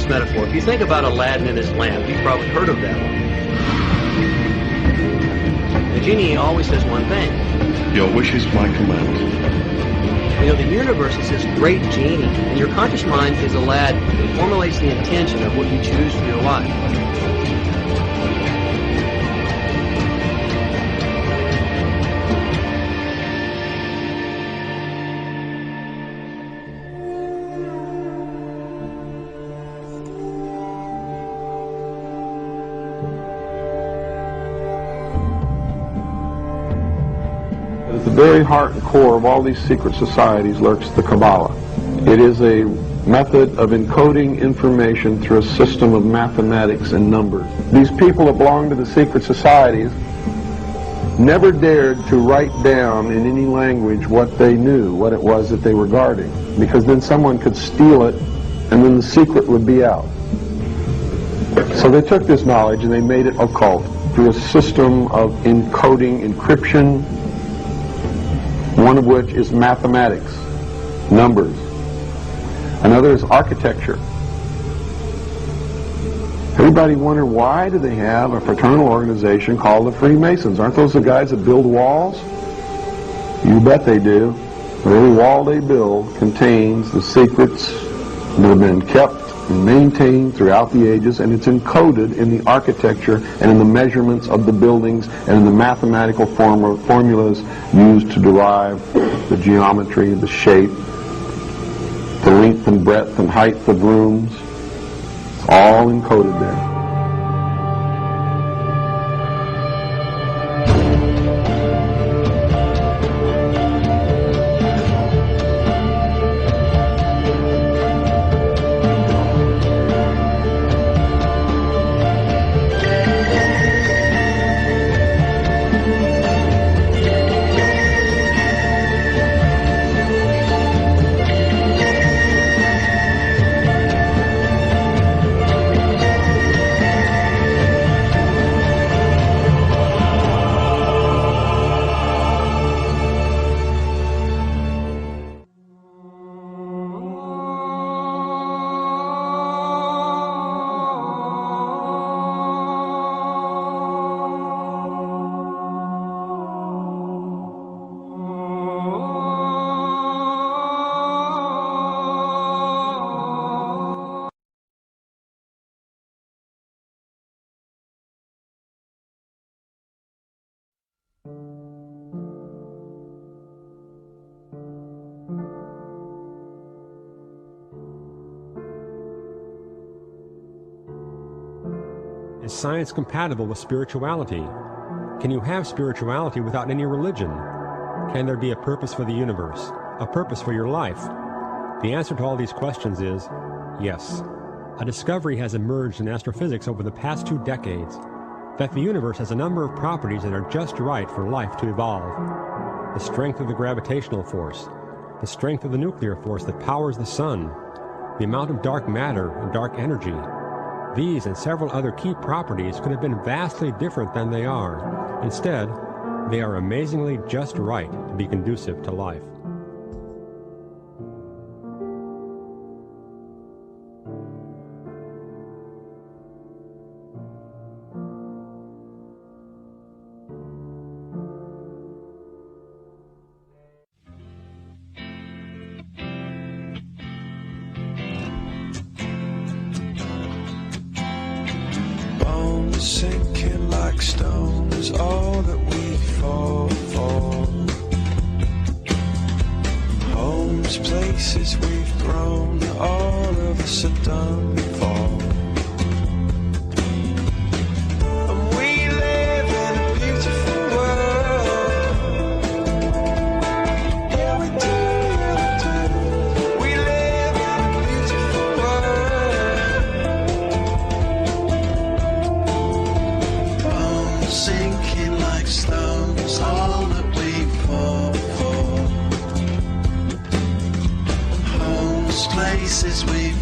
S1: Metaphor. If you think about Aladdin and his lamp, you've probably heard of that one. The genie always says one thing.
S19: Your wish is my command.
S1: You know, the universe is this great genie, and your conscious mind is a lad that formulates the intention of what you choose for your life.
S16: At the very heart and core of all these secret societies lurks the Kabbalah. It is a method of encoding information through a system of mathematics and numbers. These people that belong to the secret societies never dared to write down in any language what they knew, what it was that they were guarding, because then someone could steal it and then the secret would be out. So they took this knowledge and they made it occult through a system of encoding, encryption, one of which is mathematics, numbers. Another is architecture. Everybody wonder, why do they have a fraternal organization called the Freemasons? Aren't those the guys that build walls? You bet they do. But every wall they build contains the secrets that have been kept and maintained throughout the ages, and it's encoded in the architecture and in the measurements of the buildings and in the mathematical formulas used to derive the geometry, the shape, the length and breadth and height of rooms. It's all encoded there.
S23: Is science compatible with spirituality?
S11: Can you have spirituality without any religion? Can there be a purpose for the universe? A purpose for your life? The answer to all these questions is yes. A discovery has emerged in astrophysics over the past 2 decades that the universe has a number of properties that are just right for life to evolve. The strength of the gravitational force, the strength of the nuclear force that powers the sun, the amount of dark matter and dark energy. These and several other key properties could have been vastly different than they are. Instead, they are amazingly just right to be conducive to life.
S15: Sinking like stones, all that we fall for. Homes, places we've grown, all of us are done for. And we live in a beautiful world. Yeah, we do, yeah, we do. We live in a beautiful world. Sinking like stones, all that we fall for. Homes, places we've